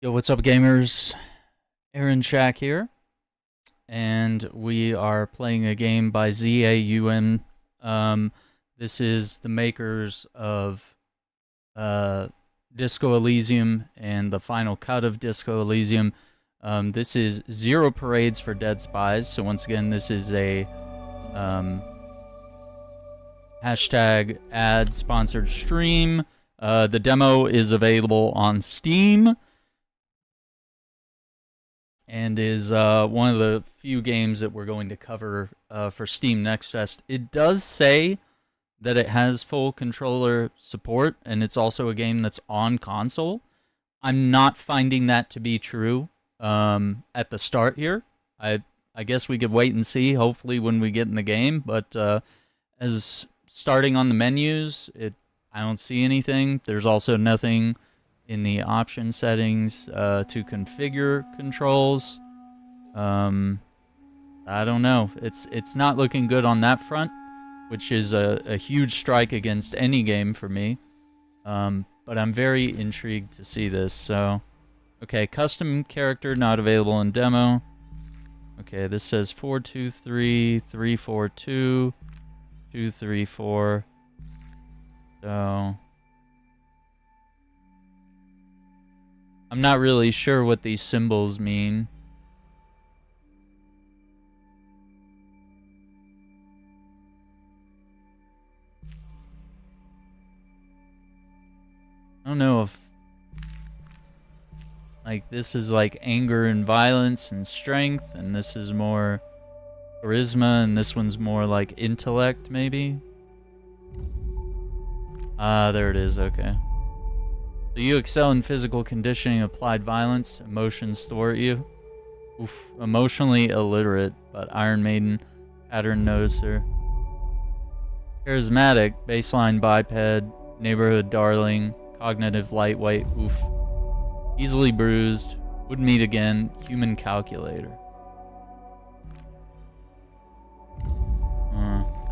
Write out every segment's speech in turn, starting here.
Yo, what's up, gamers? Aaron Shack here, and we are playing a game by ZAUM. Um, this is the makers of Disco Elysium and the final cut of Disco Elysium. This is Zero Parades for Dead Spies. So once again, this is a hashtag ad sponsored stream. The demo is available on Steam and is one of the few games that we're going to cover for Steam Next Fest. It does say that it has full controller support, and it's also a game that's on console. I'm not finding that to be true at the start here. I guess we could wait and see, hopefully, when we get in the game, but as starting on the menus, I don't see anything. There's also nothing in the option settings to configure controls. I don't know. It's not looking good on that front, which is a huge strike against any game for me. But I'm very intrigued to see this. So, okay, custom character not available in demo. Okay, this says 423 342 234. So I'm not really sure what these symbols mean. I don't know if like this is like anger and violence and strength, and this is more charisma, and this one's more like intellect, maybe. There it is. Okay. So you excel in physical conditioning, applied violence, emotions thwart you. Oof, emotionally illiterate, but Iron Maiden, pattern noticer. Charismatic, baseline biped, neighborhood darling, cognitive lightweight, oof. Easily bruised, would meet again, human calculator.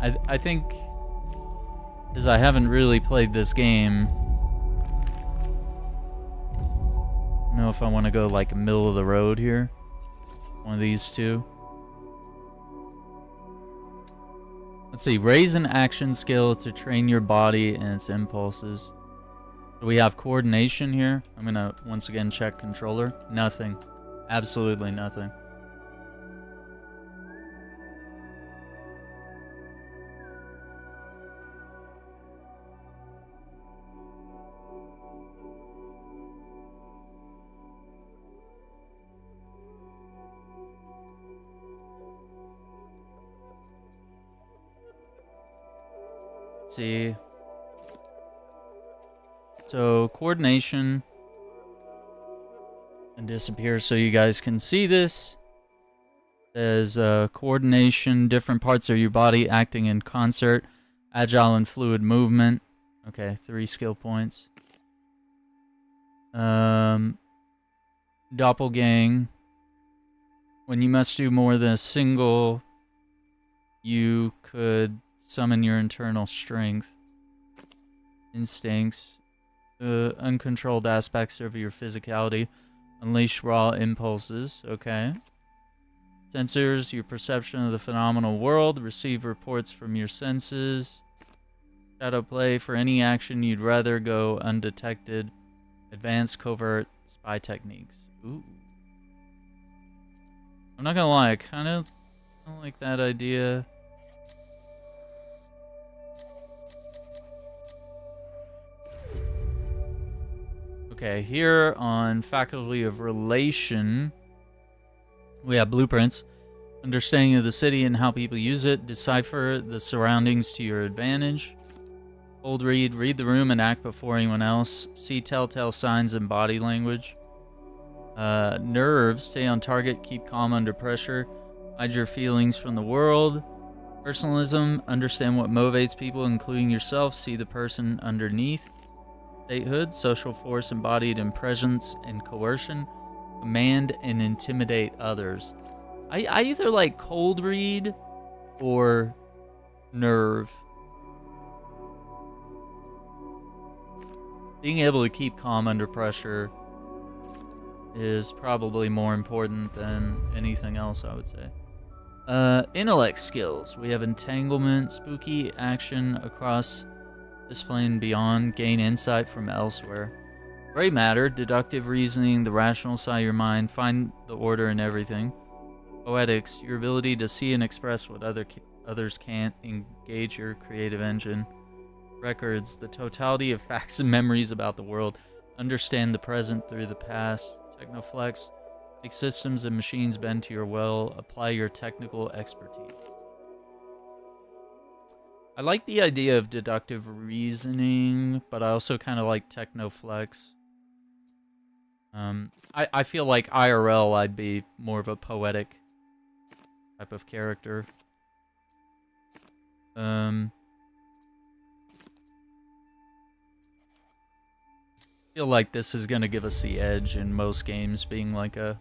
I think, because I haven't really played this game, I don't know if I want to go like middle of the road here. One of these two. Let's see, raise an action skill to train your body and its impulses. Do we have coordination here? I'm gonna once again check controller. Nothing. Absolutely nothing. Let's see. So coordination and disappear so you guys can see this. There's coordination, different parts of your body acting in concert, agile and fluid movement. Okay, 3 skill points. Doppelgang. When you must do more than a single, you could summon your internal strength. Instincts. Uncontrolled aspects of your physicality. Unleash raw impulses. Okay. Sensors, your perception of the phenomenal world. Receive reports from your senses. Shadow play, for any action you'd rather go undetected. Advanced covert spy techniques. Ooh. I'm not gonna lie, I kind of don't like that idea. Okay, here on Faculty of Relation, we have blueprints. Understanding of the city and how people use it. Decipher the surroundings to your advantage. Cold read. Read the room and act before anyone else. See telltale signs in body language. Nerves. Stay on target. Keep calm under pressure. Hide your feelings from the world. Personalism. Understand what motivates people, including yourself. See the person underneath. Statehood, social force embodied in presence and coercion, command and intimidate others. I either like cold read or nerve. Being able to keep calm under pressure is probably more important than anything else, I would say. Intellect skills. We have entanglement, spooky action across this plane beyond, gain insight from elsewhere. Gray matter, deductive reasoning, the rational side of your mind, find the order in everything. Poetics, your ability to see and express what others can't, engage your creative engine. Records, the totality of facts and memories about the world, understand the present through the past. Technoflex, make systems and machines bend to your will, apply your technical expertise. I like the idea of deductive reasoning, but I also kind of like Technoflex. I feel like IRL I'd be more of a poetic type of character. Feel like this is gonna give us the edge in most games, being like a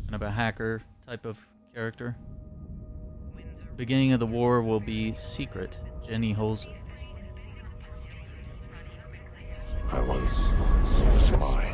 kind of a hacker type of character. The beginning of the war will be secret. Jenny Holzer. I once saw a spy.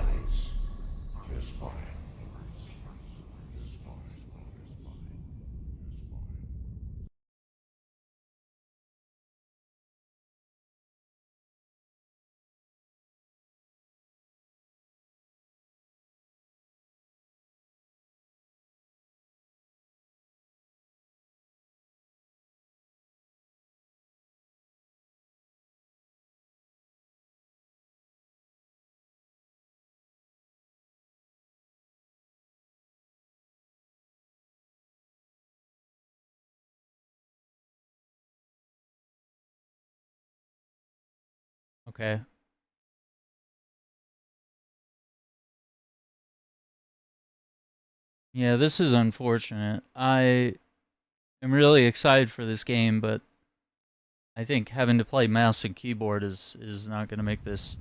Okay. Yeah, this is unfortunate. I am really excited for this game, but I think having to play mouse and keyboard is not going to make this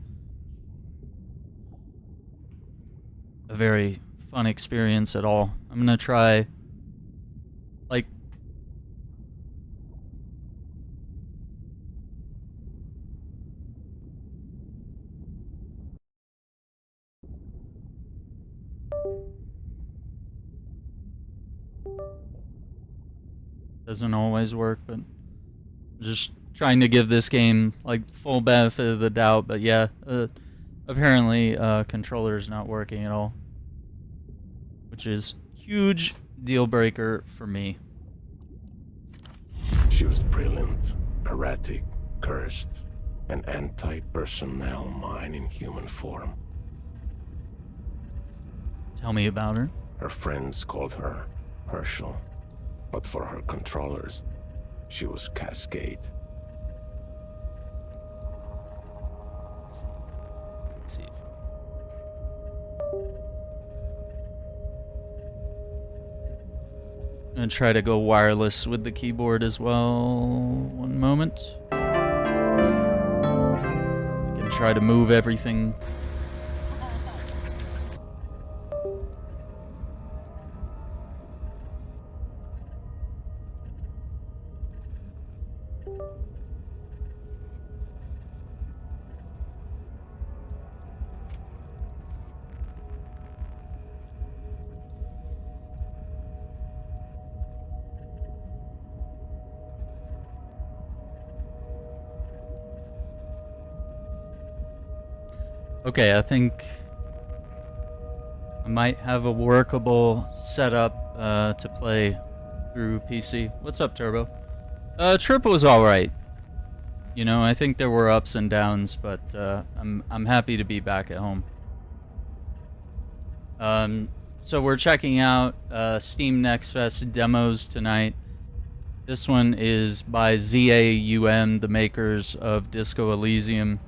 a very fun experience at all. I'm going to try, like, doesn't always work, but just trying to give this game like full benefit of the doubt. But yeah, apparently controller's not working at all, which is huge deal breaker for me. She was brilliant, erratic, cursed, an anti-personnel mind in human form. Tell me about her. Her friends called her Herschel, but for her controllers, she was Cascade. Let's see. I'm gonna try to go wireless with the keyboard as well. One moment. I can try to move everything. Okay, I think I might have a workable setup to play through PC. What's up, Turbo? Trip was alright. You know, I think there were ups and downs, but I'm happy to be back at home. So we're checking out Steam Next Fest demos tonight. This one is by ZAUM, the makers of Disco Elysium.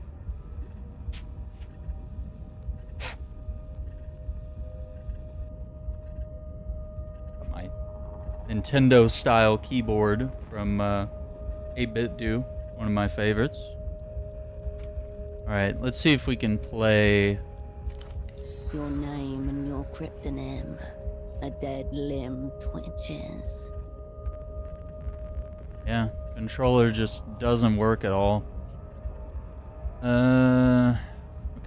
Nintendo style keyboard from 8-Bit Do, one of my favorites. Alright, let's see if we can play. Your name and your cryptonym. A dead limb twitches. Yeah, controller just doesn't work at all. What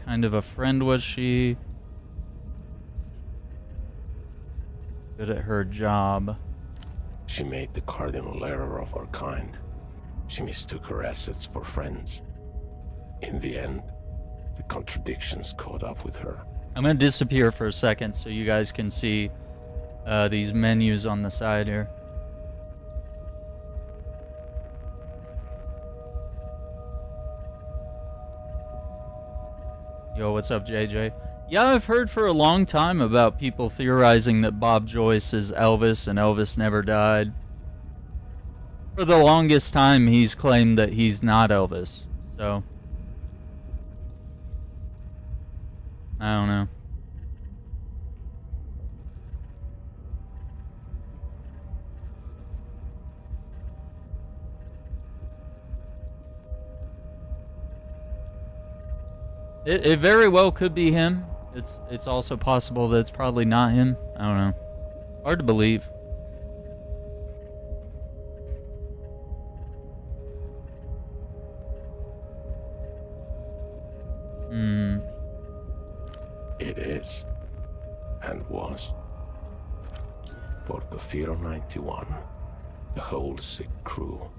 kind of a friend was she? Good at her job. She made the cardinal error of her kind. She mistook her assets for friends. In the end, the contradictions caught up with her. I'm gonna disappear for a second so you guys can see these menus on the side here. Yo, what's up, JJ? Yeah, I've heard for a long time about people theorizing that Bob Joyce is Elvis and Elvis never died. For the longest time, he's claimed that he's not Elvis, so I don't know. It very well could be him. It's also possible that it's probably not him. I don't know. Hard to believe. It is, and was. Portofino 91, the whole sick crew.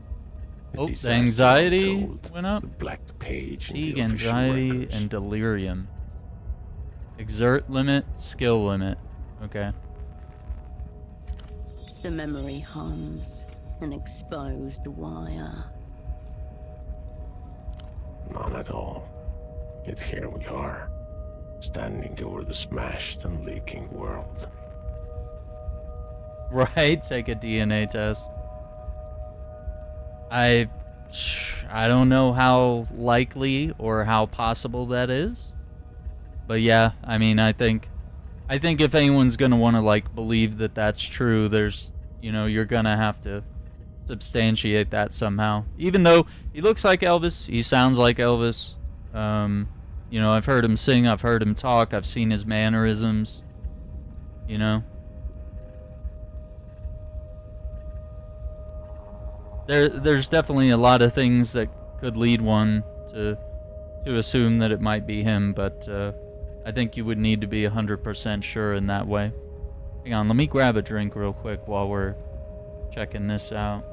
Oh, the anxiety went up. The black page in Fatigue, the official anxiety, records. and delirium. Exert limit, skill limit. Okay. The memory hums, an exposed wire. None at all. Yet here we are, standing over the smashed and leaking world. Right, take a DNA test. I don't know how likely or how possible that is. But yeah, I mean, I think if anyone's going to want to like believe that that's true, there's, you know, you're going to have to substantiate that somehow. Even though he looks like Elvis, he sounds like Elvis. You know, I've heard him sing, I've heard him talk, I've seen his mannerisms, you know. There's definitely a lot of things that could lead one to assume that it might be him, but I think you would need to be 100% sure in that way. Hang on, let me grab a drink real quick while we're checking this out.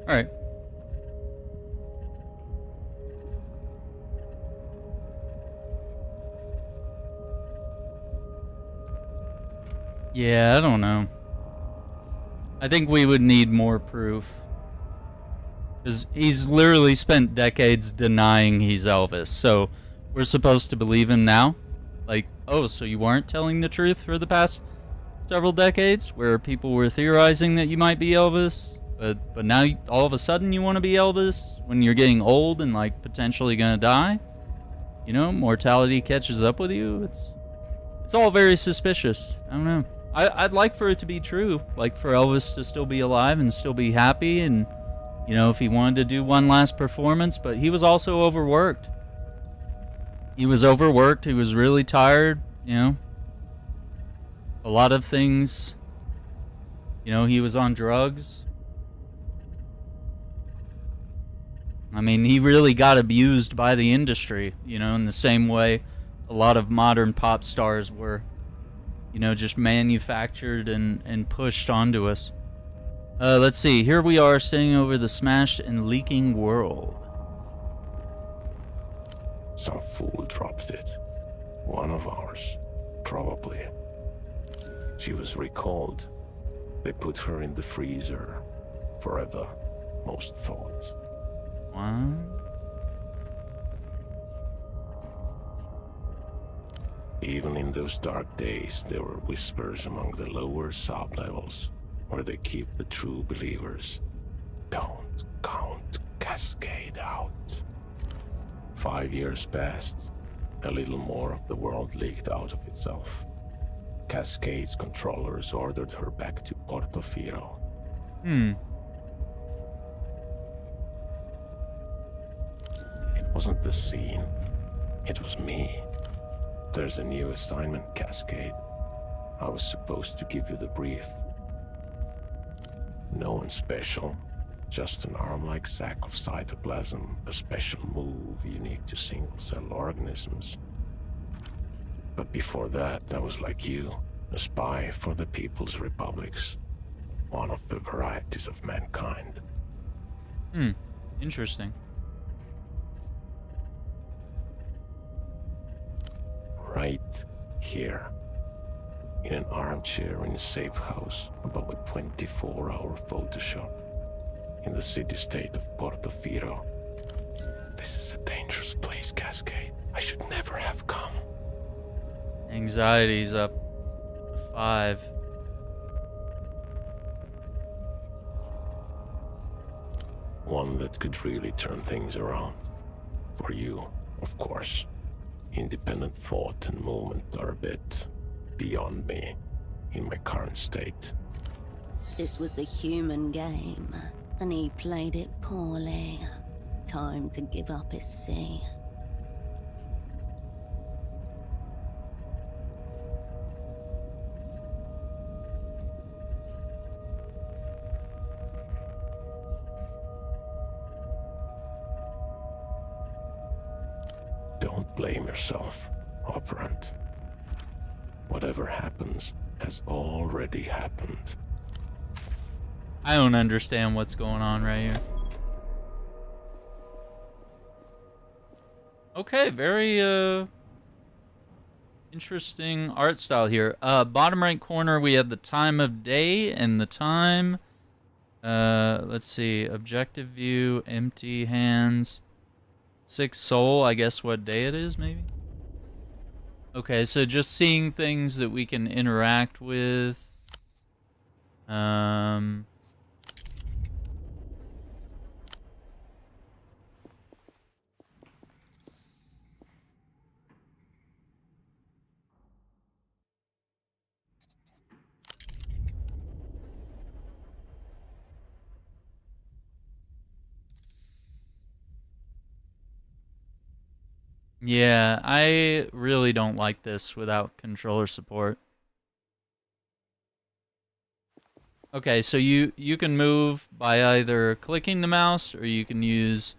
All right. Yeah, I don't know. I think we would need more proof. Because he's literally spent decades denying he's Elvis, so we're supposed to believe him now? Like, oh, so you weren't telling the truth for the past several decades, where people were theorizing that you might be Elvis, but now all of a sudden you want to be Elvis when you're getting old and, like, potentially gonna die? You know, mortality catches up with you? It's all very suspicious. I don't know. I'd like for it to be true, like for Elvis to still be alive and still be happy, and, you know, if he wanted to do one last performance, but he was also overworked. He was overworked, he was really tired, you know. A lot of things, you know, he was on drugs. I mean, he really got abused by the industry, you know, in the same way a lot of modern pop stars were. You know, just manufactured and pushed onto us. Let's see. Here we are sitting over the smashed and leaking world. Some fool dropped it. One of ours, probably. She was recalled. They put her in the freezer. Forever, most thought. What? Even in those dark days, there were whispers among the lower sub-levels, where they keep the true believers. Don't count Cascade out. 5 years passed. A little more of the world leaked out of itself. Cascade's controllers ordered her back to Portofino. It wasn't the scene. It was me. There's a new assignment, Cascade. I was supposed to give you the brief. No one special. Just an arm-like sac of cytoplasm, a special move unique to single-cell organisms. But before that, I was like you, a spy for the People's Republics. One of the varieties of mankind. Interesting. Right here. In an armchair in a safe house above a 24-hour Photoshop. In the city-state of Portofino. This is a dangerous place, Cascade. I should never have come. Anxiety's up 5. One that could really turn things around. For you, of course. Independent thought and movement are a bit beyond me in my current state. This was the human game, and he played it poorly. Time to give up his see. Don't blame yourself, operant. Whatever happens has already happened. I don't understand what's going on right here. Okay, very interesting art style here. Bottom right corner we have the time of day and the time. Let's see, objective view, empty hands. 6 soul, I guess what day it is, maybe? Okay, so just seeing things that we can interact with. Yeah, I really don't like this without controller support. Okay, so you can move by either clicking the mouse or you can use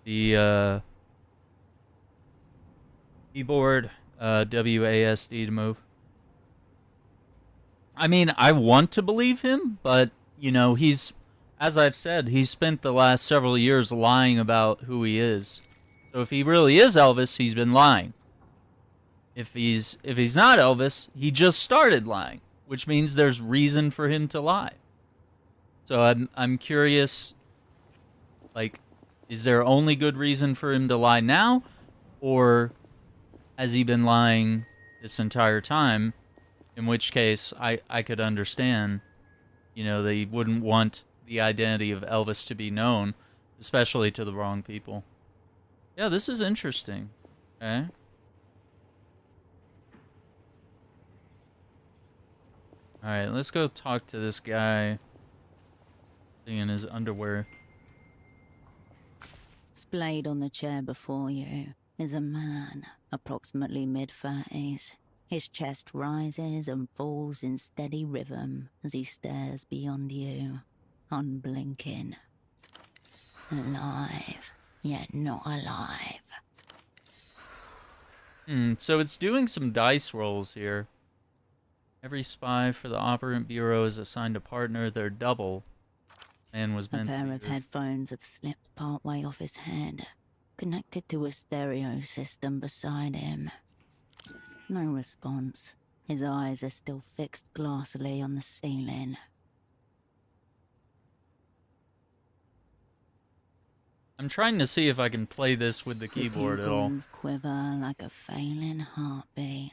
the keyboard WASD to move. I mean, I want to believe him, but you know, he's as I've said, he's spent the last several years lying about who he is. So if he really is Elvis, he's been lying. If he's not Elvis, he just started lying, which means there's reason for him to lie. So I'm curious, like, is there only good reason for him to lie now, or has he been lying this entire time? In which case, I could understand, you know, they wouldn't want the identity of Elvis to be known, especially to the wrong people. Yeah, this is interesting. Okay. Alright, let's go talk to this guy in his underwear. Splayed on the chair before you is a man, approximately mid-30s. His chest rises and falls in steady rhythm as he stares beyond you, unblinking. Alive, yet not alive. So it's doing some dice rolls here. Every spy for the operant bureau is assigned a partner, their double. And was meant A pair to of be headphones have slipped partway off his head, connected to a stereo system beside him. No response. His eyes are still fixed glassily on the ceiling. I'm trying to see if I can play this with the keyboard at all. Pupils quiver like a failing heartbeat.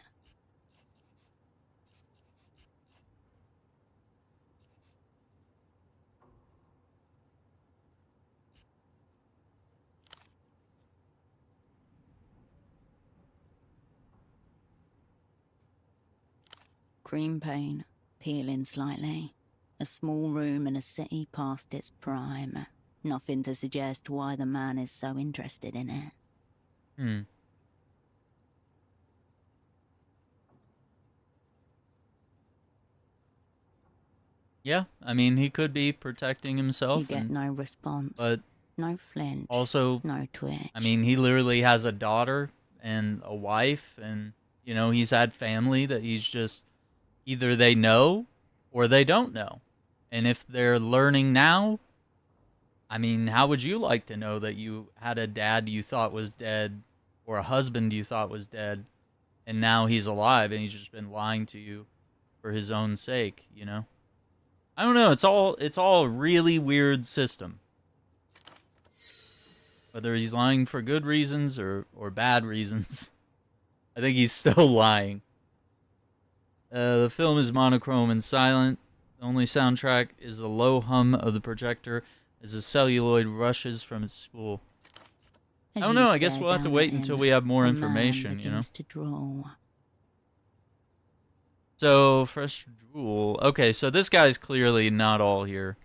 Cream paint, peeling slightly. A small room in a city past its prime. Nothing to suggest why the man is so interested in it. Yeah, I mean, he could be protecting himself. You get no response. But no flinch. also, no twitch. I mean, he literally has a daughter and a wife, and, you know, he's had family that he's just, either they know or they don't know. And if they're learning now, I mean, how would you like to know that you had a dad you thought was dead or a husband you thought was dead, and now he's alive and he's just been lying to you for his own sake, you know? I don't know, it's all a really weird system. Whether he's lying for good reasons or bad reasons, I think he's still lying. The film is monochrome and silent. The only soundtrack is the low hum of the projector as the celluloid rushes from its spool. I don't know, I guess we'll have to wait until we have more information, you know? To draw. So, fresh drool. Okay, so this guy's clearly not all here.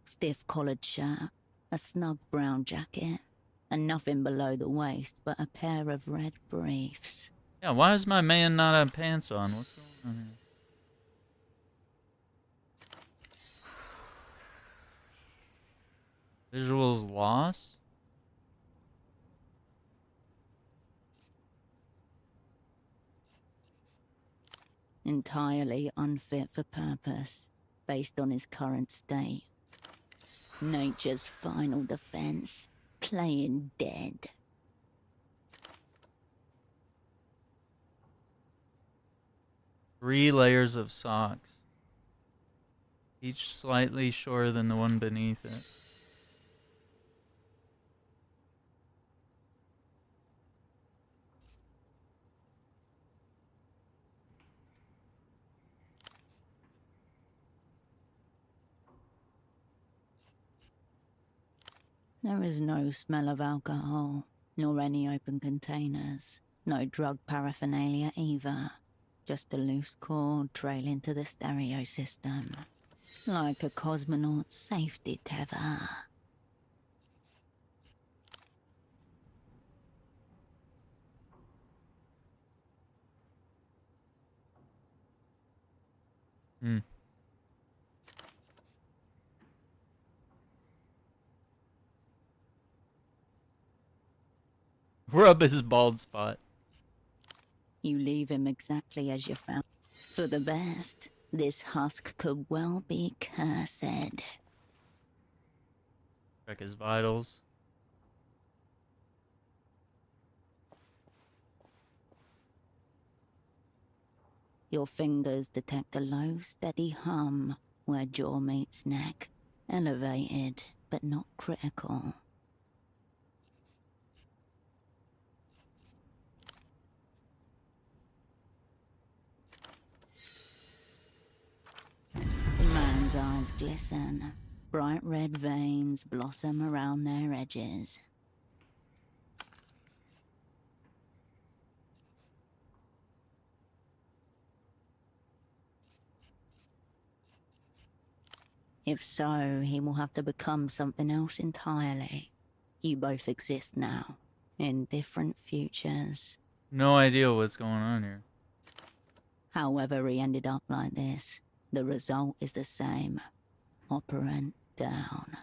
Stiff collared shirt, a snug brown jacket, and nothing below the waist but a pair of red briefs. Yeah, why does my man not have pants on? What's going on here? Visuals lost? Entirely unfit for purpose, based on his current state. Nature's final defense, playing dead. Three layers of socks, each slightly shorter than the one beneath it. There is no smell of alcohol, nor any open containers. No drug paraphernalia either. Just a loose cord trailing to the stereo system. Like a cosmonaut's safety tether. Rub his bald spot. You leave him exactly as you found. For the best, this husk could well be cursed. Check his vitals. Your fingers detect a low, steady hum where jaw meets neck. Elevated, but not critical. The man's eyes glisten. Bright red veins blossom around their edges. If so, he will have to become something else entirely. You both exist now, in different futures. No idea what's going on here. However he ended up like this, the result is the same. Operant down.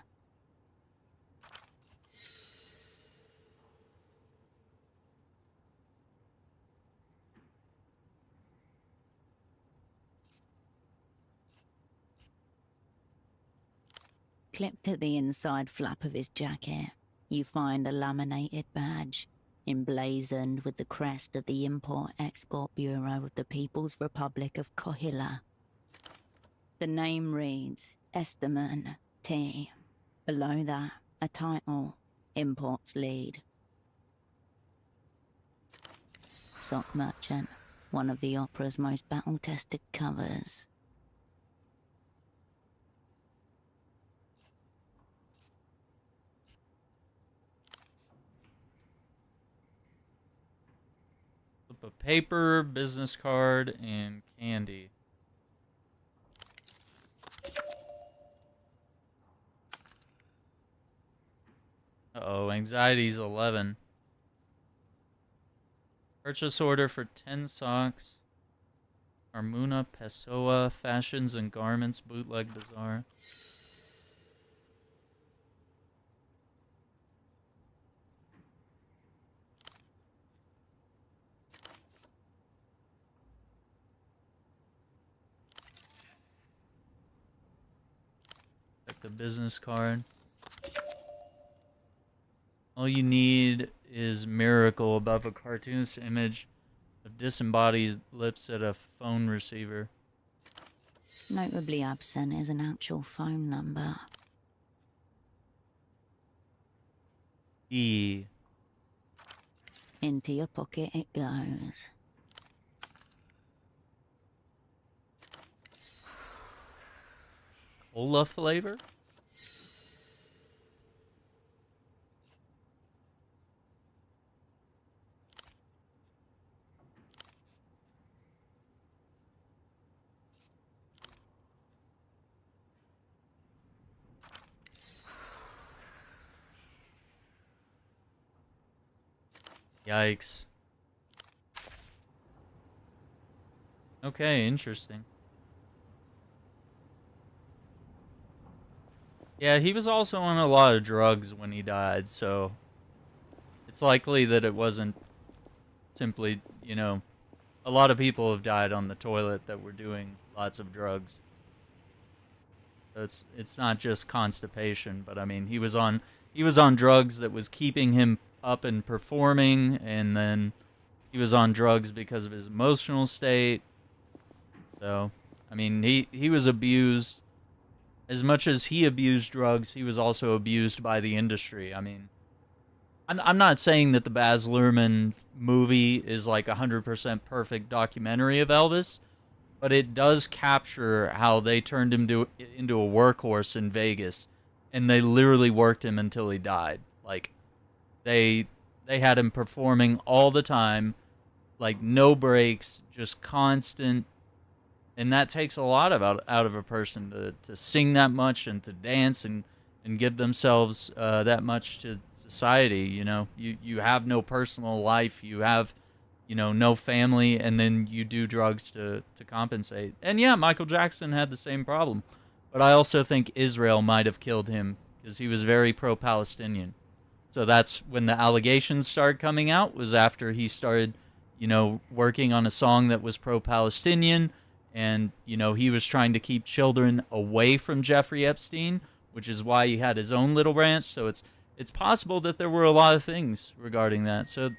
Clipped to the inside flap of his jacket, you find a laminated badge, emblazoned with the crest of the Import-Export Bureau of the People's Republic of Kohila. The name reads Esteman T. Below that, a title, Imports Lead. Sock Merchant, one of the opera's most battle-tested covers. Slip of paper, business card, and candy. Uh-oh, anxiety's 11. Purchase order for 10 socks. Carmuna Pessoa, fashions and garments, bootleg bazaar. Check the business card. All you need is miracle above a cartoonist image of disembodied lips at a phone receiver. Notably absent is an actual phone number. E. Into your pocket it goes. Cola flavor? Yikes. Okay, interesting. Yeah, he was also on a lot of drugs when he died, so it's likely that it wasn't simply, you know, a lot of people have died on the toilet that were doing lots of drugs. So it's not just constipation, but I mean, he was on drugs that was keeping him up and performing, and then he was on drugs because of his emotional state. So, I mean, he was abused. As much as he abused drugs, he was also abused by the industry. I mean, I'm not saying that the Baz Luhrmann movie is like 100% perfect documentary of Elvis, but it does capture how they turned him into a workhorse in Vegas, and they literally worked him until he died. Like, they had him performing all the time, like no breaks, just constant. And that takes a lot out of a person to sing that much and to dance and give themselves that much to society. You know, you have no personal life, you have, you know, no family, and then you do drugs to compensate. And yeah, Michael Jackson had the same problem, but I also think Israel might have killed him because he was very pro-Palestinian. So that's when the allegations started coming out, was after he started, you know, working on a song that was pro-Palestinian. And, you know, he was trying to keep children away from Jeffrey Epstein, which is why he had his own little ranch. So it's possible that there were a lot of things regarding that. So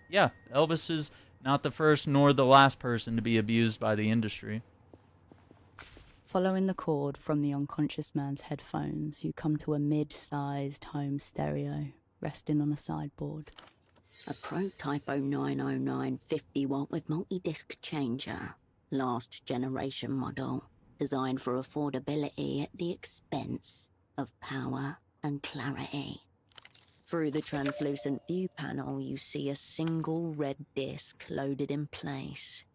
yeah, Elvis is not the first nor the last person to be abused by the industry. Following the cord from the unconscious man's headphones, you come to a mid-sized home stereo resting on a sideboard. A prototype 0909 50-watt with multi-disc changer. Last generation model. Designed for affordability at the expense of power and clarity. Through the translucent view panel, you see a single red disc loaded in place.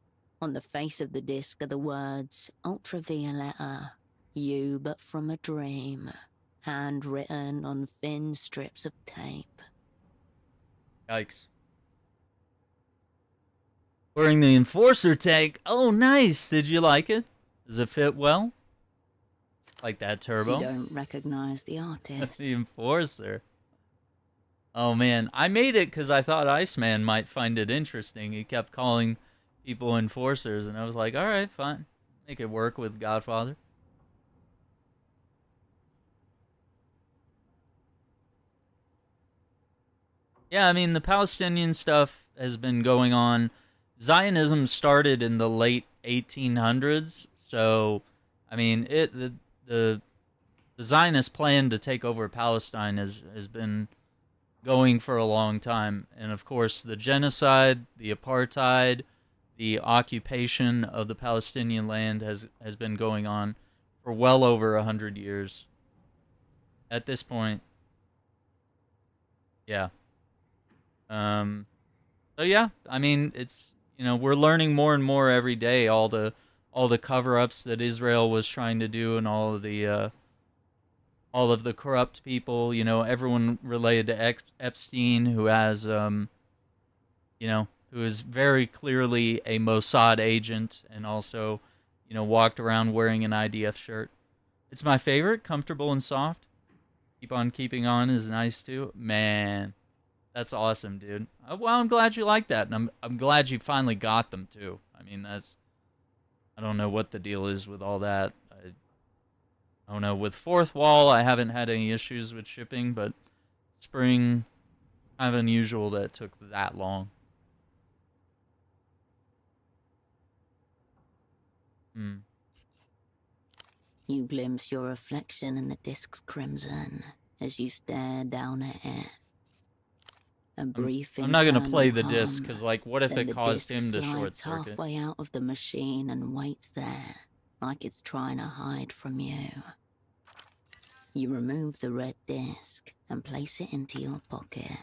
On the face of the disc are the words, ultravioletta, you but from a dream, handwritten on thin strips of tape. Yikes. Wearing the Enforcer tank. Oh, nice. Did you like it? Does it fit well? Like that turbo? You don't recognize the artist. The Enforcer. Oh, man. I made it because I thought Iceman might find it interesting. He kept calling people Enforcers, and I was like, all right, fine. Make it work with Godfather. Yeah, I mean, the Palestinian stuff has been going on. Zionism started in the late 1800s, so, I mean, the Zionist plan to take over Palestine has been going for a long time. And, of course, the genocide, the apartheid, the occupation of the Palestinian land has been going on for well over 100 years. At this point, yeah. So yeah, I mean, it's, you know, we're learning more and more every day, all the cover-ups that Israel was trying to do, and all of the corrupt people, you know, everyone related to Epstein, who has, you know, who is very clearly a Mossad agent, and also, you know, walked around wearing an IDF shirt. It's my favorite, comfortable and soft. Keep on keeping on is nice too. Man, that's awesome, dude. Well, I'm glad you like that, and I'm glad you finally got them too. I mean, that's, I don't know what the deal is with all that. I don't know. With Fourth Wall, I haven't had any issues with shipping, but Spring, kind of unusual that it took that long. You glimpse your reflection in the disc's crimson as you stare down at it. A brief I'm not gonna play the internal disc, hum, because, like, what if then it the caused disc him to short slides circuit? halfway out of the machine and waits there, like it's trying to hide from you. You remove the red disc and place it into your pocket.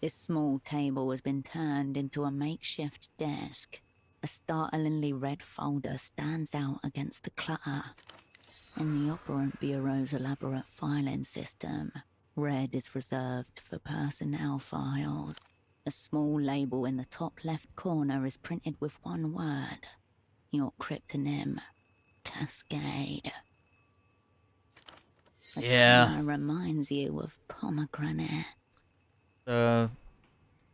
This small table has been turned into a makeshift desk. A startlingly red folder stands out against the clutter. In the Operant Bureau's elaborate filing system, red is reserved for personnel files. A small label in the top left corner is printed with one word. Your cryptonym, Cascade. The color reminds you of pomegranate.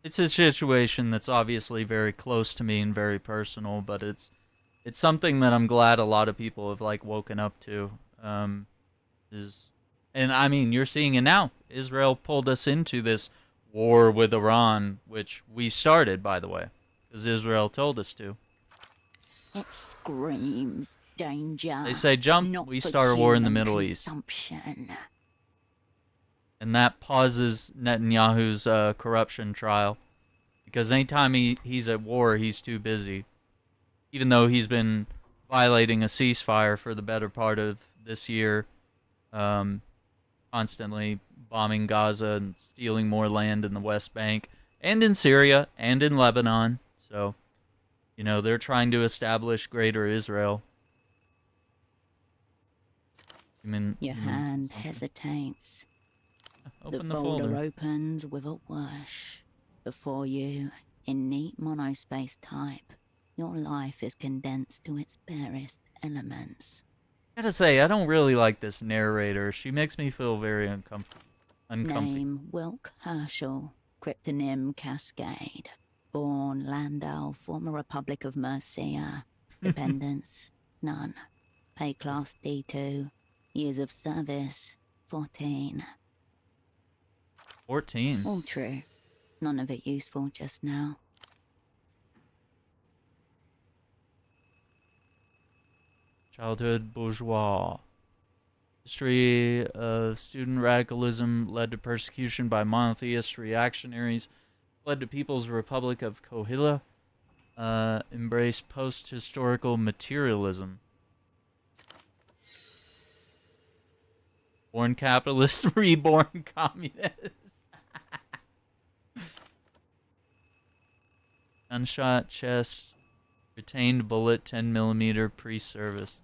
It's a situation that's obviously very close to me and very personal, but it's something that I'm glad a lot of people have, like, woken up to. And I mean, you're seeing it now. Israel pulled us into this war with Iran, which we started, by the way, because Israel told us to. It screams danger. They say jump, we start a war in the Middle East. And that pauses Netanyahu's corruption trial. Because anytime he's at war, he's too busy. Even though he's been violating a ceasefire for the better part of this year, constantly bombing Gaza and stealing more land in the West Bank, and in Syria, and in Lebanon. So, you know, they're trying to establish Greater Israel. Your hand hesitates. Open the folder opens with a whoosh. Before you, in neat monospace type, your life is condensed to its barest elements. Gotta say, I don't really like this narrator. She makes me feel very uncomfy. Name Wilk Herschel, cryptonym Cascade. Born Landau, former Republic of Mercia. Dependents, none. Pay class D2. Years of service, 14. 14. All true. None of it useful just now. Childhood bourgeois. History of student radicalism led to persecution by monotheist reactionaries. Fled to People's Republic of Kohila. Embraced post-historical materialism. Born capitalist, reborn communist. Gunshot chest. Retained bullet 10mm pre-service.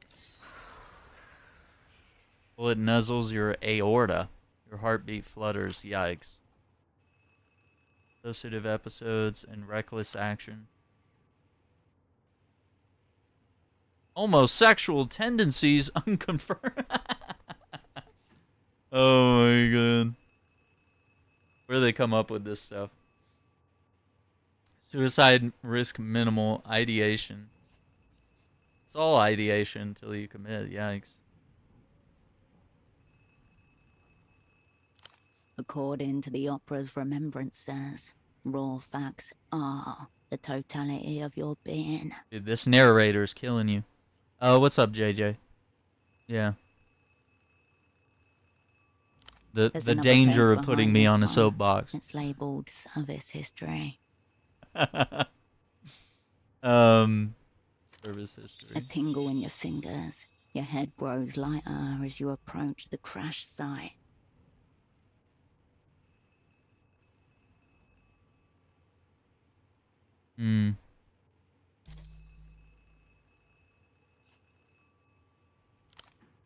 Bullet nuzzles your aorta. Your heartbeat flutters. Yikes. Associative episodes and reckless action. Homosexual tendencies unconfirmed. Oh my god. Where do they come up with this stuff? Suicide risk minimal. Ideation. It's all ideation until you commit. Yikes. According to the opera's remembrances, raw facts are the totality of your being. Dude, this narrator's killing you. What's up, JJ? Yeah. The Another danger page of putting behind me this on a one. soapbox. It's labeled service history. Service A history. tingle in your fingers. Your head grows lighter as you approach the crash site. Hmm.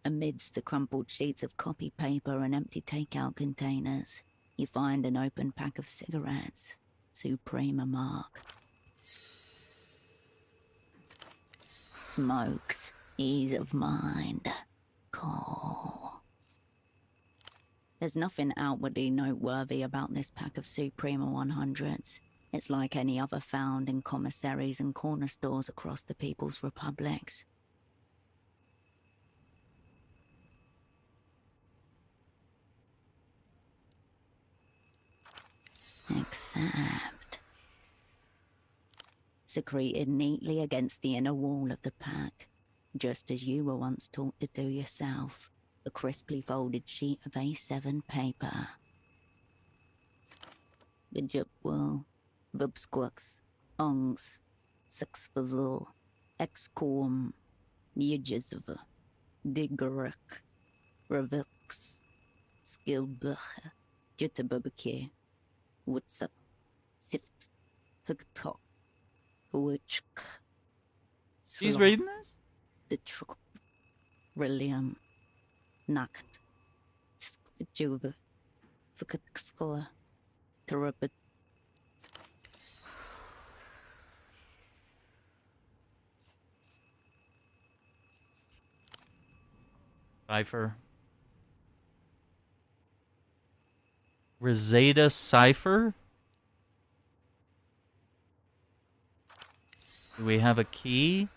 Amidst the crumpled sheets of copy paper and empty takeout containers, you find an open pack of cigarettes. Suprema mark. Smokes. Ease of mind. Cool. There's nothing outwardly noteworthy about this pack of Suprema 100s. It's like any other found in commissaries and corner stores across the People's Republics. Except secreted neatly against the inner wall of the pack, just as you were once taught to do yourself, a crisply folded sheet of A7 paper. Vijupwil, Vubsquux, Ongs, Sixfazul, Exquum, Yijizv, Digaruk, Ravux, Skilbuch, Jittabubake, What's up? Sift, Hugtok, Huichk. She's reading this? The Truck, William, Nacht, Skjuva, Fukatskola, Terabit. Cipher. Rosetta Cipher? Do we have a key?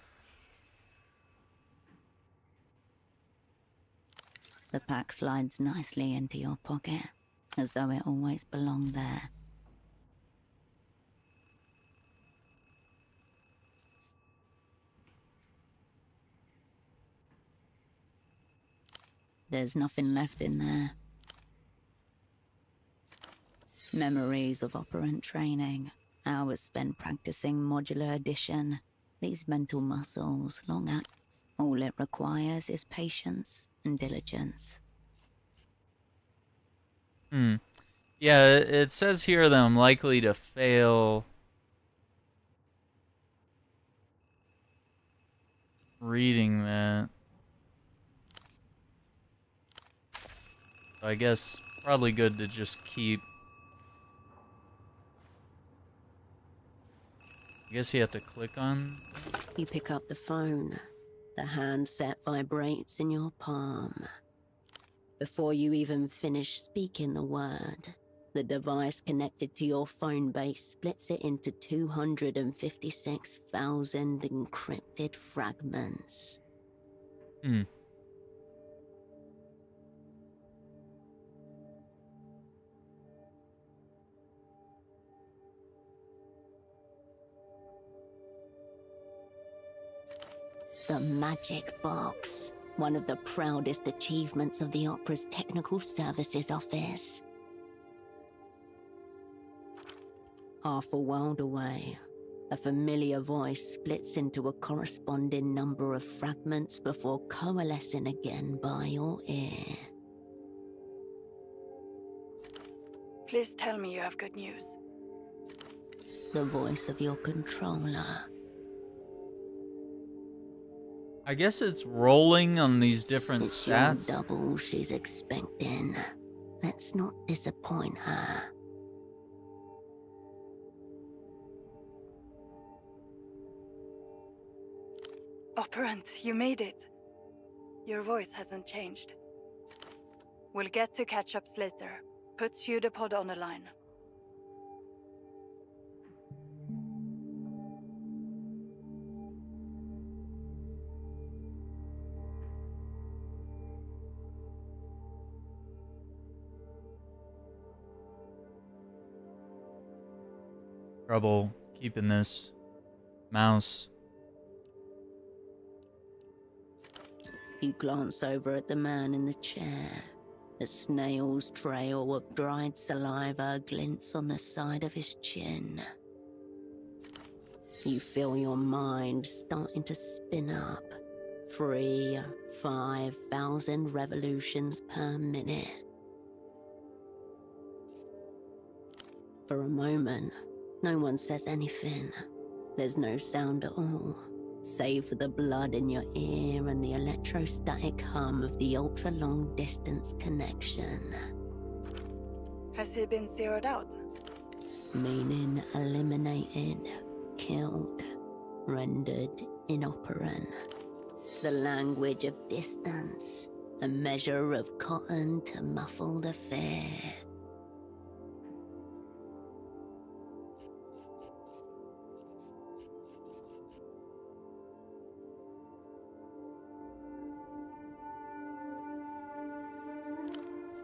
The pack slides nicely into your pocket, as though it always belonged there. There's nothing left in there. Memories of operant training, hours spent practicing modular addition. These mental muscles, long at. All it requires is patience and diligence. Yeah, it says here that I'm likely to fail reading that. So I guess probably good to just keep. I guess you have to click on. You pick up the phone. The handset vibrates in your palm. Before you even finish speaking the word, the device connected to your phone base splits it into 256,000 encrypted fragments. Hmm. The magic box, one of the proudest achievements of the opera's technical services office. Half a world away, a familiar voice splits into a corresponding number of fragments before coalescing again by your ear. Please tell me you have good news. The voice of your controller. I guess it's rolling on these different It's your stats. double she's expecting. Let's not disappoint her. Operant, you made it. Your voice hasn't changed. We'll get to catch-ups later. Put pseudopod on the line. Trouble keeping this mouse. You glance over at the man in the chair. A snail's trail of dried saliva glints on the side of his chin. You feel your mind starting to spin up. 5,000 revolutions per minute. For a moment, no one says anything. There's no sound at all, save for the blood in your ear and the electrostatic hum of the ultra-long distance connection. Has he been zeroed out? Meaning eliminated, killed, rendered inoperant. The language of distance, a measure of cotton to muffle the fear.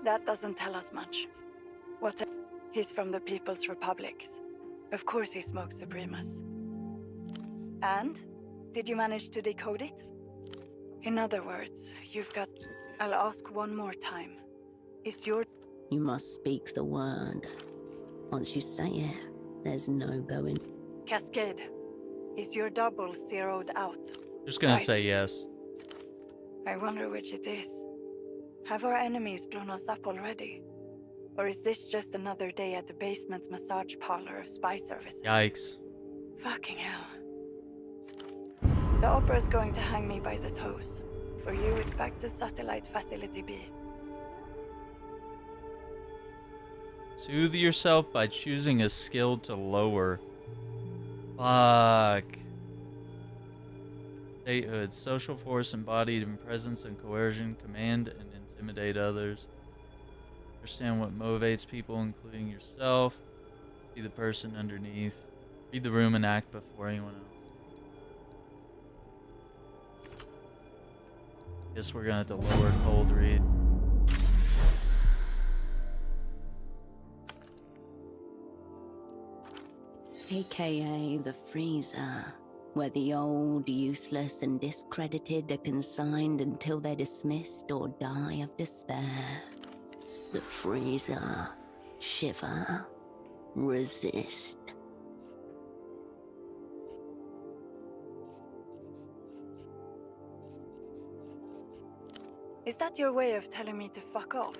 That doesn't tell us much. He's from the People's Republics. Of course he smokes Supremus. And? Did you manage to decode it? In other words, you've got... I'll ask one more time. Is your... You must speak the word. Once you say it, there's no going. Cascade. Is your double zeroed out? Just gonna Right. say yes. I wonder which it is. Have our enemies blown us up already? Or is this just another day at the basement massage parlor of spy services? Yikes. Fucking hell. The opera's going to hang me by the toes. For you, it's back to Satellite Facility B. Soothe yourself by choosing a skill to lower. Fuck. Statehood. Social force embodied in presence and coercion. Command and intimidate others. Understand what motivates people, including yourself. Be the person underneath. Read the room and act before anyone else. Guess we're gonna have to lower cold read. AKA the freezer, where the old, useless, and discredited are consigned until they're dismissed or die of despair. The freezer. Shiver. Resist. Is that your way of telling me to fuck off?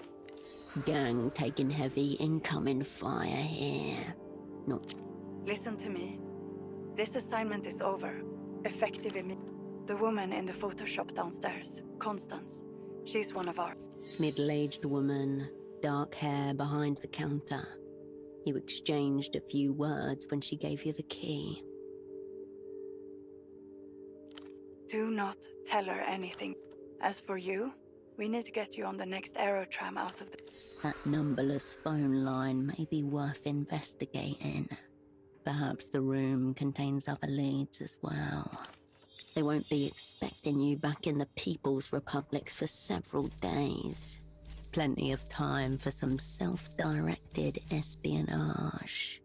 Gang taking heavy incoming fire here. Not... Listen to me. This assignment is over. Effective immediately. The woman in the photo shop downstairs, Constance. She's one of our... Middle-aged woman, dark hair behind the counter. You exchanged a few words when she gave you the key. Do not tell her anything. As for you, we need to get you on the next aerotram out of the... That numberless phone line may be worth investigating. Perhaps the room contains other leads as well. They won't be expecting you back in the People's Republics for several days. Plenty of time for some self-directed espionage.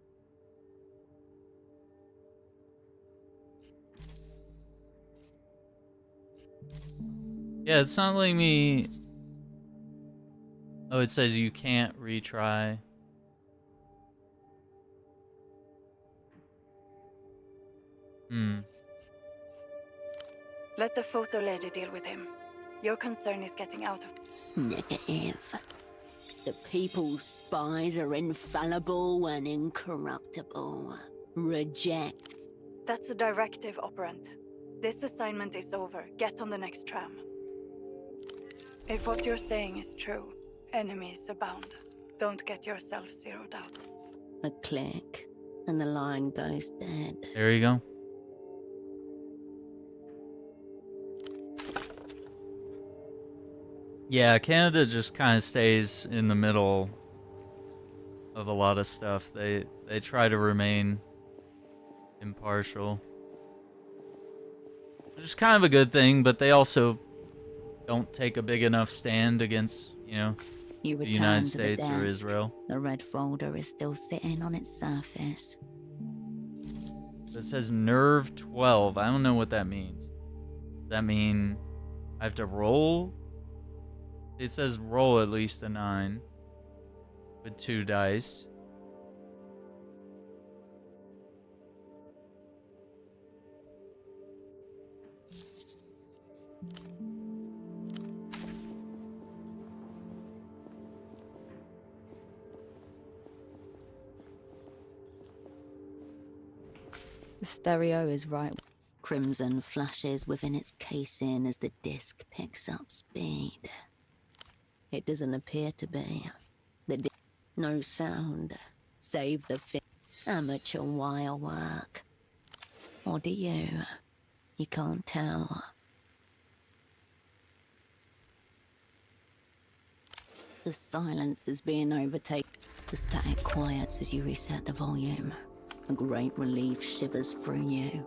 Yeah, it's not letting me... Oh, it says you can't retry. Let the photo lady deal with him. Your concern is getting out of... Negative. The People's spies are infallible and incorruptible. Reject. That's a directive, operant. This assignment is over. Get on the next tram. If what you're saying is true, enemies abound. Don't get yourself zeroed out. A click, and the line goes dead. There you go. Yeah, Canada just kind of stays in the middle of a lot of stuff. They try to remain impartial, which is kind of a good thing, but they also don't take a big enough stand against, you know, You the return United to States the or desk. Israel. The red folder is still sitting on its surface. It says nerve 12. I don't know what that means. Does that mean I have to roll? It says roll at least a 9 with 2 dice. The stereo is right. Crimson flashes within its casing as the disc picks up speed. It doesn't appear to be. No sound, save the amateur wire work. Or do you? You can't tell. The silence is being overtaken. The static quiets as you reset the volume. A great relief shivers through you,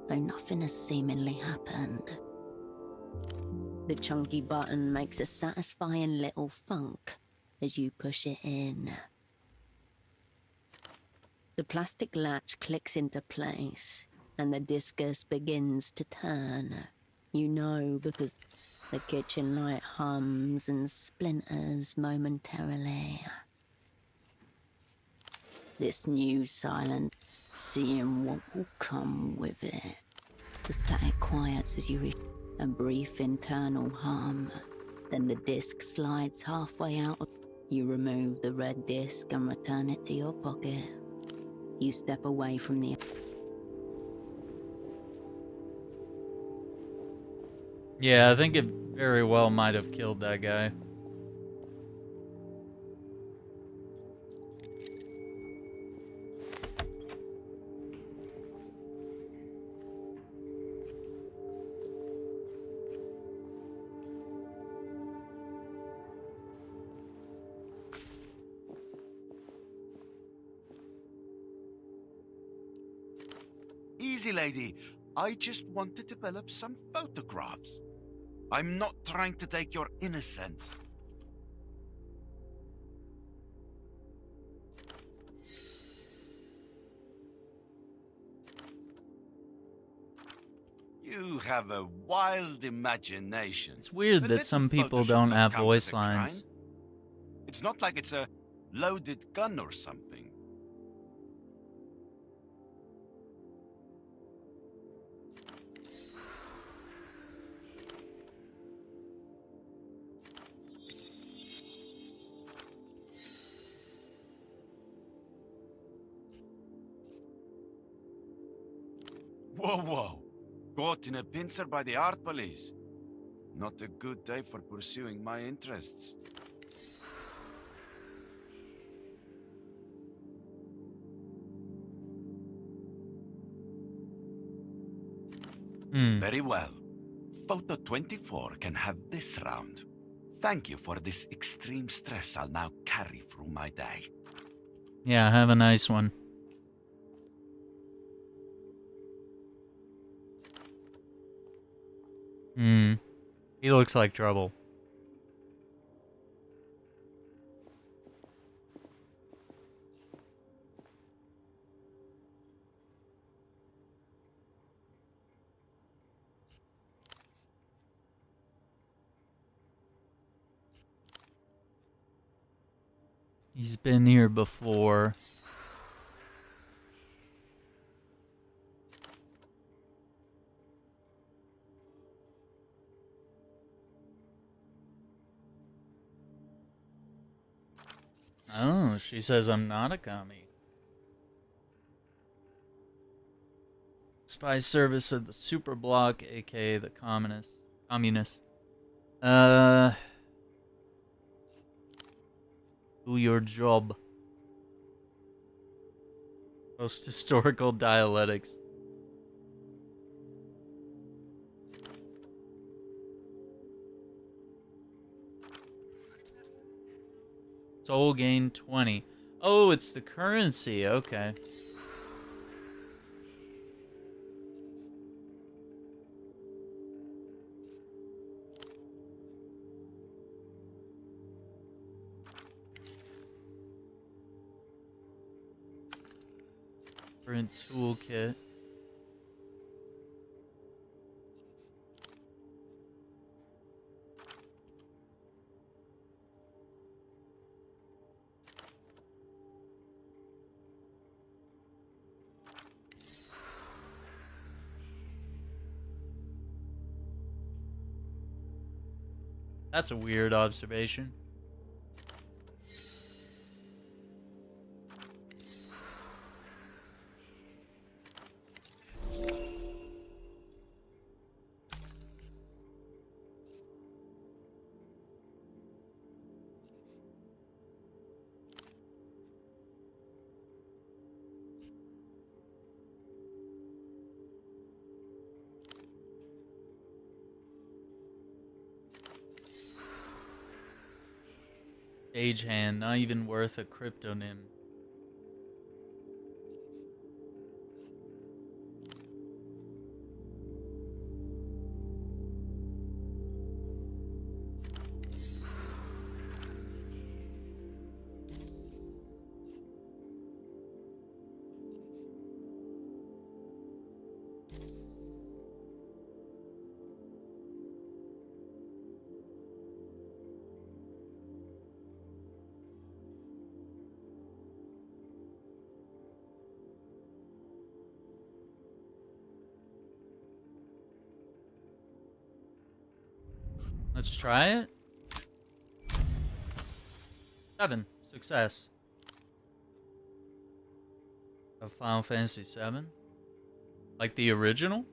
though nothing has seemingly happened. The chunky button makes a satisfying little thunk as you push it in. The plastic latch clicks into place, and the discus begins to turn. You know because the kitchen light hums and splinters momentarily. This new silence, seeing what will come with it. The static quiets as you reach a brief internal hum. Then the disc slides halfway out. You remove the red disc and return it to your pocket. You step away from the... Yeah, I think it very well might have killed that guy. Easy, lady. I just want to develop some photographs. I'm not trying to take your innocence. You have a wild imagination. It's weird A that little some people Photoshop don't not have count voice as a crime. lines. It's not like it's a loaded gun or something. Whoa. Caught in a pincer by the art police. Not a good day for pursuing my interests. Very well. Photo 24 can have this round. Thank you for this extreme stress I'll now carry through my day. Yeah, have a nice one. He looks like trouble. He's been here before. Oh, she says I'm not a commie. Spy service of the super bloc, aka the communist. Do your job. Post-historical dialectics. Soul gain 20. Oh, it's the currency. Okay. Print toolkit. That's a weird observation. Stagehand, not even worth a cryptonym. Let's try it. 7. Success. Of Final Fantasy 7. Like the original?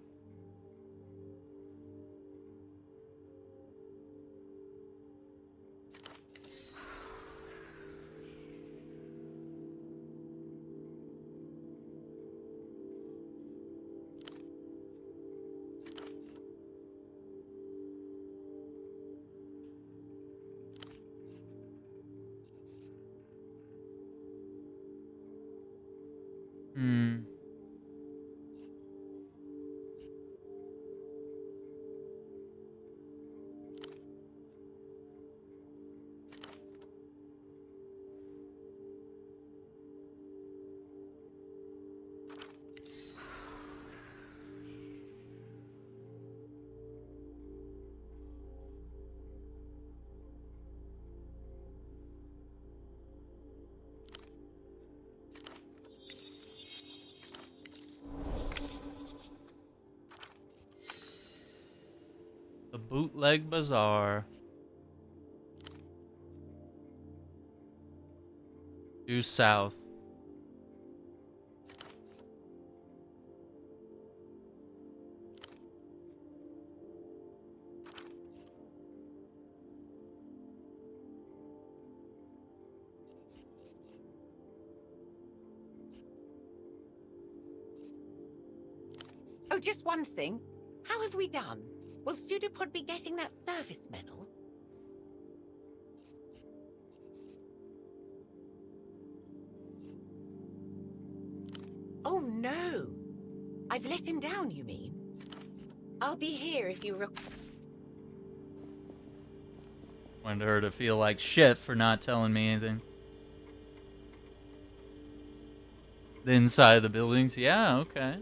The Bootleg Bazaar. Due south. Oh, just one thing. How have we done? Will Pseudopod be getting that service medal? Oh no! I've let him down, you mean? I'll be here if you Wanted her to feel like shit for not telling me anything. The inside of the buildings, yeah, okay.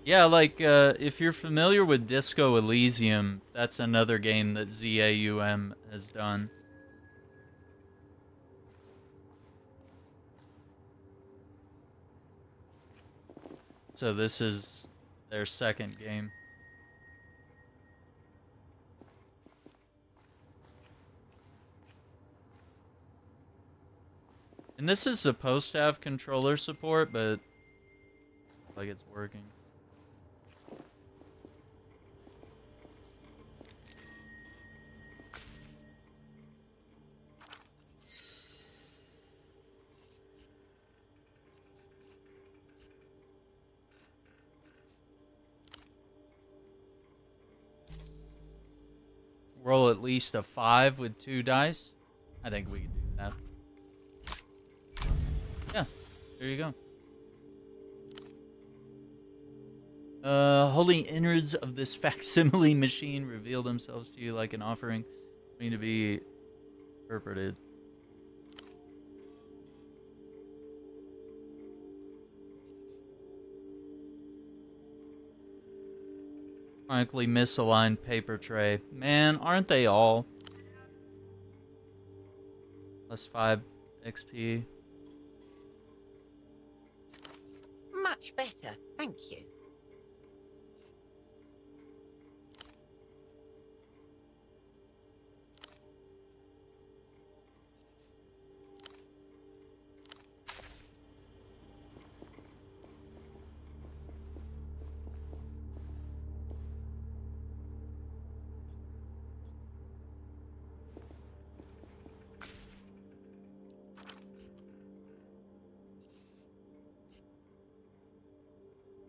Yeah, like, if you're familiar with Disco Elysium, that's another game that ZAUM has done. So this is their second game. And this is supposed to have controller support, but like it's working. Roll at least a 5 with 2 dice. I think we can do that. Yeah, there you go. Holy innards of this facsimile machine reveal themselves to you like an offering to be interpreted. Chronically misaligned paper tray. Man, aren't they all? Plus 5 XP. much better, thank you.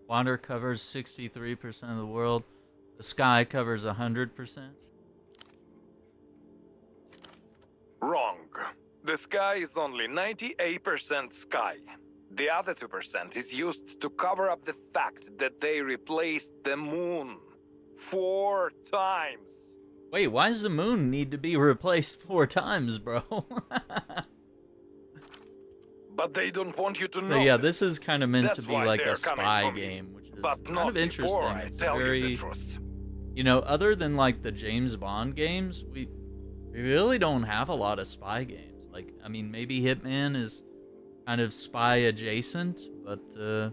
Water covers 63% of the world. The sky covers 100%. Wrong. The sky is only 98% sky. The other 2% is used to cover up the fact that they replaced the moon 4 times. Wait, why does the moon need to be replaced 4 times, bro? But they don't want you to know. So yeah, this is kind of meant That's to be why like they're a coming spy for me. game, which is But kind not of interesting. before I It's tell you very, the truth. you know, other than like the James Bond games, we really don't have a lot of spy games. Like, I mean, maybe Hitman is kind of spy adjacent, but I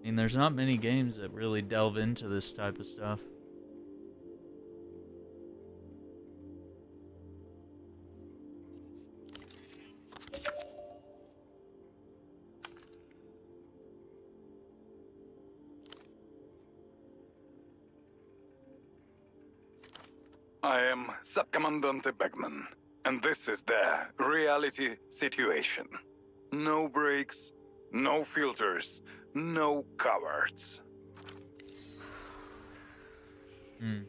mean, there's not many games that really delve into this type of stuff. I am Subcommandante Beckman, and this is the reality situation. No breaks, no filters, no cowards. Hmm.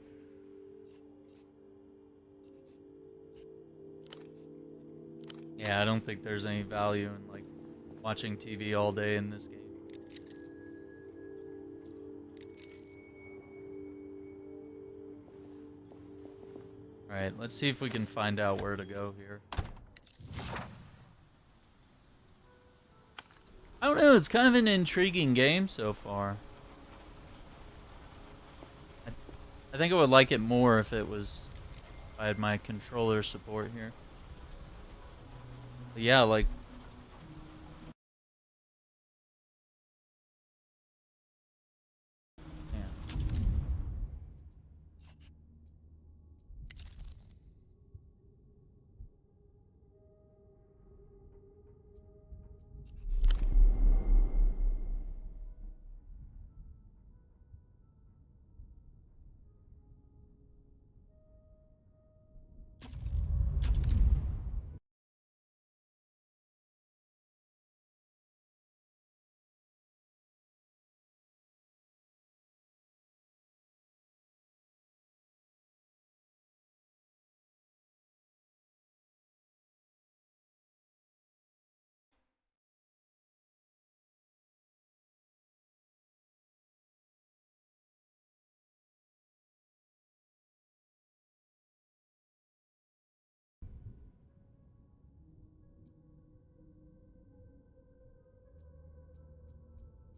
Yeah, I don't think there's any value in like watching TV all day in this game. Alright, let's see if we can find out where to go here. I don't know, it's kind of an intriguing game so far. I think I would like it more if it was, if I had my controller support here. But yeah, like,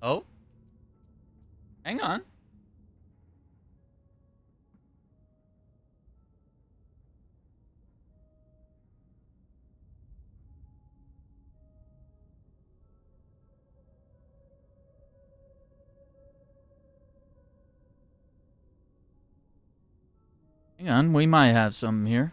Oh. Hang on. Hang on, we might have something here.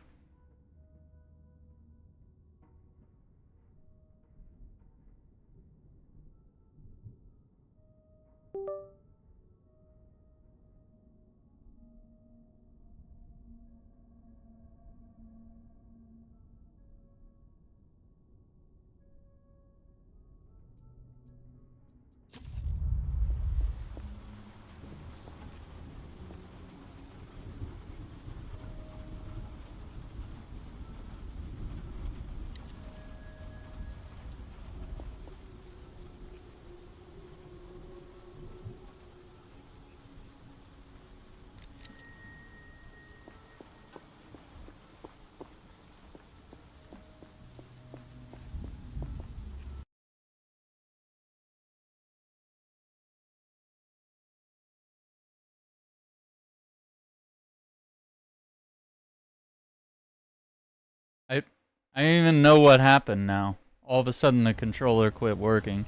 I don't even know what happened now. All of a sudden the controller quit working.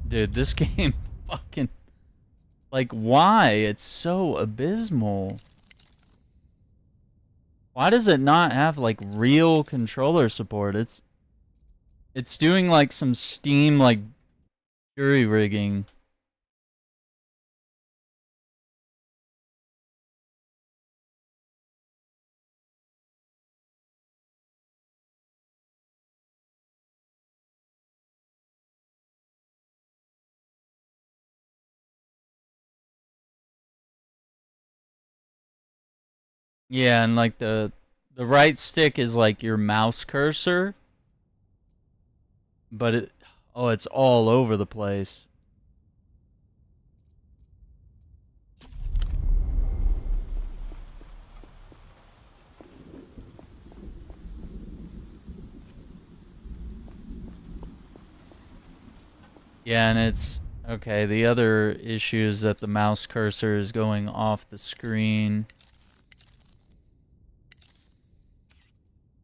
Dude, this game fucking... Like, why? It's so abysmal. Why does it not have, like, real controller support? It's doing, like, some Steam, like, jury rigging. Yeah, and like the right stick is like your mouse cursor, but it's all over the place. Yeah, and it's okay, the other issue is that the mouse cursor is going off the screen.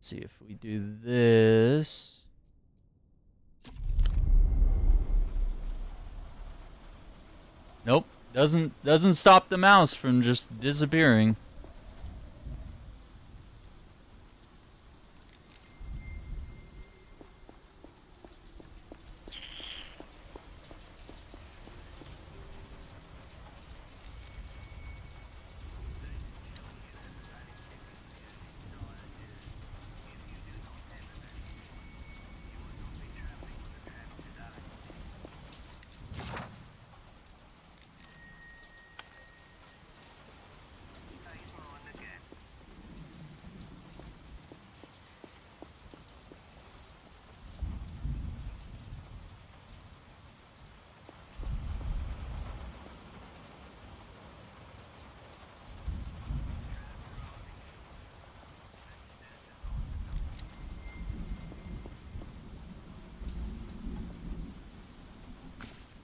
See if we do this. Nope, doesn't stop the mouse from just disappearing.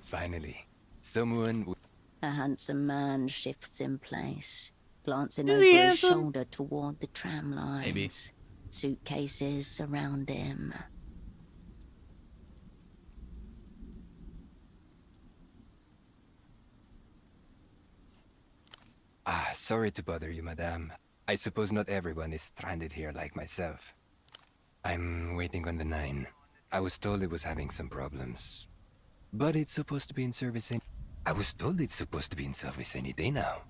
Finally, someone. A handsome man shifts in place, glancing Is over he his handsome? shoulder toward the tram lines. Maybe. Suitcases surround him. Sorry to bother you, madame. I suppose not everyone is stranded here like myself. I'm waiting on the 9. I was told it was having some problems. But it's supposed to be in service any... I was told it's supposed to be in service any day now.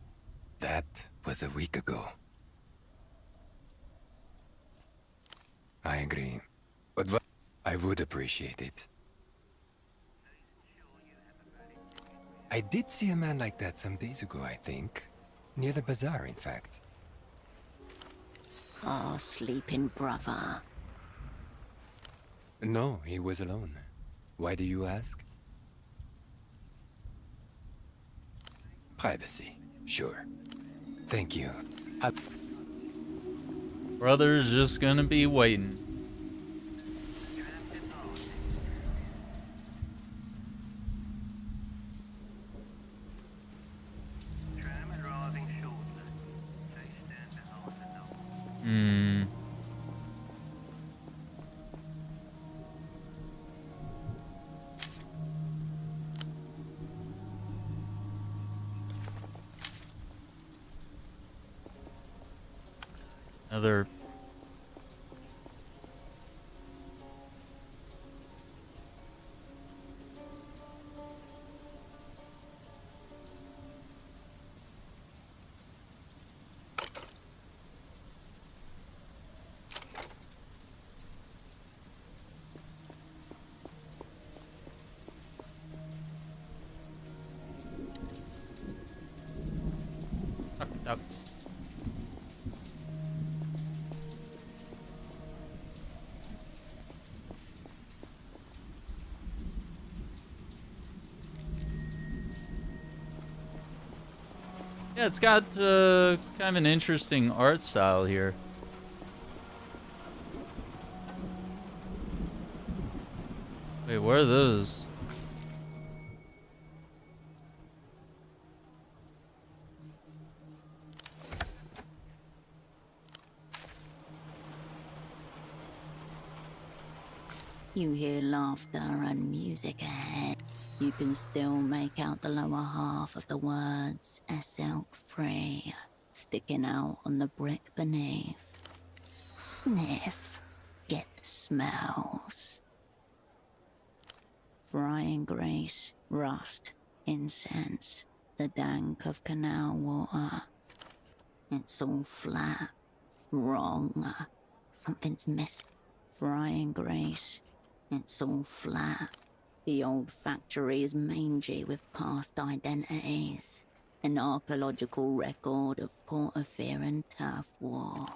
That was a week ago. I agree. But I would appreciate it. I did see a man like that some days ago, I think. Near the bazaar, in fact. Ah, sleeping brother. No, he was alone. Why do you ask? Privacy, sure. Thank you. Brother's just gonna be waiting. Hmm. Another. Ducks. Yeah, it's got kind of an interesting art style here. Wait, where are those? You hear laughter and music ahead. You can still make out the lower half of the words "Elk free" sticking out on the brick beneath. Sniff. Get the smells. Frying grease, rust, incense, the dank of canal water. It's all flat. Wrong. Something's missing. Frying grease. It's all flat. The old factory is mangy with past identities. An archaeological record of Portofear turf war.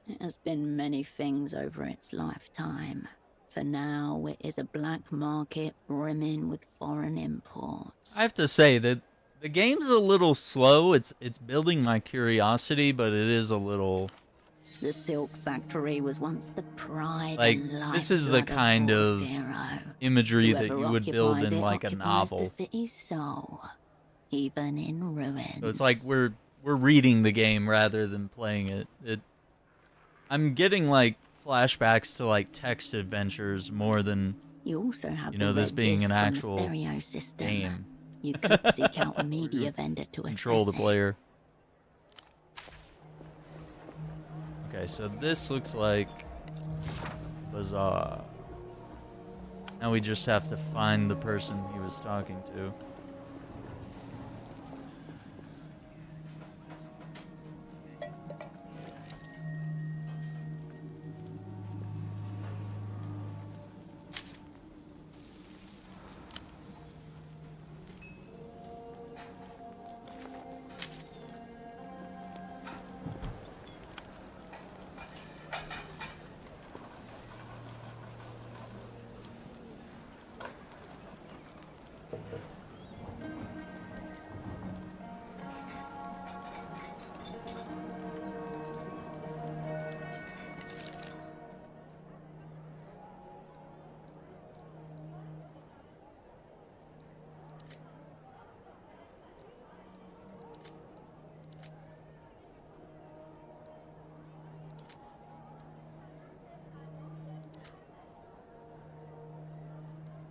It has been many things over its lifetime. For now, it is a black market brimming with foreign imports. I have to say that the game's a little slow. It's building my curiosity, but it is a little. The silk factory was once the pride Like, and this is the lifeblood kind of Portofino. imagery that Whoever you would build occupies in it like a occupies novel. The city's soul, even in ruins. So it's like we're reading the game rather than playing it. I'm getting like flashbacks to like text adventures more than You also have you know the this red being disc an from the actual stereo system. game. You could seek out a media vendor to Control the assess it. player. Okay, so this looks like Bazaar. Now we just have to find the person he was talking to.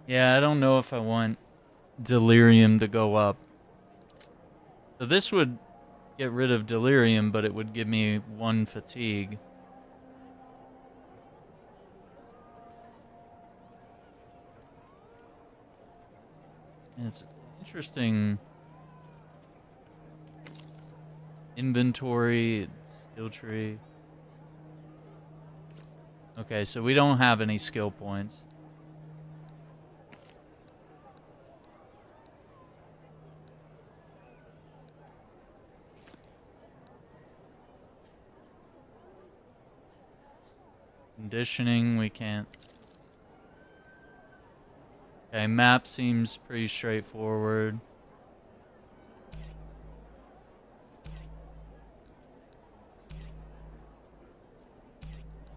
Yeah, I don't know if I want delirium to go up. So this would get rid of delirium, but it would give me 1 fatigue. And it's interesting. Inventory, skill tree. Okay, so we don't have any skill points. Conditioning, we can't. Okay, map seems pretty straightforward.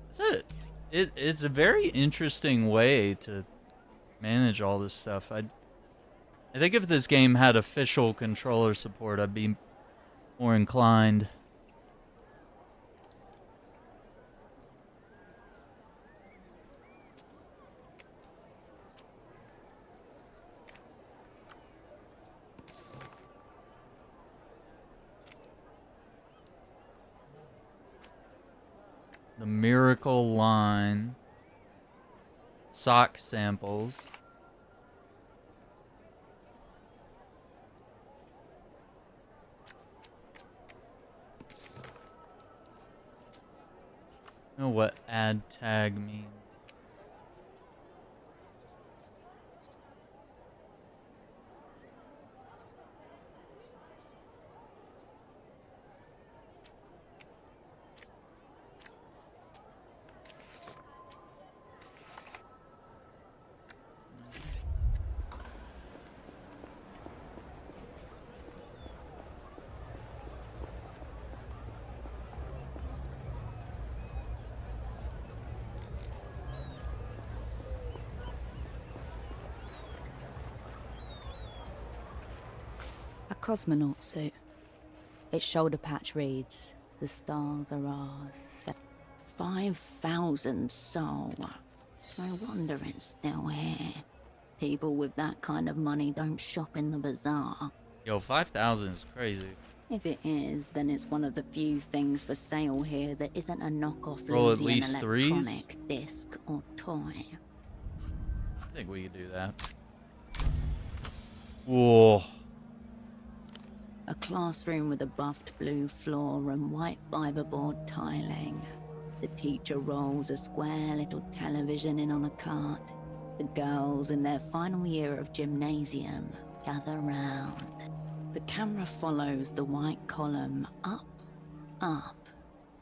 That's it. It's a very interesting way to manage all this stuff. I think if this game had official controller support, I'd be more inclined. The Miracle line. Sock samples. I don't know what add tag means. A cosmonaut suit. Its shoulder patch reads, "The stars are ours." 5,000 soul. No wonder it's still here. People with that kind of money don't shop in the bazaar. Yo, 5,000 is crazy. If it is, then it's one of the few things for sale here that isn't a knockoff Roll at Elysian least threes? electronic disc or toy. I think we could do that. Whoa. A classroom with a buffed blue floor and white fiberboard tiling. The teacher rolls a square little television in on a cart. The girls in their final year of gymnasium gather round. The camera follows the white column up,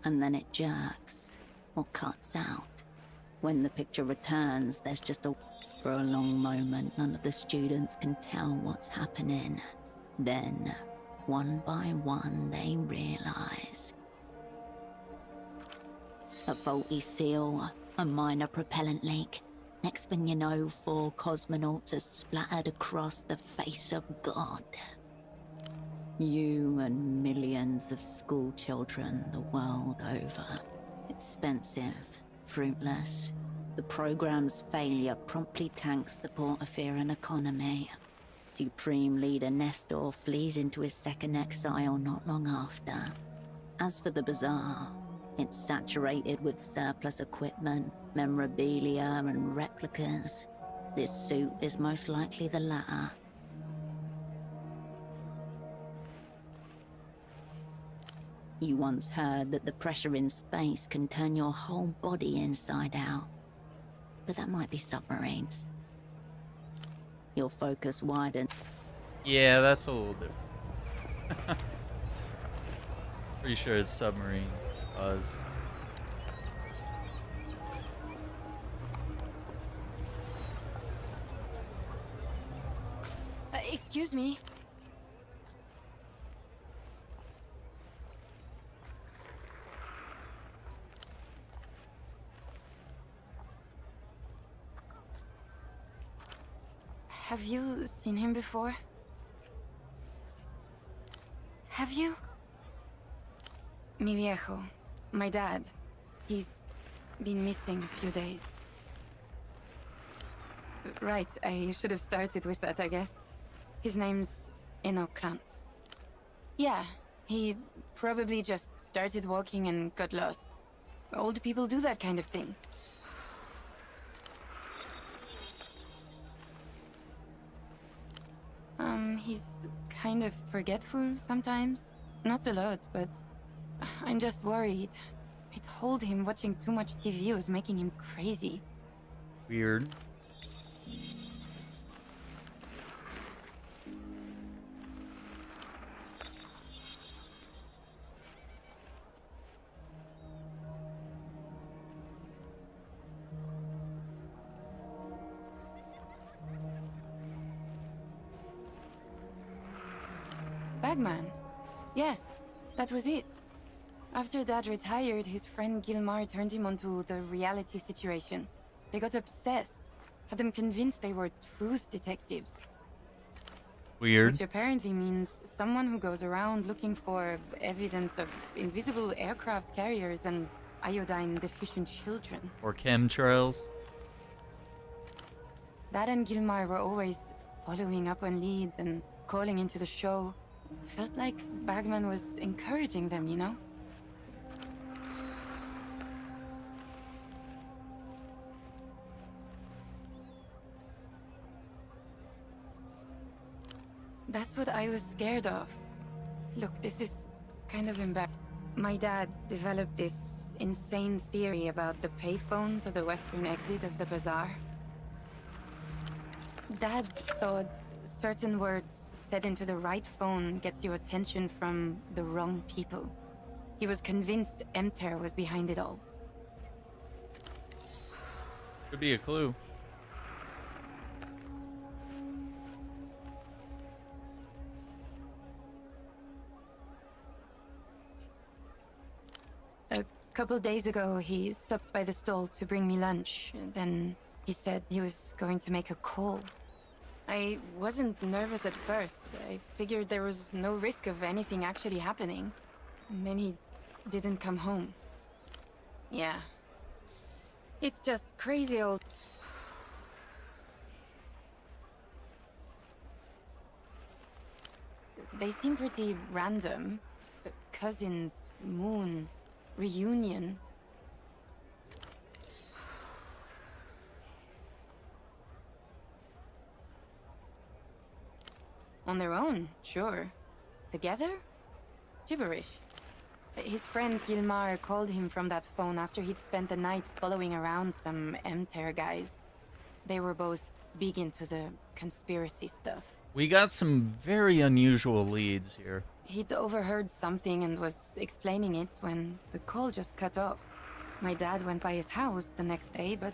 and then it jerks or cuts out. When the picture returns, there's just a... For a long moment, none of the students can tell what's happening. Then, one by one, they realize. A faulty seal, a minor propellant leak. Next thing you know, 4 cosmonauts are splattered across the face of God. You and millions of school children the world over. Expensive, fruitless. The program's failure promptly tanks the Portafarian economy. Supreme Leader Nestor flees into his second exile not long after. As for the bazaar, it's saturated with surplus equipment, memorabilia, and replicas. This suit is most likely the latter. You once heard that the pressure in space can turn your whole body inside out. But that might be submarines. Your focus widens. Yeah, that's a little different. Pretty sure it's submarines. Buzz. Excuse me. Have you seen him before? Have you? Mi viejo, my dad. He's been missing a few days. Right, I should have started with that, I guess. His name's Klantz. Yeah, he probably just started walking and got lost. Old people do that kind of thing. He's kind of forgetful sometimes. Not a lot, but I'm just worried. I told him watching too much TV was making him crazy. Weird. Bagman. Yes, that was it. After Dad retired, his friend Gilmar turned him onto the reality situation. They got obsessed, had them convinced they were truth detectives. Weird. Which apparently means someone who goes around looking for evidence of invisible aircraft carriers and iodine-deficient children. Or chemtrails. Dad and Gilmar were always following up on leads and calling into the show. Felt like Bagman was encouraging them, you know? That's what I was scared of. Look, this is kind of embarrassing. My dad developed this insane theory about the payphone to the western exit of the bazaar. Dad thought certain words said into the right phone gets you attention from the wrong people. He was convinced Emter was behind it all. Could be a clue. A couple days ago, he stopped by the stall to bring me lunch. Then he said he was going to make a call. I wasn't nervous at first. I figured there was no risk of anything actually happening. And then he didn't come home. Yeah. It's just crazy old... They seem pretty random. Cousins, moon, reunion. On their own, sure. Together? Gibberish. His friend Gilmar called him from that phone after he'd spent the night following around some Emter guys. They were both big into the conspiracy stuff. We got some very unusual leads here. He'd overheard something and was explaining it when the call just cut off. My dad went by his house the next day, but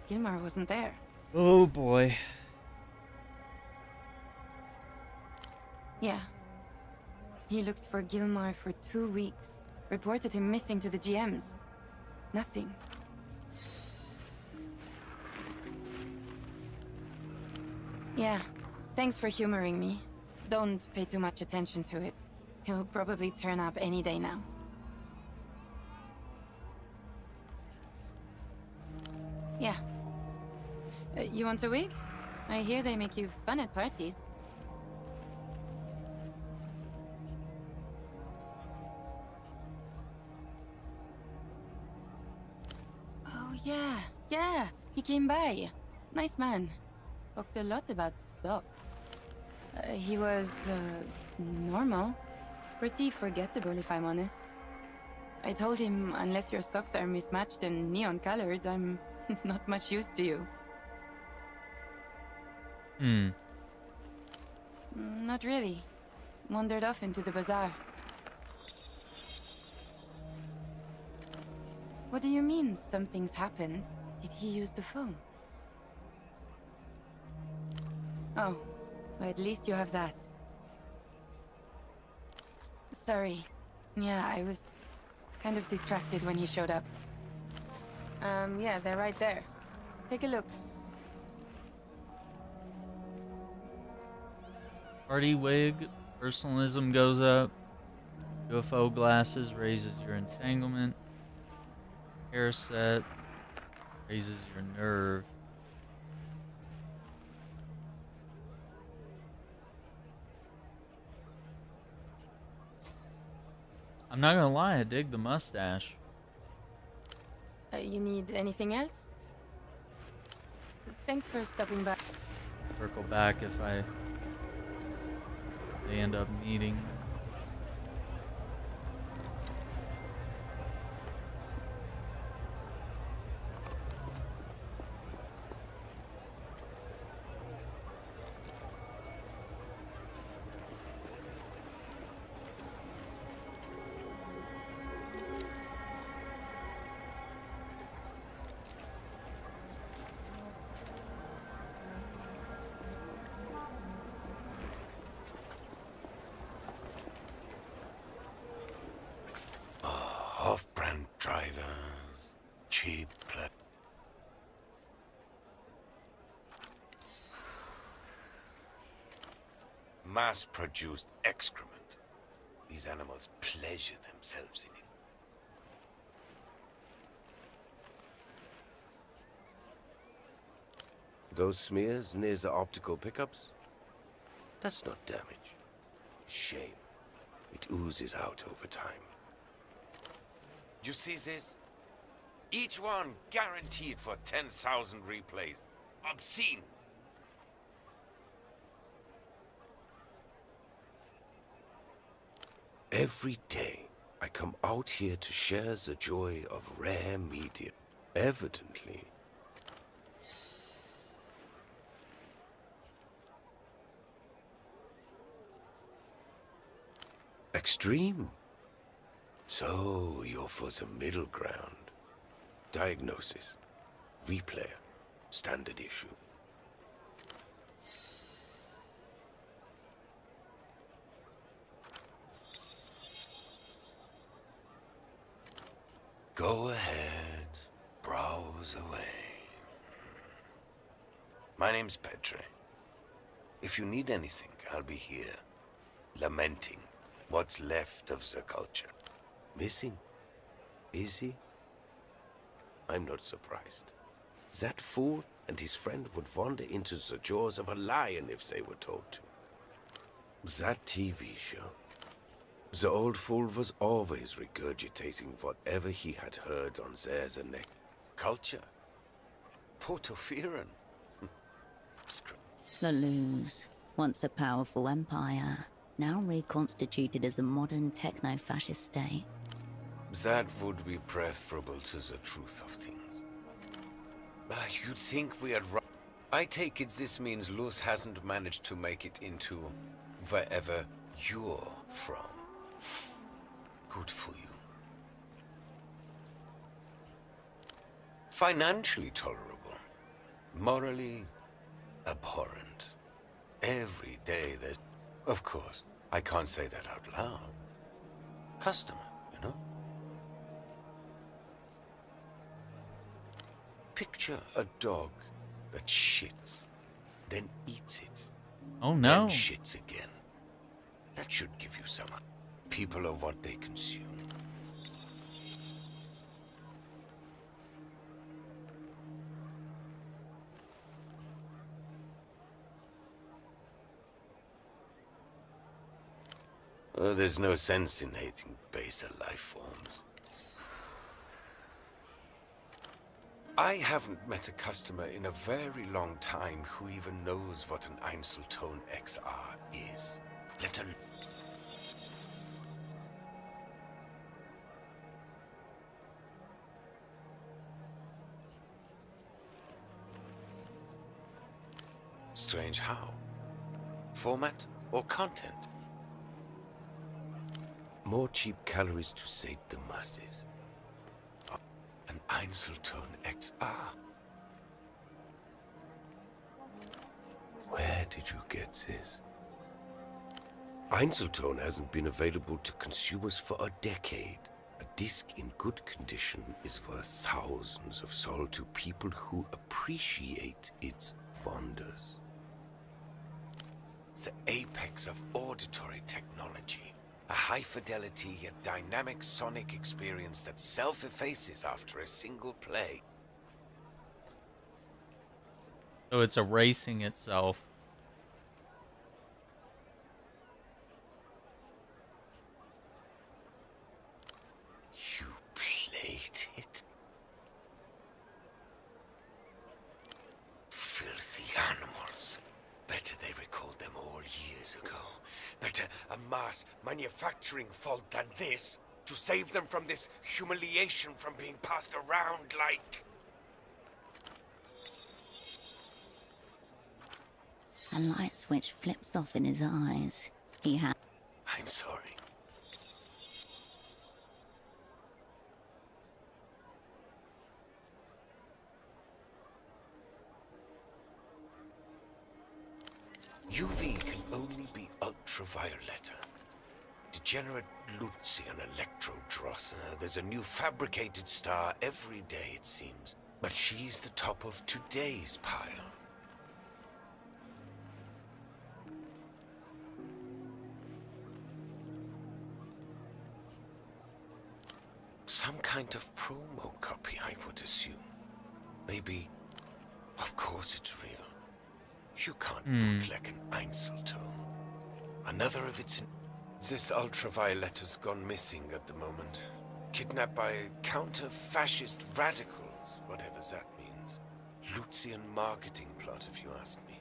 Gilmar wasn't there. Oh boy. Yeah. He looked for Gilmar for 2 weeks. Reported him missing to the GMs. Nothing. Yeah. Thanks for humoring me. Don't pay too much attention to it. He'll probably turn up any day now. Yeah. You want a wig? I hear they make you fun at parties. Oh yeah, he came by. Nice man. Talked a lot about socks. He was, normal. Pretty forgettable, if I'm honest. I told him, unless your socks are mismatched and neon-colored, I'm not much use to you. Not really. Wandered off into the bazaar. What do you mean, something's happened? Did he use the phone? Oh, well, at least you have that. Sorry. Yeah, I was kind of distracted when he showed up. Yeah, they're right there. Take a look. Party wig, personalism goes up. UFO glasses raises your entanglement. Hair set raises your nerve. I'm not gonna lie, I dig the mustache. You need anything else? Thanks for stopping by. Circle back if they end up needing. Off-brand drivers, cheap mass-produced excrement. These animals pleasure themselves in it. Those smears near the optical pickups? That's not damage. Shame. It oozes out over time. You see this? Each one guaranteed for 10,000 replays. Obscene. Every day, I come out here to share the joy of rare media. Evidently, extreme. So, you're for the middle ground. Diagnosis. Replayer. Standard issue. Go ahead. Browse away. My name's Petre. If you need anything, I'll be here. Lamenting what's left of the culture. Missing? Is he? I'm not surprised. That fool and his friend would wander into the jaws of a lion if they were told to. That TV show. The old fool was always regurgitating whatever he had heard on there the next. Culture? Portoferan? The Luz, once a powerful empire, now reconstituted as a modern techno-fascist state. That would be preferable to the truth of things. You'd think we had I take it this means Luz hasn't managed to make it into wherever you're from. Good for you. Financially tolerable. Morally abhorrent. Every day there's... Of course, I can't say that out loud. Customer, you know? Picture a dog that shits, then eats it, Oh then no. shits again. That should give you some... People are what they consume. There's no sense in hating baser life forms. I haven't met a customer in a very long time who even knows what an Einzelton XR is. Let alone... Strange how? Format or content? More cheap calories to sate the masses. An Einzelton XR. Where did you get this? Einzelton hasn't been available to consumers for a decade. A disc in good condition is worth thousands of sol to people who appreciate its wonders. The apex of auditory technology. A high-fidelity yet dynamic sonic experience that self-effaces after a single play. So it's erasing itself. You played it? Filthy animals. Better they recalled them all years ago. Better a mass manufacturing fault than this, to save them from this humiliation from being passed around like... A light switch flips off in his eyes. He had... I'm sorry. UV can only be ultraviolet. Degenerate Lucian electrodross. There's a new fabricated star every day, it seems. But she's the top of today's pile. Some kind of promo copy, I would assume. Maybe... Of course it's real. You can't bootleg an Einzelton. Another of its... This ultraviolet has gone missing at the moment. Kidnapped by counter-fascist radicals, whatever that means. Lucian marketing plot, if you ask me.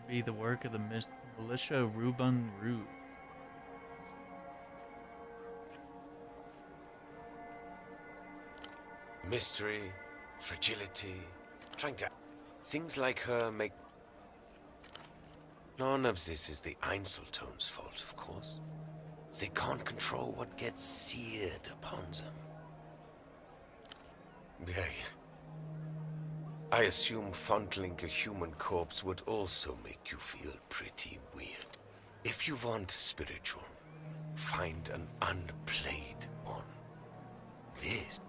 could be the work of the militia Ruben Rue. Mystery, fragility, trying to... Things like her make... None of this is the Einzeltones' fault, of course. They can't control what gets seared upon them. I assume fondling a human corpse would also make you feel pretty weird. If you want spiritual, find an unplayed one. This...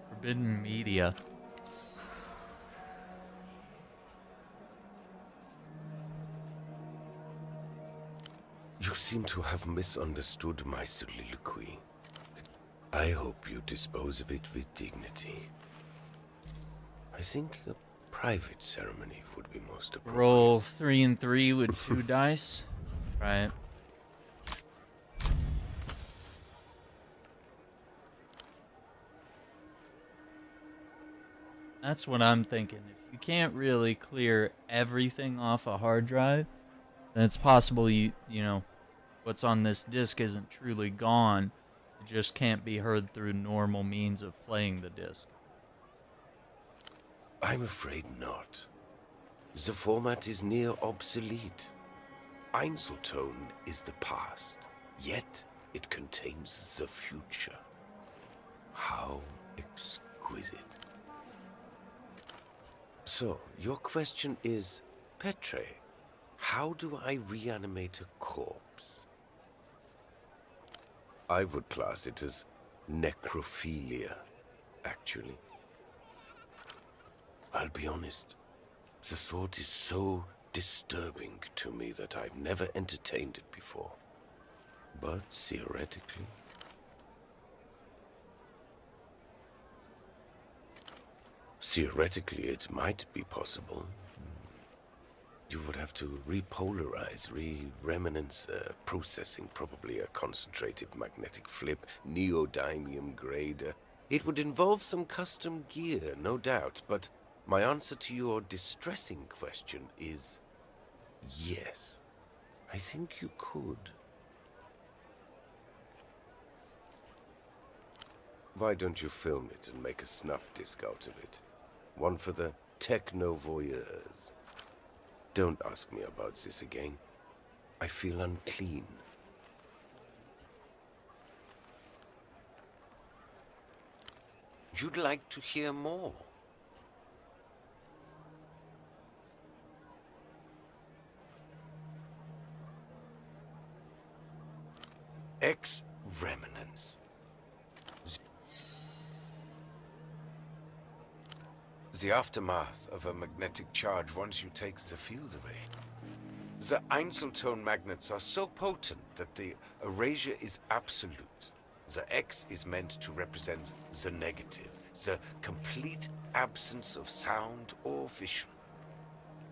Forbidden media. You seem to have misunderstood my soliloquy. I hope you dispose of it with dignity. I think a private ceremony would be most appropriate. Roll 3 and 3 with 2 dice. Right. That's what I'm thinking. If you can't really clear everything off a hard drive, then it's possible you know, what's on this disk isn't truly gone. It just can't be heard through normal means of playing the disk. I'm afraid not. The format is near obsolete. Einzeltone is the past, yet it contains the future. How exquisite. So, your question is, Petre, how do I reanimate a corpse? I would class it as necrophilia, actually. I'll be honest, the thought is so disturbing to me that I've never entertained it before. But theoretically... Theoretically, it might be possible. You would have to repolarize, re-remanence processing, probably a concentrated magnetic flip, neodymium grader. It would involve some custom gear, no doubt, but my answer to your distressing question is yes. I think you could. Why don't you film it and make a snuff disc out of it? One for the techno-voyeurs. Don't ask me about this again. I feel unclean. You'd like to hear more? Ex-remnants. The aftermath of a magnetic charge once you take the field away. The Einzeltone magnets are so potent that the erasure is absolute. The X is meant to represent the negative, the complete absence of sound or vision.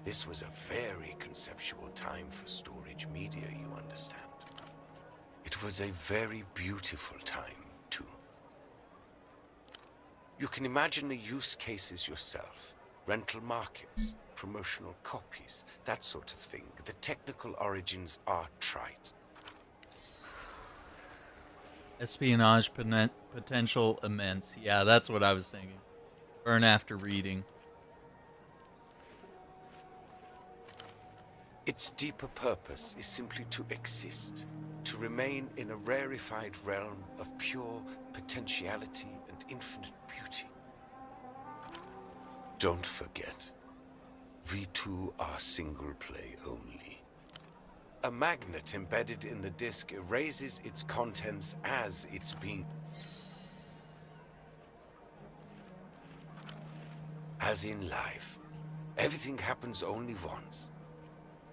This was a very conceptual time for storage media, you understand. It was a very beautiful time, too. You can imagine the use cases yourself. Rental markets, promotional copies, that sort of thing. The technical origins are trite. Espionage potential immense. Yeah, that's what I was thinking. Burn after reading. Its deeper purpose is simply to exist, to remain in a rarefied realm of pure potentiality and infinite beauty. Don't forget, we too are single play only. A magnet embedded in the disk erases its contents as it's being... As in life, everything happens only once.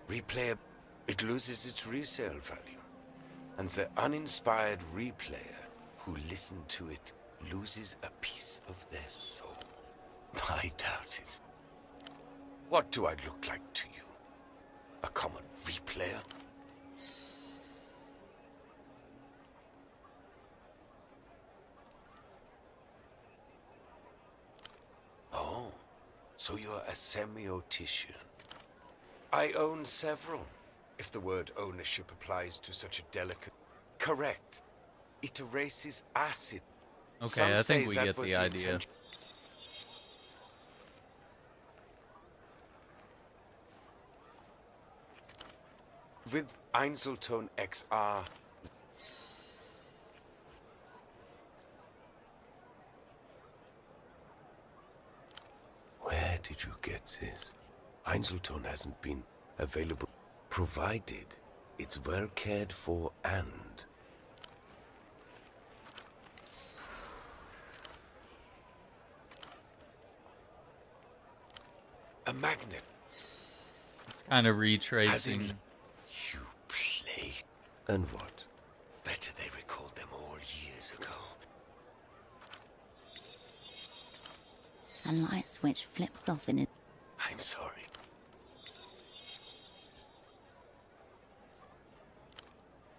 Replay, it loses its resale value. And the uninspired replayer who listened to it loses a piece of their soul. I doubt it. What do I look like to you? A common replayer? Oh, so you're a semiotician. I own several, if the word ownership applies to such a delicate... Correct. It erases acid. Okay, Some I think say we that get was the idea. intention- With Einzelton XR... Where did you get this? Einzelton hasn't been available, provided it's well cared for and... A magnet. It's kind of As retracing. in, you play. And what? Better they recalled them all years ago. A light switch flips off in it. I'm sorry.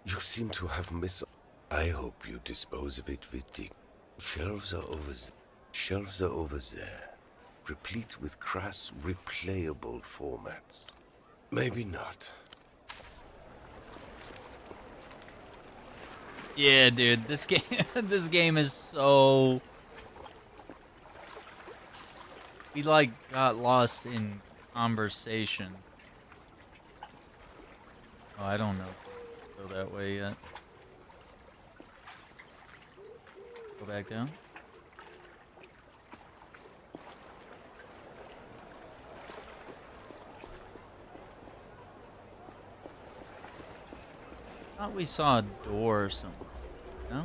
You seem to have I hope you dispose of it with the... Shelves are over there, replete with crass, replayable formats. Maybe not. Yeah, dude, this game, this game is so... We like got lost in conversation. Oh, I don't know if we go that way yet. Go back down. Thought we saw a door somewhere. No?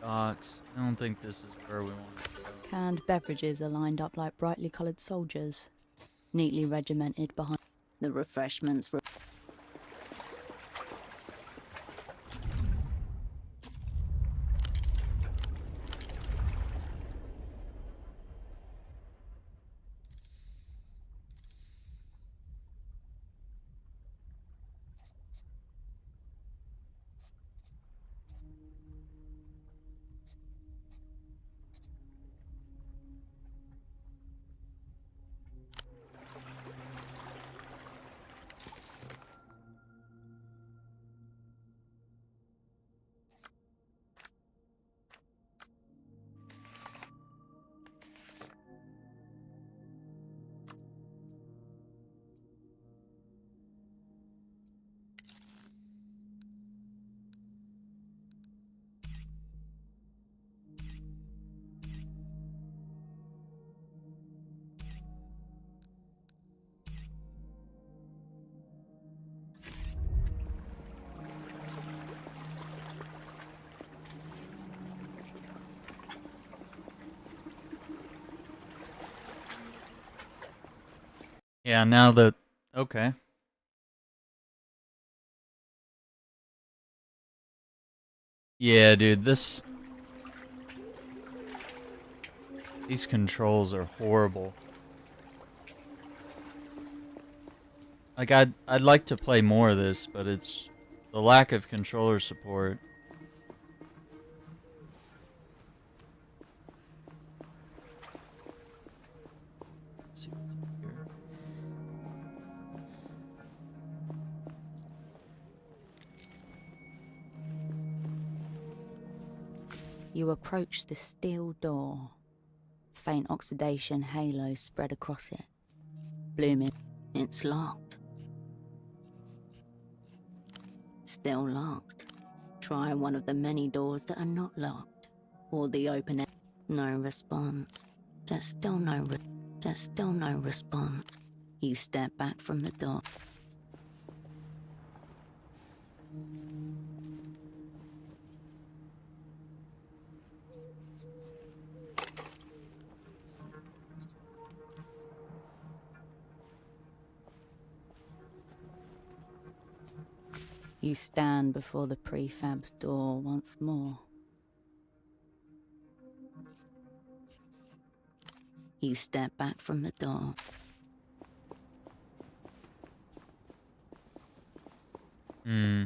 Docks. I don't think this is where we want to go. Canned beverages are lined up like brightly coloured soldiers, neatly regimented behind. The refreshments. Yeah, now that... Okay. Yeah, dude, this... These controls are horrible. Like, I'd like to play more of this, but it's... The lack of controller support. Let's see what's up here. You approach the steel door. Faint oxidation halo spread across it. Blooming. It's locked. Still locked. Try one of the many doors that are not locked. Or the open end. No response. There's still no response. You step back from the door. You stand before the prefab's door once more. You step back from the door. Hmm.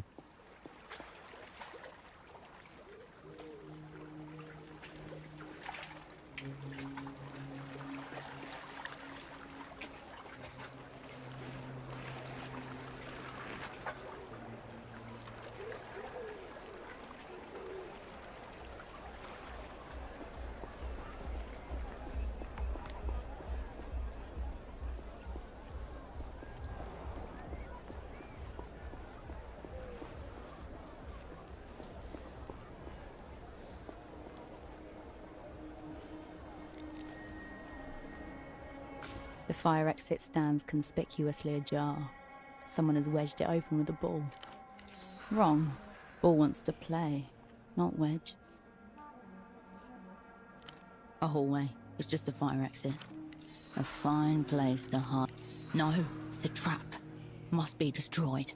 The fire exit stands conspicuously ajar. Someone has wedged it open with a ball. Wrong. Ball wants to play, not wedge. A hallway. It's just a fire exit. A fine place to hide. No, it's a trap. Must be destroyed.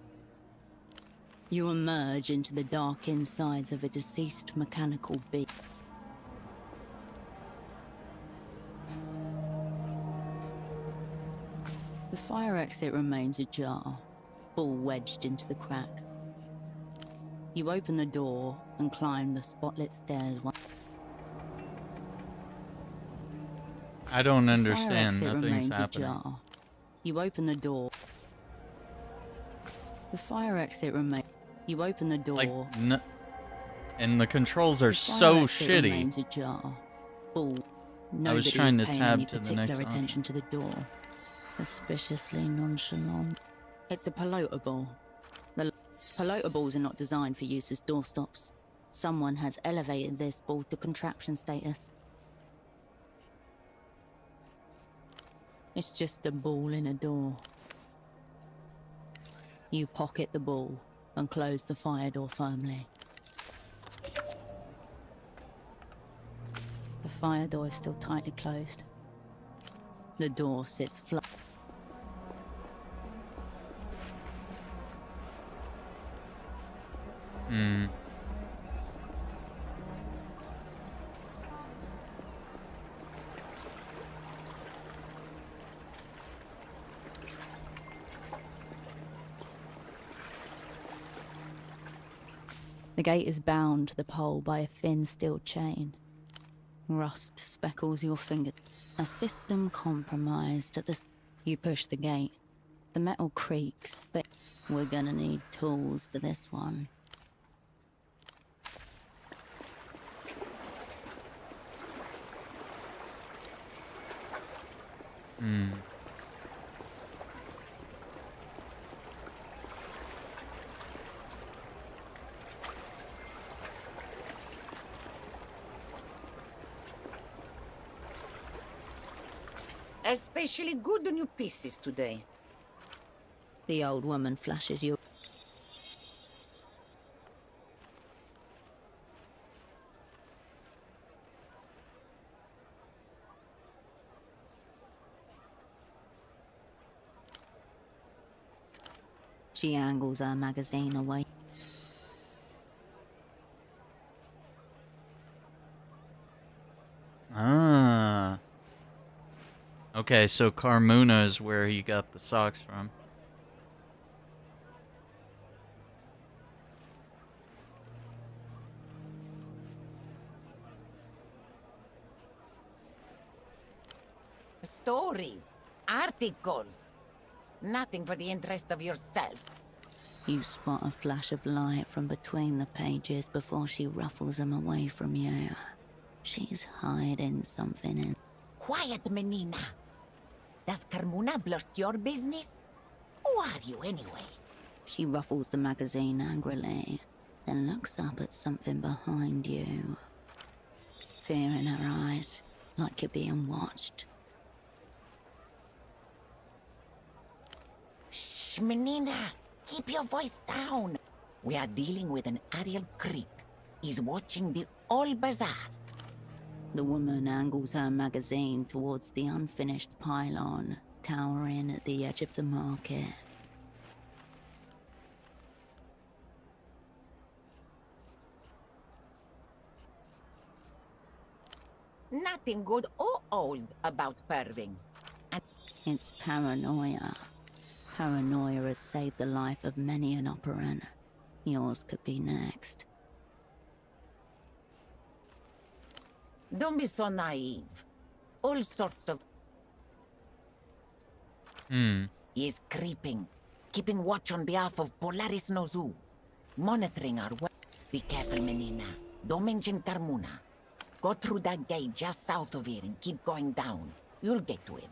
You emerge into the dark insides of a deceased mechanical being. The fire exit remains ajar, ball wedged into the crack. You open the door and climb the spotlit stairs. I don't The fire understand. exit Nothing's remains happening. ajar. You open the door. The fire exit remains. You open the door. Like, and the controls are The fire so exit shitty. remains ajar. Ball. I was trying to Nobody's paying tab any to the particular next attention to the door. Suspiciously nonchalant. It's a pelotable. The pelotables are not designed for use as doorstops. Someone has elevated this ball to contraption status. It's just a ball in a door. You pocket the ball and close the fire door firmly. The fire door is still tightly closed. The door sits flat. Hmm. The gate is bound to the pole by a thin steel chain. Rust speckles your finger. A system compromised at the... You push the gate. The metal creaks, but we're gonna need tools for this one. Hmm. Especially good new pieces today. The old woman flashes you. She angles her magazine away. Ah. Okay, so Carmuna is where he got the socks from. Stories, articles. Nothing for the interest of yourself. You spot a flash of light from between the pages before she ruffles them away from you. She's hiding something in... Quiet, menina. Does Carmuna blurt your business? Who are you, anyway? She ruffles the magazine angrily, then looks up at something behind you. Fear in her eyes, like you're being watched. Shh, menina. Keep your voice down. We are dealing with an aerial creep. He's watching the whole bazaar. The woman angles her magazine towards the unfinished pylon, towering at the edge of the market. Nothing good or old about perving. And It's paranoia. Paranoia has saved the life of many an operant. Yours could be next. Don't be so naive. All sorts of... He is creeping, keeping watch on behalf of Polaris Nozu, monitoring our way. Be careful, Menina. Don't mention Carmuna. Go through that gate just south of here and keep going down. You'll get to him.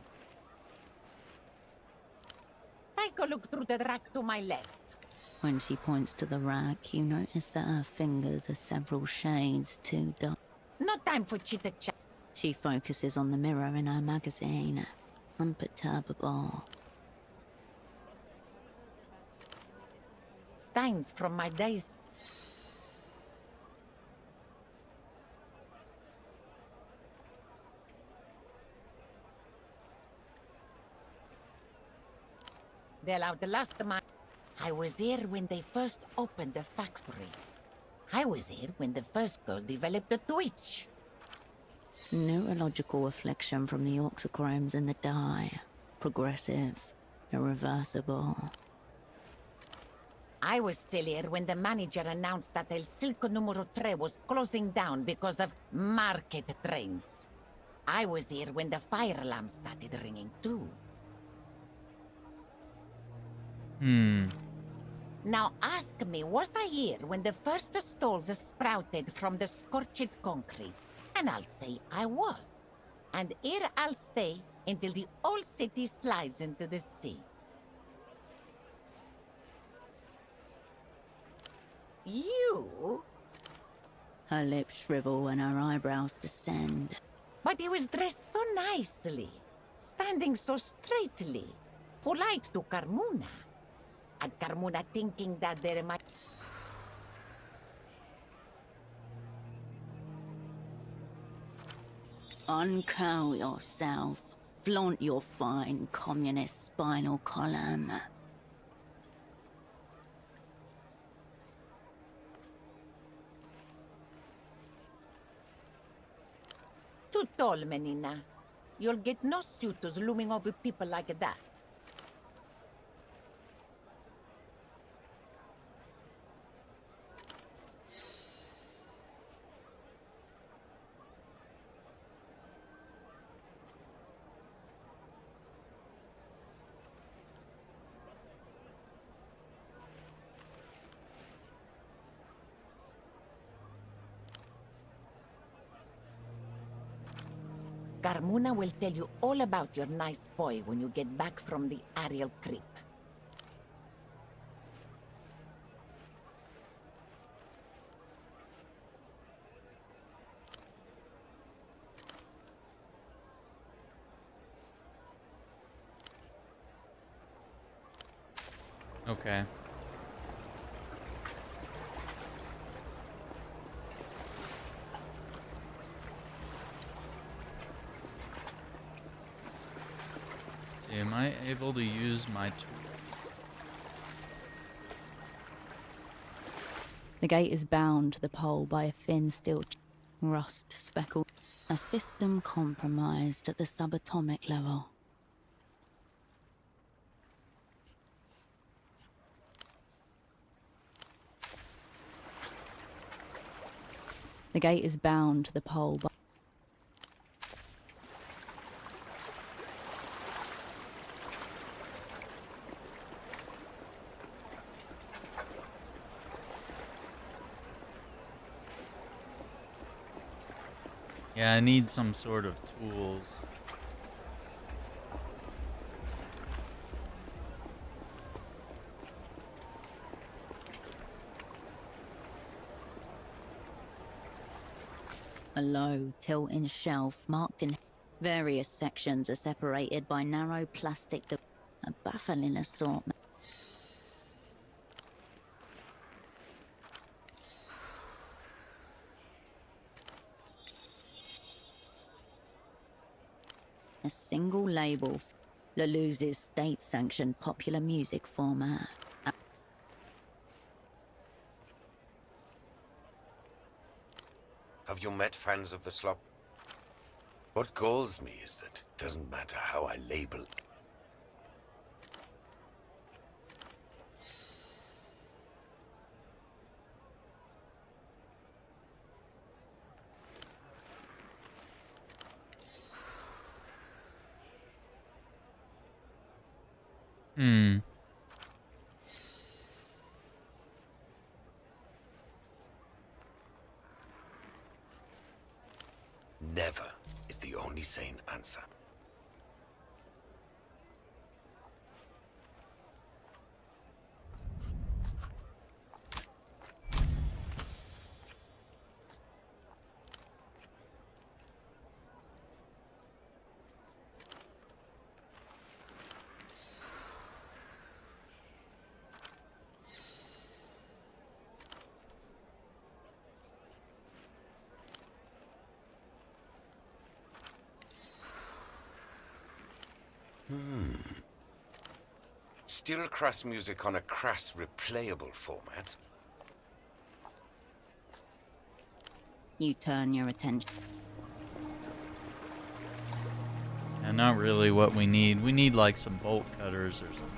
Take a look through the rack to my left. When she points to the rack, you notice that her fingers are several shades too dark. No time for chitter-chat. She focuses on the mirror in her magazine, unperturbable. Stains from my days. They'll outlast my... I was here when they first opened the factory. I was here when the first girl developed a twitch. Neurological affliction from the oxychromes in the dye. Progressive. Irreversible. I was still here when the manager announced that El Circo Numero 3 was closing down because of market trends. I was here when the fire alarm started ringing too. Now ask me, was I here when the first stalls sprouted from the scorched concrete? And I'll say I was. And here I'll stay until the old city slides into the sea. You? Her lips shrivel and her eyebrows descend. But he was dressed so nicely, standing so straightly, polite to Carmuna. And Carmuna thinking that there might... Uncurl yourself. Flaunt your fine communist spinal column. Too tall, Menina. You'll get no suitors looming over people like that. Carmuna will tell you all about your nice boy when you get back from the Ariel Creep. Okay. Am I able to use my tool? The gate is bound to the pole by a thin steel rust speckled. A system compromised at the subatomic level. The gate is bound to the pole by... Yeah, I need some sort of tools. A low, tilting shelf marked in various sections are separated by narrow plastic. A baffling assortment. A single label. Lalouse's state-sanctioned popular music format. Have you met fans of the slop? What galls me is that it doesn't matter how I label it. Hmm. Never is the only sane answer. Still crass music on a crass replayable format. You turn your attention. And not really what we need. We need like some bolt cutters or something.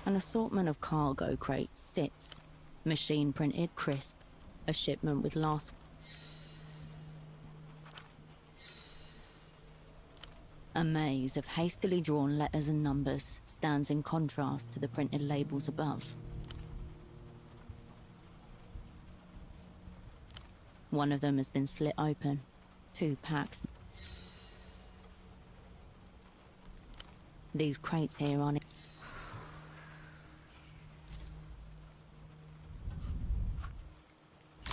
An assortment of cargo crates sits, machine printed crisp, a shipment with last. A maze of hastily drawn letters and numbers stands in contrast to the printed labels above. One of them has been slit open. 2 packs. These crates here on it.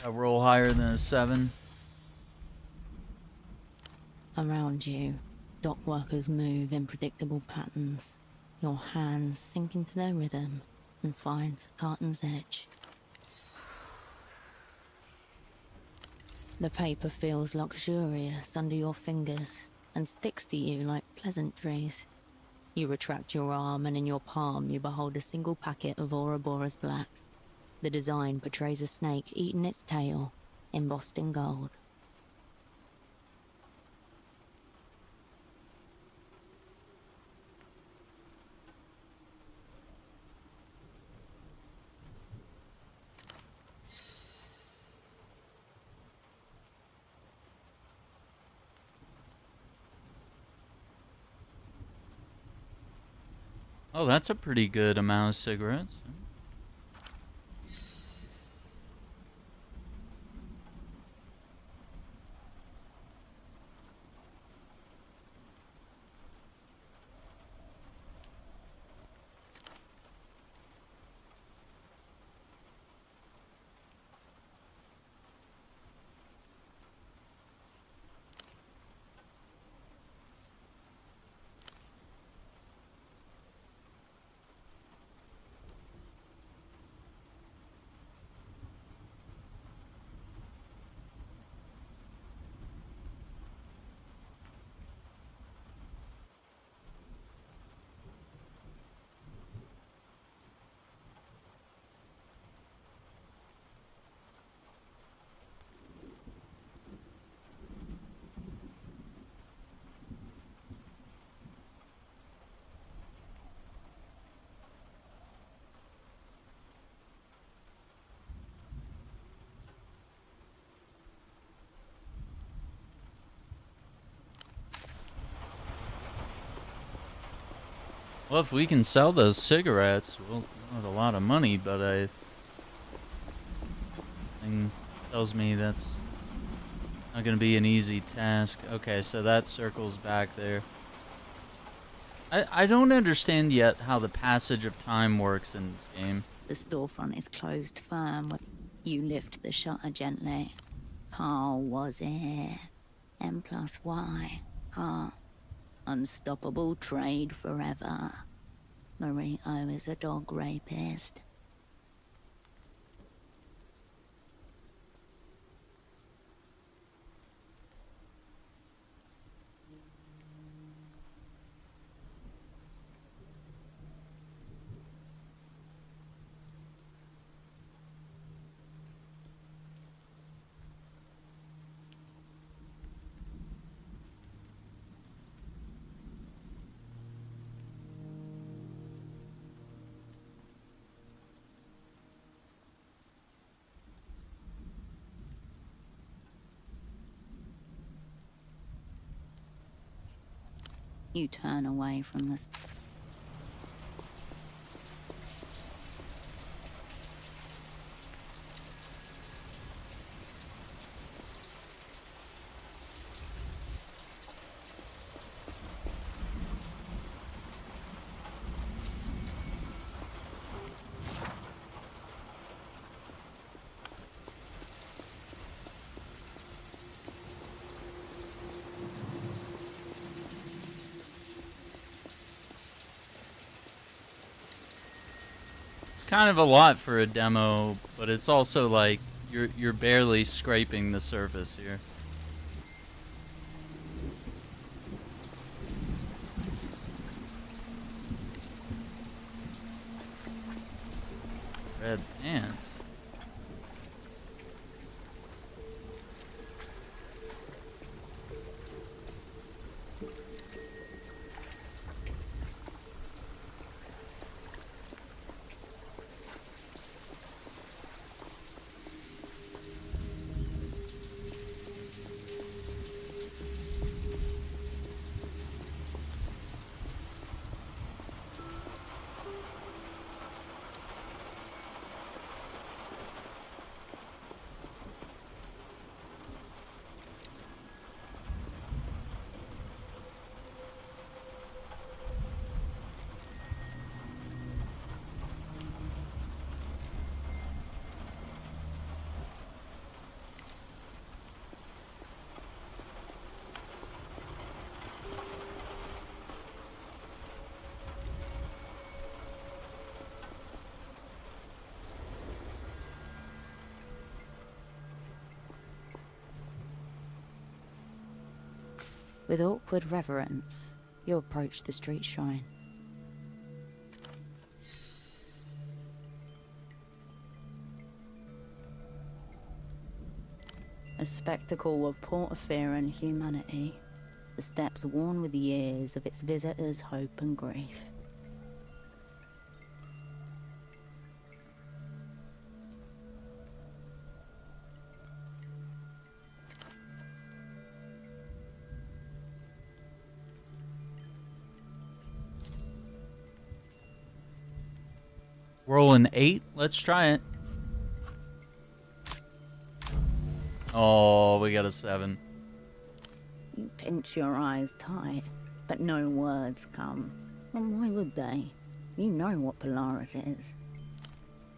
A roll higher than a 7. Around you, dock workers move in predictable patterns. Your hands sink into their rhythm and find the carton's edge. The paper feels luxurious under your fingers and sticks to you like pleasantries. You retract your arm and in your palm you behold a single packet of Ouroboros Black. The design portrays a snake eating its tail, embossed in gold. Oh, that's a pretty good amount of cigarettes. Well, if we can sell those cigarettes, we'll have a lot of money, but thing tells me that's Not gonna be an easy task. Okay, so that circles back there. I don't understand yet how the passage of time works in this game. The storefront is closed firm. You lift the shutter gently. How was it? M plus Y. Unstoppable trade forever. Marito is a dog rapist. You turn away from the... Kind of a lot for a demo, but it's also like you're barely scraping the surface here. Red pants. With awkward reverence, you approach the street shrine. A spectacle of Portaferan humanity, the steps worn with years of its visitors' hope and grief. Rolling 8. Let's try it. Oh, we got a 7. You pinch your eyes tight, but no words come. And why would they? You know what Polaris is.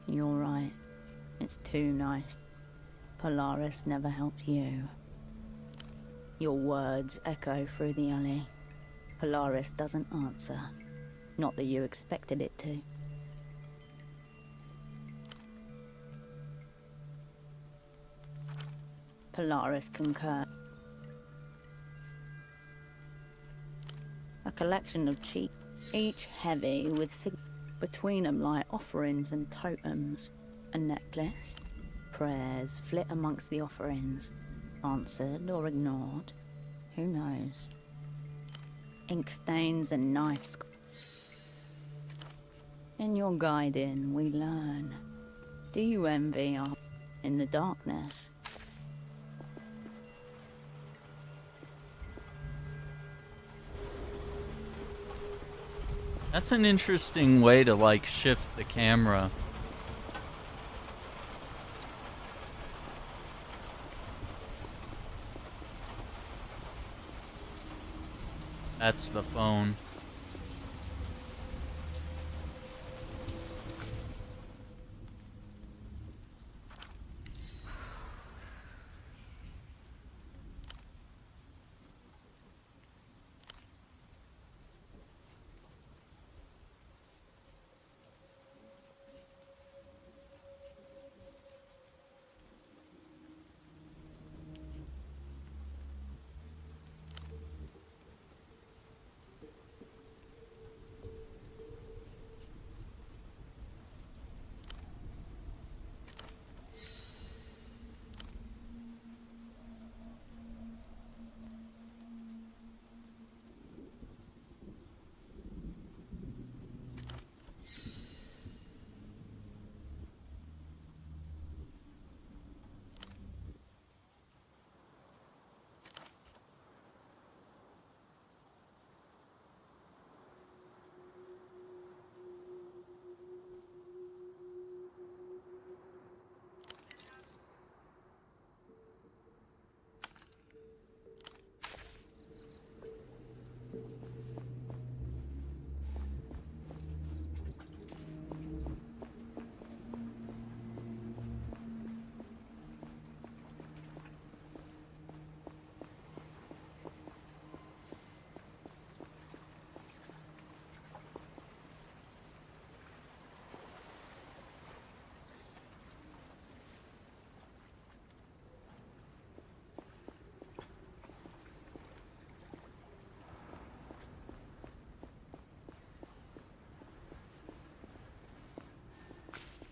You're right. It's too nice. Polaris never helped you. Your words echo through the alley. Polaris doesn't answer. Not that you expected it to. Polaris concur. A collection of cheap, each heavy with between them lie offerings and totems. A necklace. Prayers flit amongst the offerings, answered or ignored. Who knows? Ink stains and knives. In your guiding, we learn. Do you envy our in the darkness? That's an interesting way to like shift the camera. That's the phone.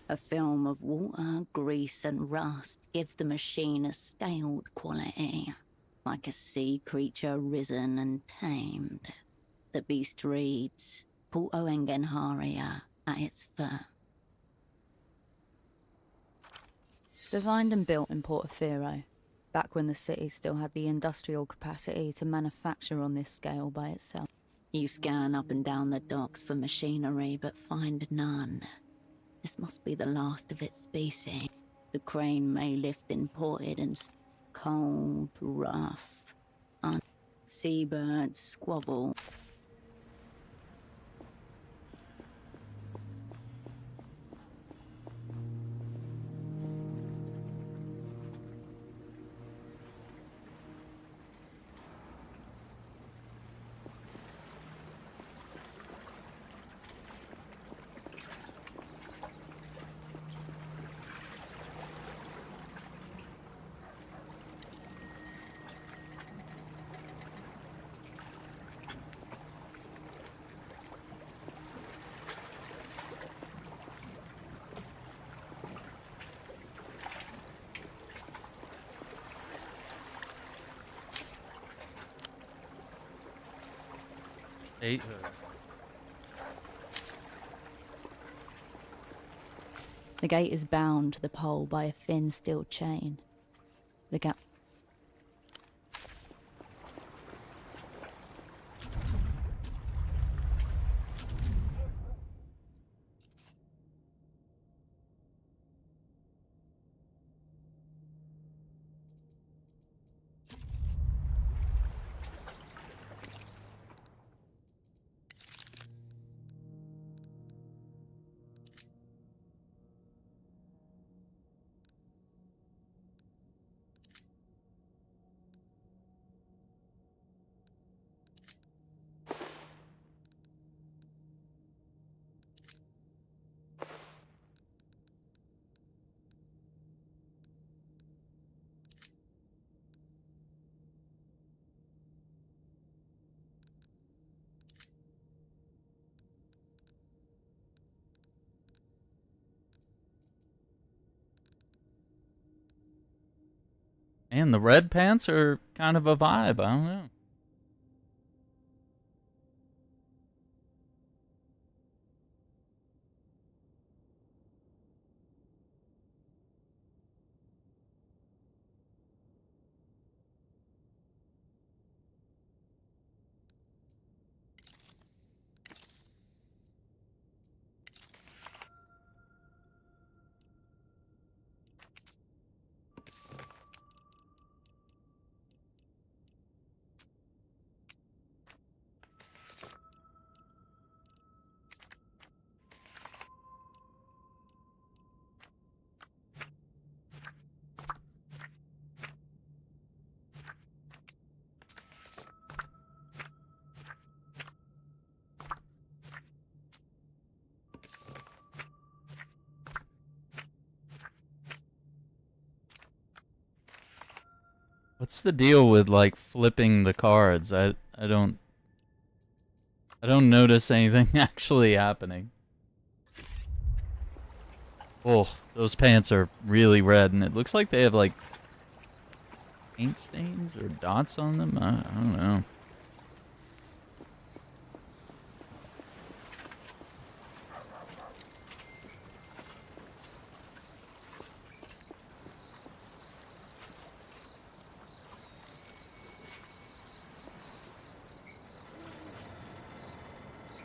A film of water, grease, and rust gives the machine a scaled quality, like a sea creature risen and tamed. The beast reads, Puto Engenharia at its foot. Designed and built in Portofino, back when the city still had the industrial capacity to manufacture on this scale by itself. You scan up and down the docks for machinery, but find none. This must be the last of its species. The crane may lift imported and cold, rough, seabirds squabble. Statehood. The gate is bound to the pole by a thin steel chain. The gap. And the red pants are kind of a vibe. I don't know. What's the deal with like flipping the cards? I don't notice anything actually happening. Oh, those pants are really red, and it looks like they have like paint stains or dots on them. I don't know.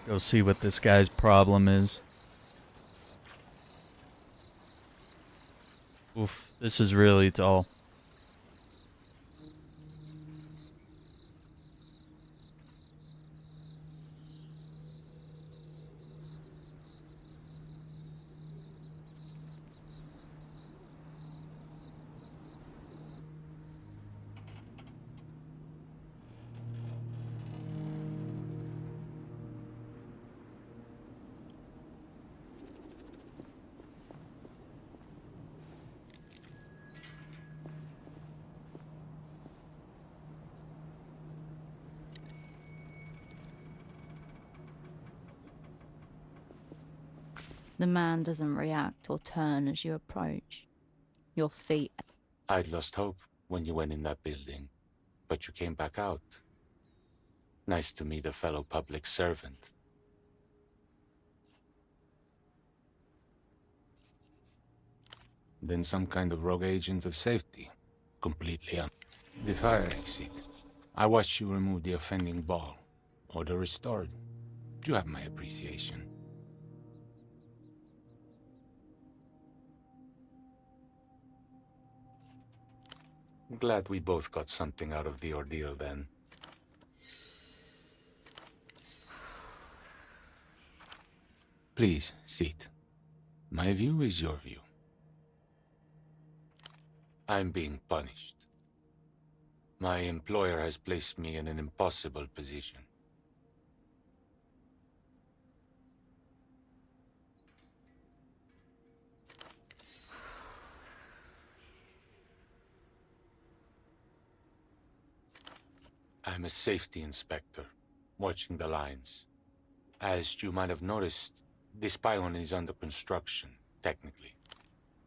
Go see what this guy's problem is. Oof, this is really tall. The man doesn't react or turn as you approach. Your feet. I'd lost hope when you went in that building, but you came back out. Nice to meet a fellow public servant. Then some kind of rogue agent of safety. Completely un... The fire exit. I watched you remove the offending ball. Order restored. You have my appreciation. Glad we both got something out of the ordeal then. Please, sit. My view is your view. I'm being punished. My employer has placed me in an impossible position. I'm a safety inspector, watching the lines. As you might have noticed, this pylon is under construction, technically.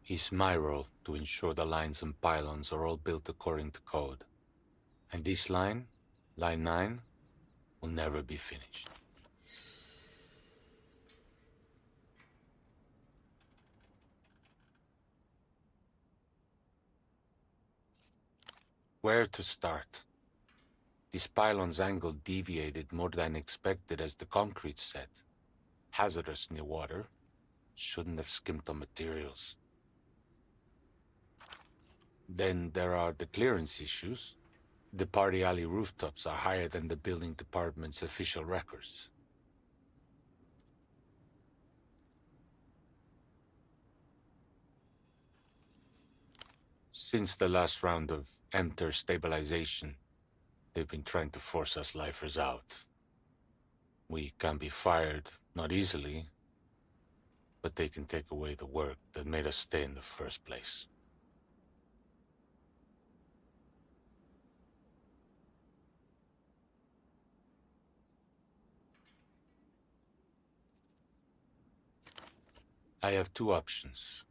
It's my role to ensure the lines and pylons are all built according to code. And this line, line 9, will never be finished. Where to start? This pylon's angle deviated more than expected as the concrete set. Hazardous near water. Shouldn't have skimped on materials. Then there are the clearance issues. The party alley rooftops are higher than the building department's official records. Since the last round of MTER stabilization, they've been trying to force us lifers out. We can be fired, not easily, but they can take away the work that made us stay in the first place. I have two options.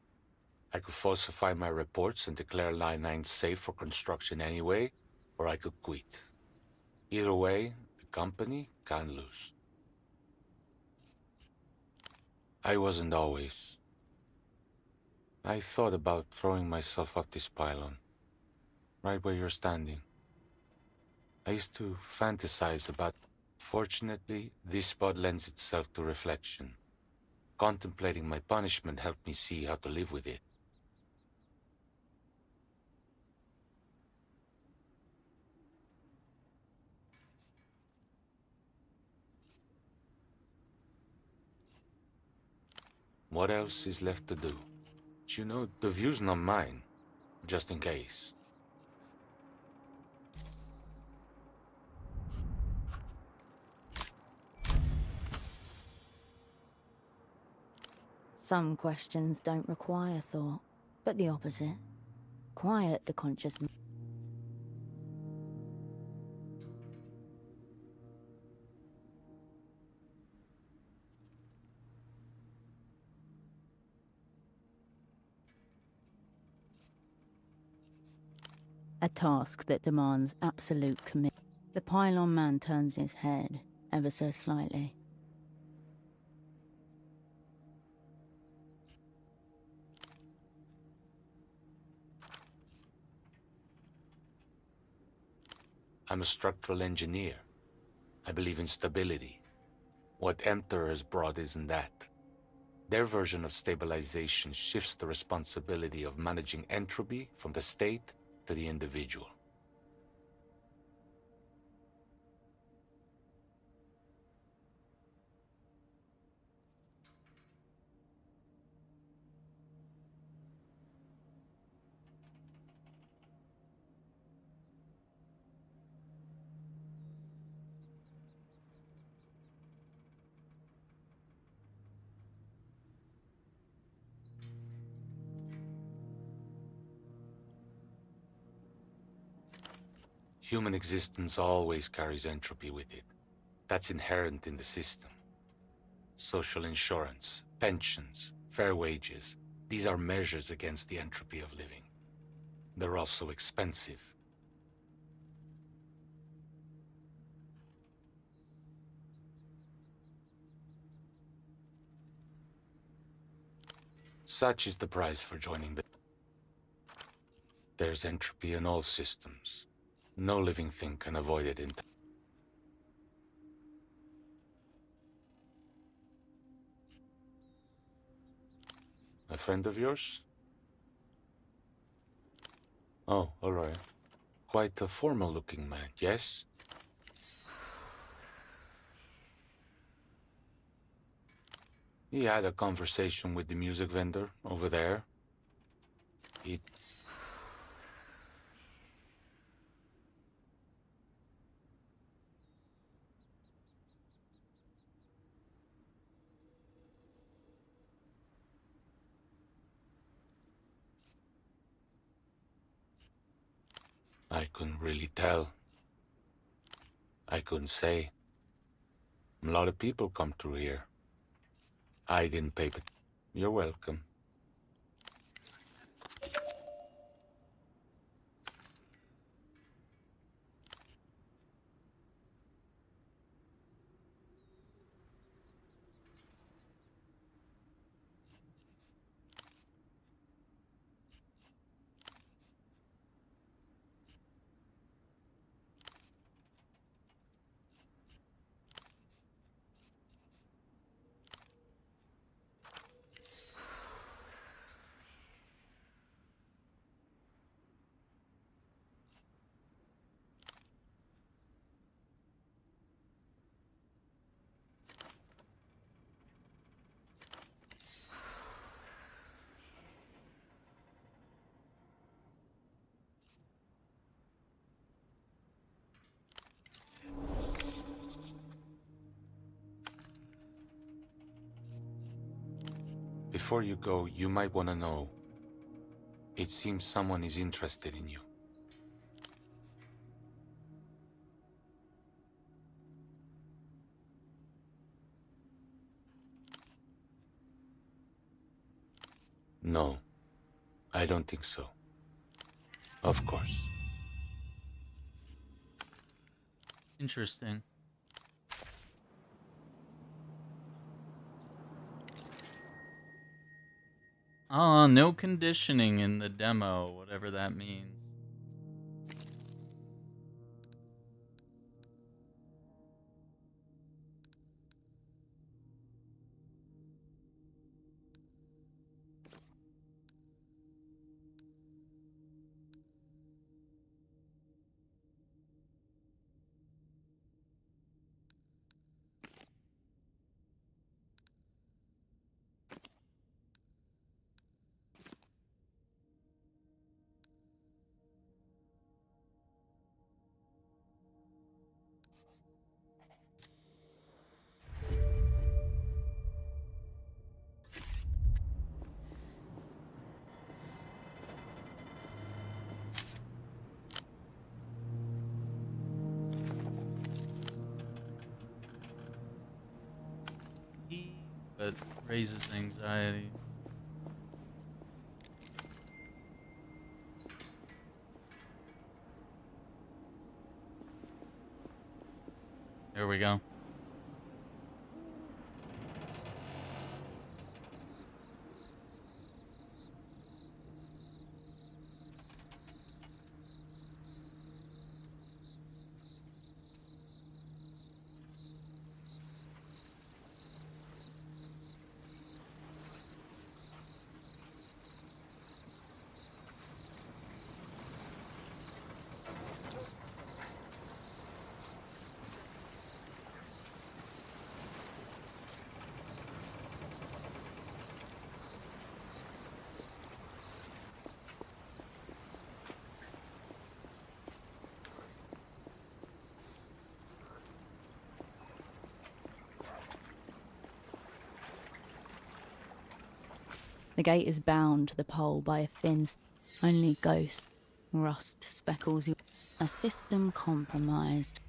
I could falsify my reports and declare Line 9 safe for construction anyway, or I could quit. Either way, the company can't lose. I wasn't always. I thought about throwing myself off this pylon, right where you're standing. I used to fantasize about... Fortunately, this spot lends itself to reflection. Contemplating my punishment helped me see how to live with it. What else is left to do? You know, the view's not mine, just in case. Some questions don't require thought, but the opposite. Quiet the conscious. A task that demands absolute commit. The pylon man turns his head, ever so slightly. I'm a structural engineer. I believe in stability. What Emperor has brought isn't that. Their version of stabilization shifts the responsibility of managing entropy from the state to the individual. Human existence always carries entropy with it. That's inherent in the system. Social insurance, pensions, fair wages, these are measures against the entropy of living. They're also expensive. Such is the price for joining the... There's entropy in all systems. No living thing can avoid it in time. A friend of yours? Oh, all right. Quite a formal-looking man, yes? He had a conversation with the music vendor over there. He... I couldn't really tell. I couldn't say. A lot of people come through here. I didn't pay, but you're welcome. Before you go, you might want to know. It seems someone is interested in you. No, I don't think so. Of course. Interesting. Ah, no conditioning in the demo, whatever that means. But raises anxiety. There we go. The gate is bound to the pole by a thin... Only ghosts. Rust speckles you. A system compromised.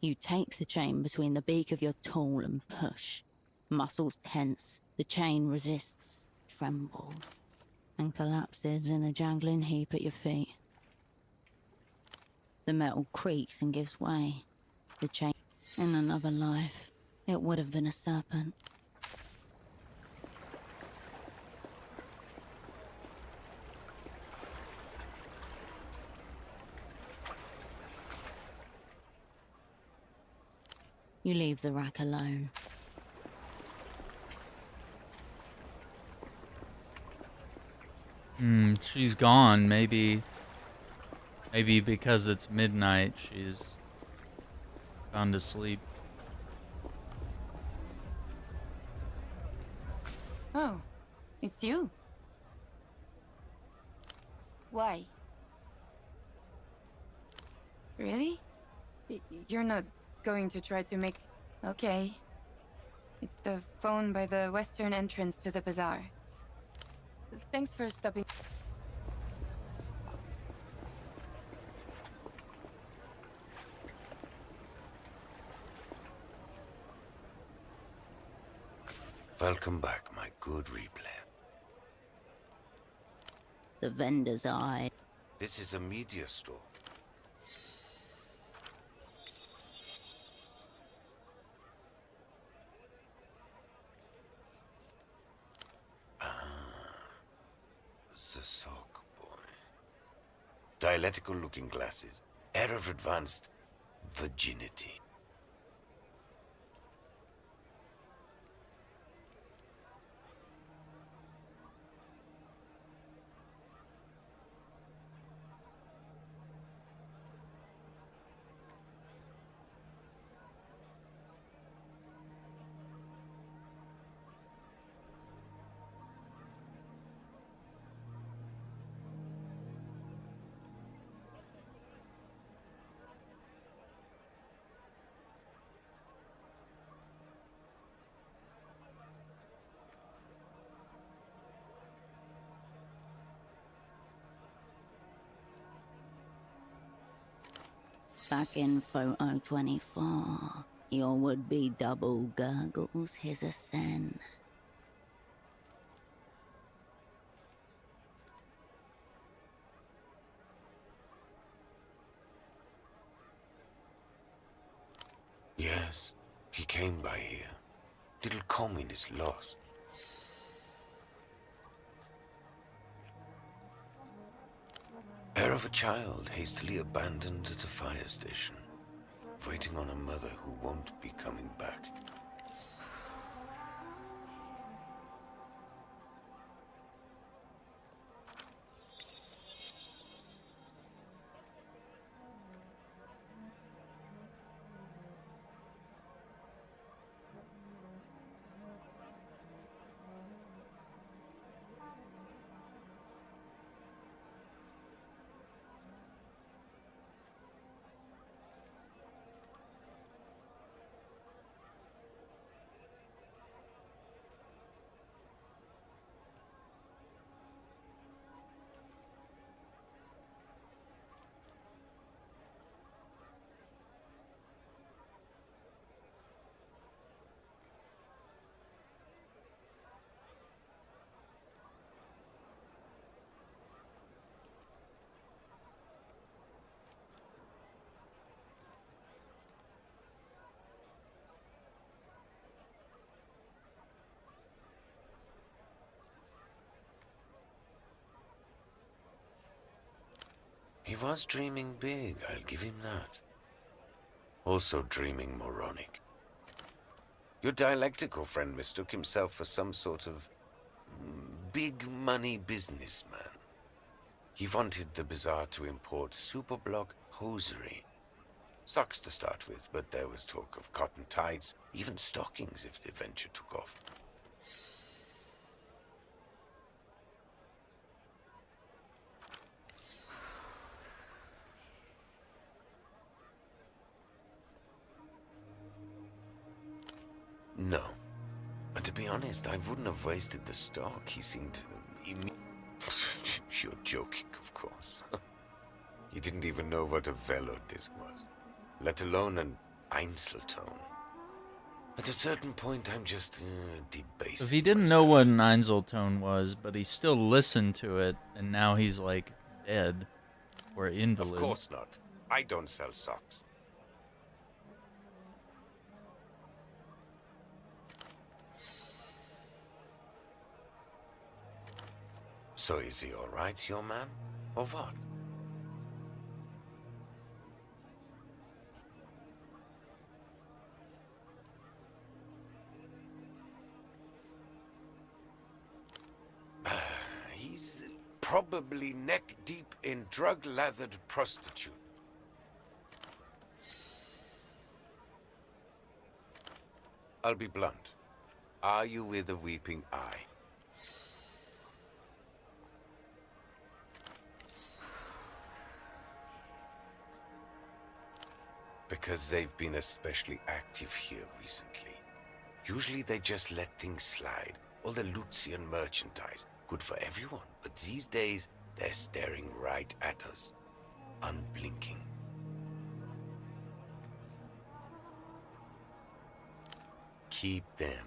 You take the chain between the beak of your tool and push. Muscles tense. The chain resists, trembles, and collapses in a jangling heap at your feet. The metal creaks and gives way. The chain... In another life, it would have been a serpent. You leave the rack alone. She's gone. Maybe because it's midnight, she's gone to sleep. Oh, it's you. Why? Really? You're not going to try to make... Okay. It's the phone by the western entrance to the bazaar. Thanks for stopping. Welcome back, my good replay. The vendor's eye. This is a media store. The sock boy. Dialectical looking glasses. Air of advanced virginity. Back in photo 24, your would-be double gurgles his ascent. Yes, he came by here. Little Comin is lost. Heir of a child hastily abandoned at a fire station, waiting on a mother who won't be coming back. He was dreaming big, I'll give him that. Also dreaming moronic. Your dialectical friend mistook himself for some sort of big money businessman. He wanted the bazaar to import superblock hosiery. Socks to start with, but there was talk of cotton tights, even stockings if the venture took off. No. And to be honest, I wouldn't have wasted the stock. He seemed... You're joking, of course. He didn't even know what a velodisc was, let alone an Einzelton. At a certain point, I'm just debasing If he didn't know what an Einzelton was, but he still listened to it, and now he's like dead or invalid. Of course not. I don't sell socks. So is he all right, your man? Or what? He's probably neck-deep in drug-lathered prostitute. I'll be blunt. Are you with a weeping eye? Because they've been especially active here recently. Usually they just let things slide. All the Lucian merchandise. Good for everyone. But these days, they're staring right at us. Unblinking. Keep them.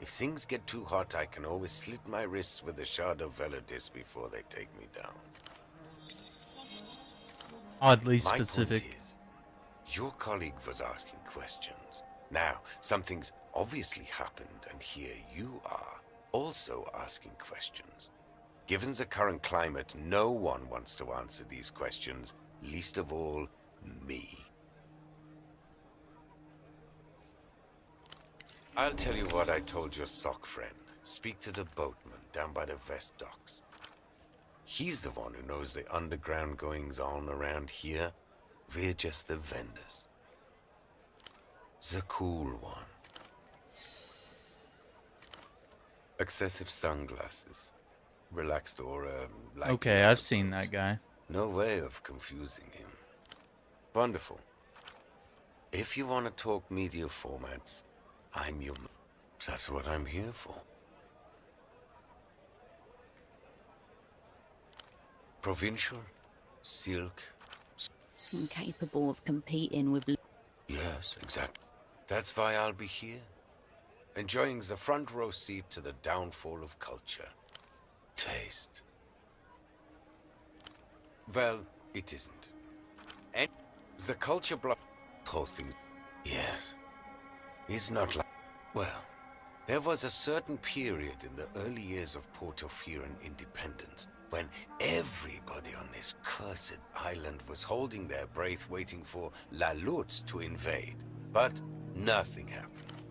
If things get too hot, I can always slit my wrists with a shard of velodisc before they take me down. Oddly My specific. point is, your colleague was asking questions. Now, something's obviously happened, and here you are, also asking questions. Given the current climate, no one wants to answer these questions, least of all, me. I'll tell you what I told your sock friend. Speak to the boatman down by the West Docks. He's the one who knows the underground goings-on around here. We're just the vendors. The cool one. Excessive sunglasses. Relaxed aura. Okay, I've seen that guy. No way of confusing him. Wonderful. If you want to talk media formats, I'm your... That's what I'm here for. Provincial, silk... Incapable of competing with... Yes, exactly. That's why I'll be here. Enjoying the front row seat to the downfall of culture. Taste. Well, it isn't. And the culture block... whole thing... Yes. It's not like... Well, there was a certain period in the early years of Portofino independence when everybody on this cursed island was holding their breath waiting for La Lutz to invade. But nothing happened.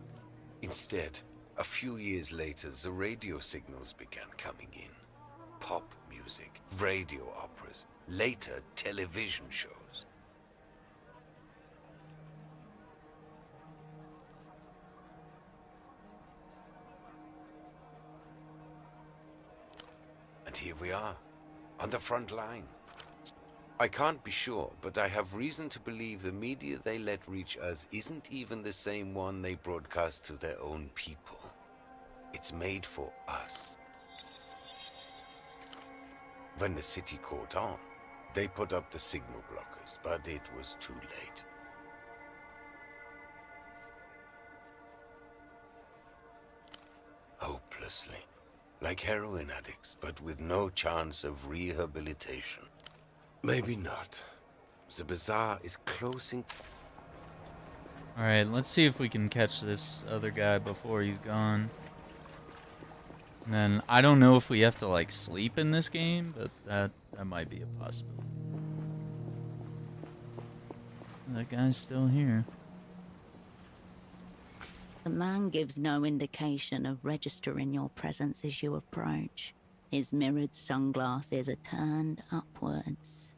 Instead, a few years later, the radio signals began coming in. Pop music, radio operas, later television shows. And here we are, on the front line. I can't be sure, but I have reason to believe the media they let reach us isn't even the same one they broadcast to their own people. It's made for us. When the city caught on, they put up the signal blockers, but it was too late. Hopelessly. Like heroin addicts, but with no chance of rehabilitation. Maybe not. The bazaar is closing. Alright, let's see if we can catch this other guy before he's gone. And then, I don't know if we have to, like, sleep in this game, but that might be a possibility. That guy's still here. The man gives no indication of registering your presence as you approach. His mirrored sunglasses are turned upwards.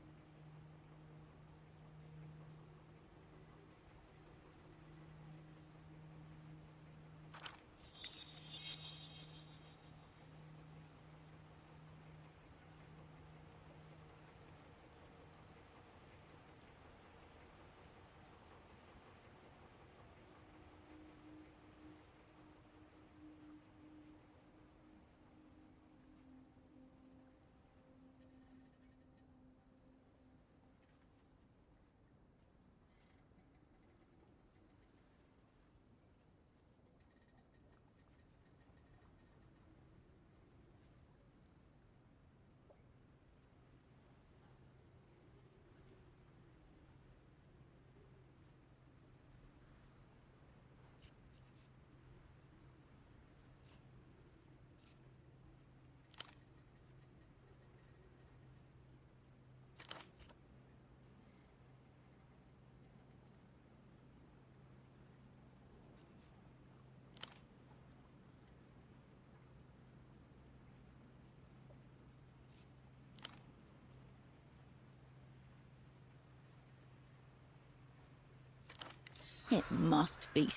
It must be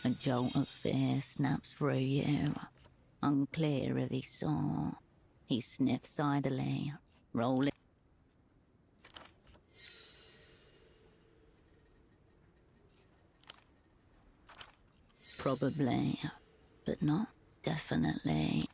a jolt of fear snaps through you. Unclear if he saw. He sniffs idly, rolling. Probably, but not definitely.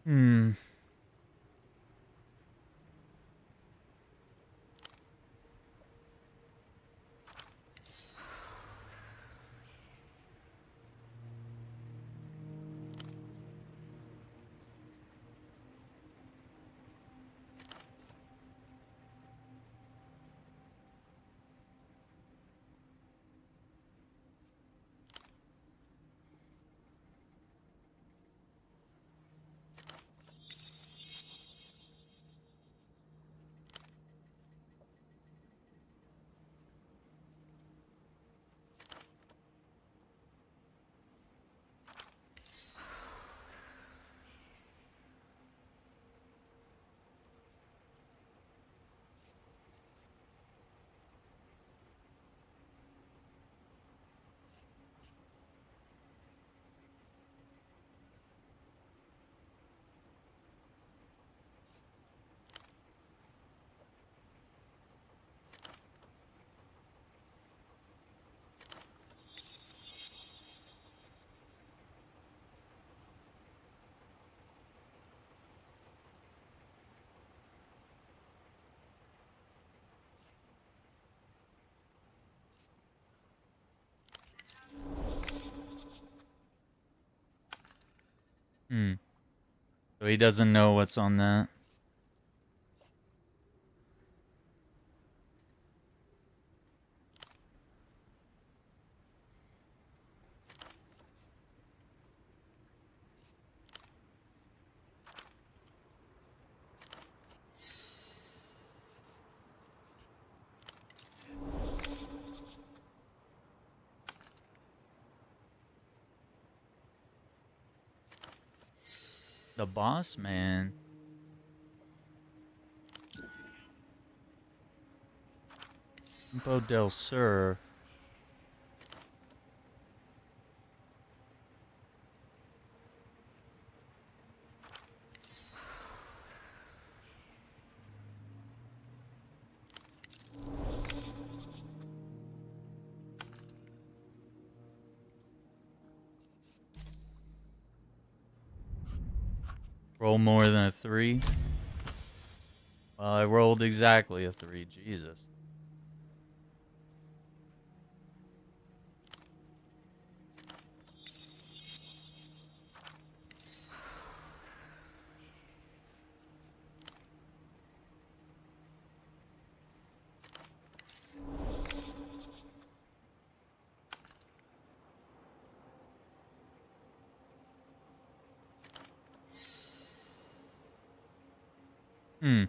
Hmm. Hmm. So he doesn't know what's on that. The boss man. Campo del Sur. Roll more than a 3. Well, I rolled exactly a 3. Jesus. Hmm.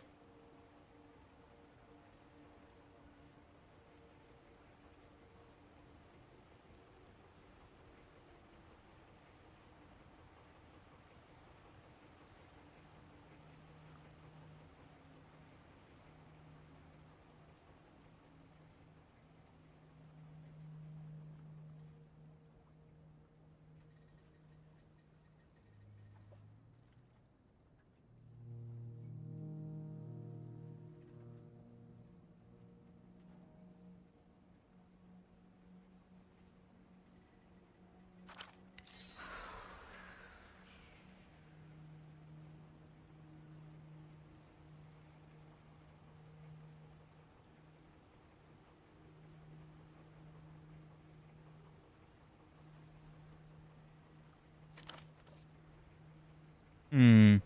Hmm.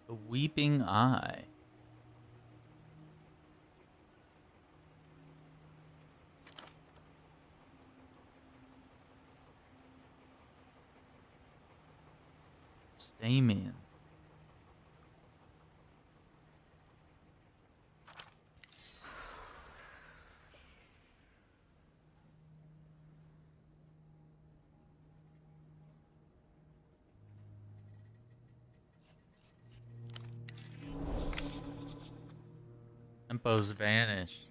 The Weeping Eye. Stamian. Tempo's vanished.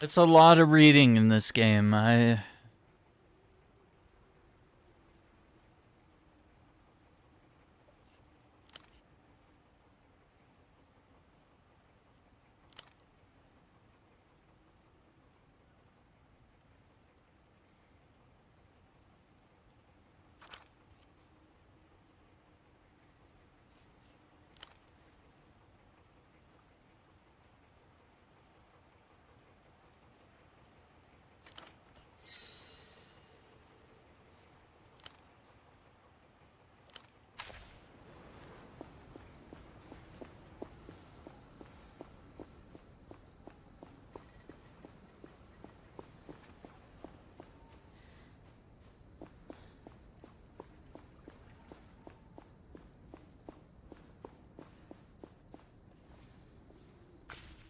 It's a lot of reading in this game.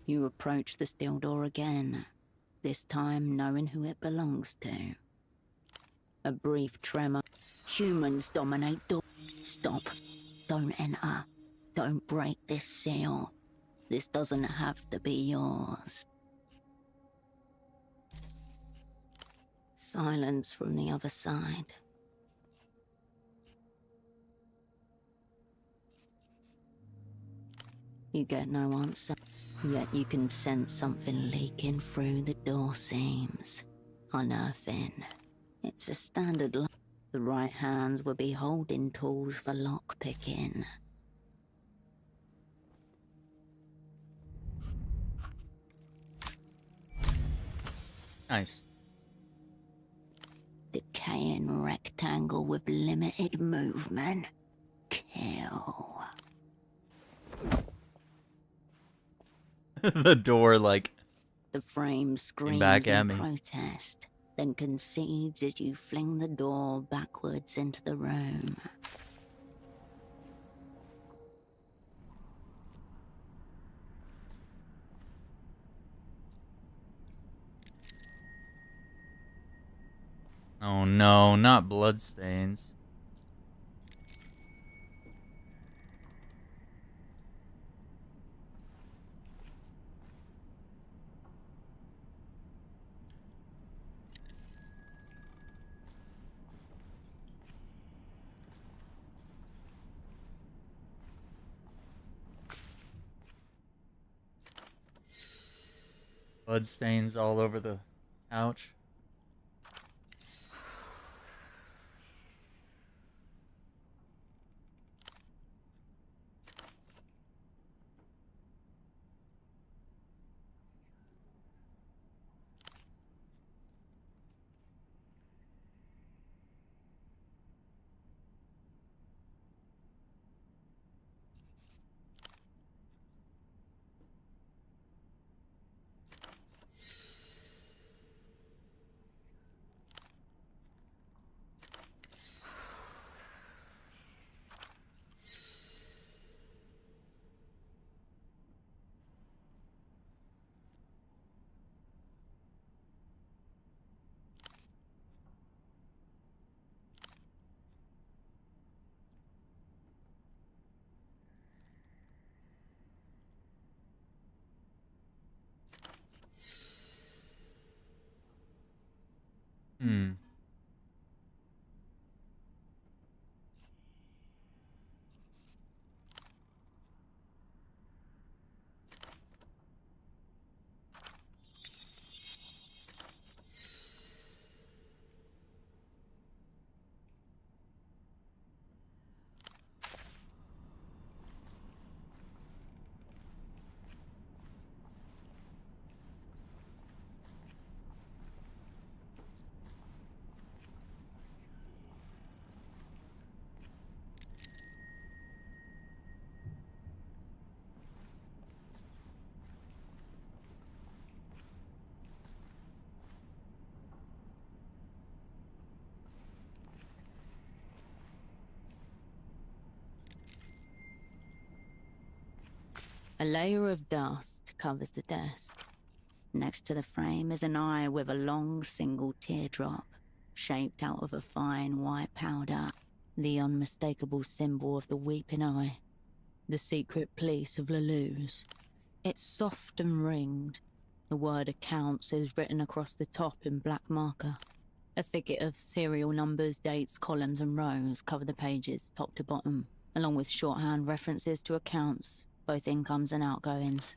You approach the steel door again, this time knowing who it belongs to. A brief tremor. Humans dominate door. Stop. Don't enter. Don't break this seal. This doesn't have to be yours. Silence from the other side. You get no answer, yet you can sense something leaking through the door seams. Unearthing. It's a standard lock. The right hands will be holding tools for lockpicking. Nice. Decaying rectangle with limited movement. Kill. The door, like, The frame screams back at in me. protest, then concedes as you fling the door backwards into the room. Oh no, not bloodstains. Bloodstains all over the couch. Hmm. A layer of dust covers the desk. Next to the frame is an eye with a long single teardrop, shaped out of a fine white powder. The unmistakable symbol of the weeping eye. The secret police of Lelou's. It's soft and ringed, The word accounts is written across the top in black marker. A thicket of serial numbers, dates, columns and rows cover the pages top to bottom, along with shorthand references to accounts, both incomes and outgoings.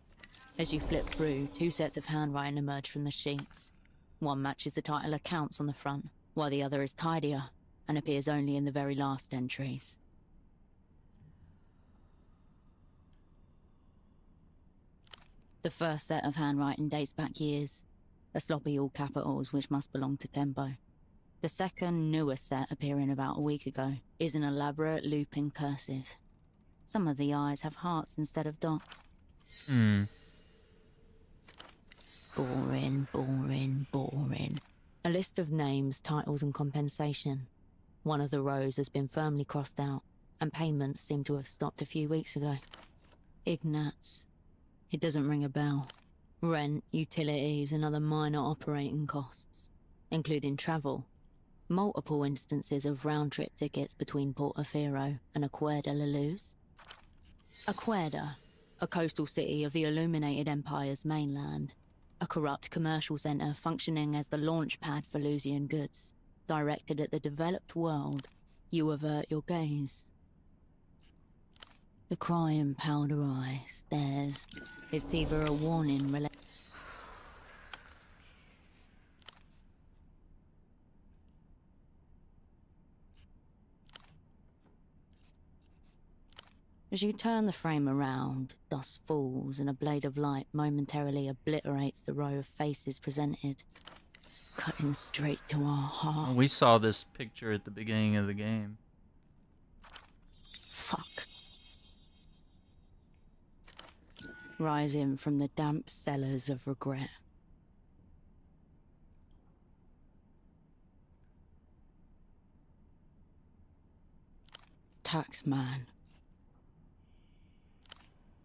As you flip through, 2 sets of handwriting emerge from the sheets. One matches the title accounts on the front, while the other is tidier and appears only in the very last entries. The first set of handwriting dates back years, a sloppy all capitals which must belong to Tempo. The second, newer set appearing about a week ago is an elaborate looping cursive. Some of the I's have hearts instead of dots. Boring, boring, boring. A list of names, titles and compensation. One of the rows has been firmly crossed out, and payments seem to have stopped a few weeks ago. Ignatz. It doesn't ring a bell. Rent, utilities and other minor operating costs, including travel. Multiple instances of round-trip tickets between Portofino and Acuerda La Luz. Acuerda, a coastal city of the illuminated empire's mainland. A corrupt commercial centre functioning as the launch pad for Lusian goods. Directed at the developed world, you avert your gaze. The crying powder eye stares. It's either a warning related. As you turn the frame around, dust falls and a blade of light momentarily obliterates the row of faces presented, cutting straight to our heart. We saw this picture at the beginning of the game. Fuck. Rising from the damp cellars of regret. Taxman.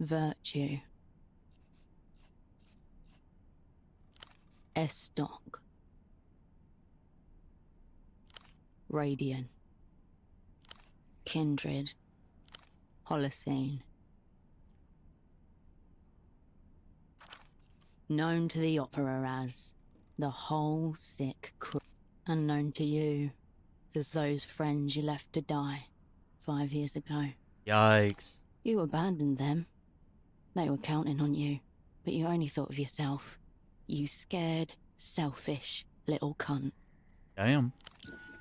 Virtue. Estoc. Radiant. Kindred. Holocene. Known to the Opera as the whole sick crew. Unknown to you as those friends you left to die 5 years ago. Yikes. You abandoned them. They were counting on you, but you only thought of yourself. You scared, selfish little cunt. Damn.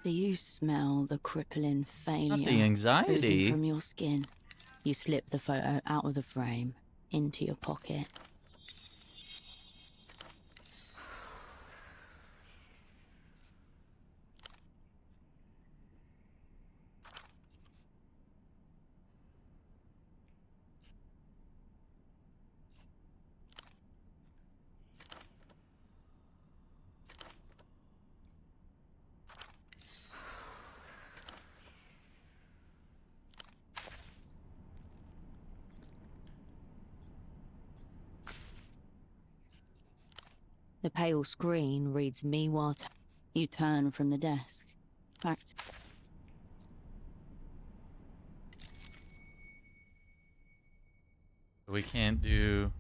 Do you smell the crippling failure Not the anxiety. oozing from your skin? You slip the photo out of the frame, into your pocket. The pale screen reads me while you turn from the desk. Fact. We can't do...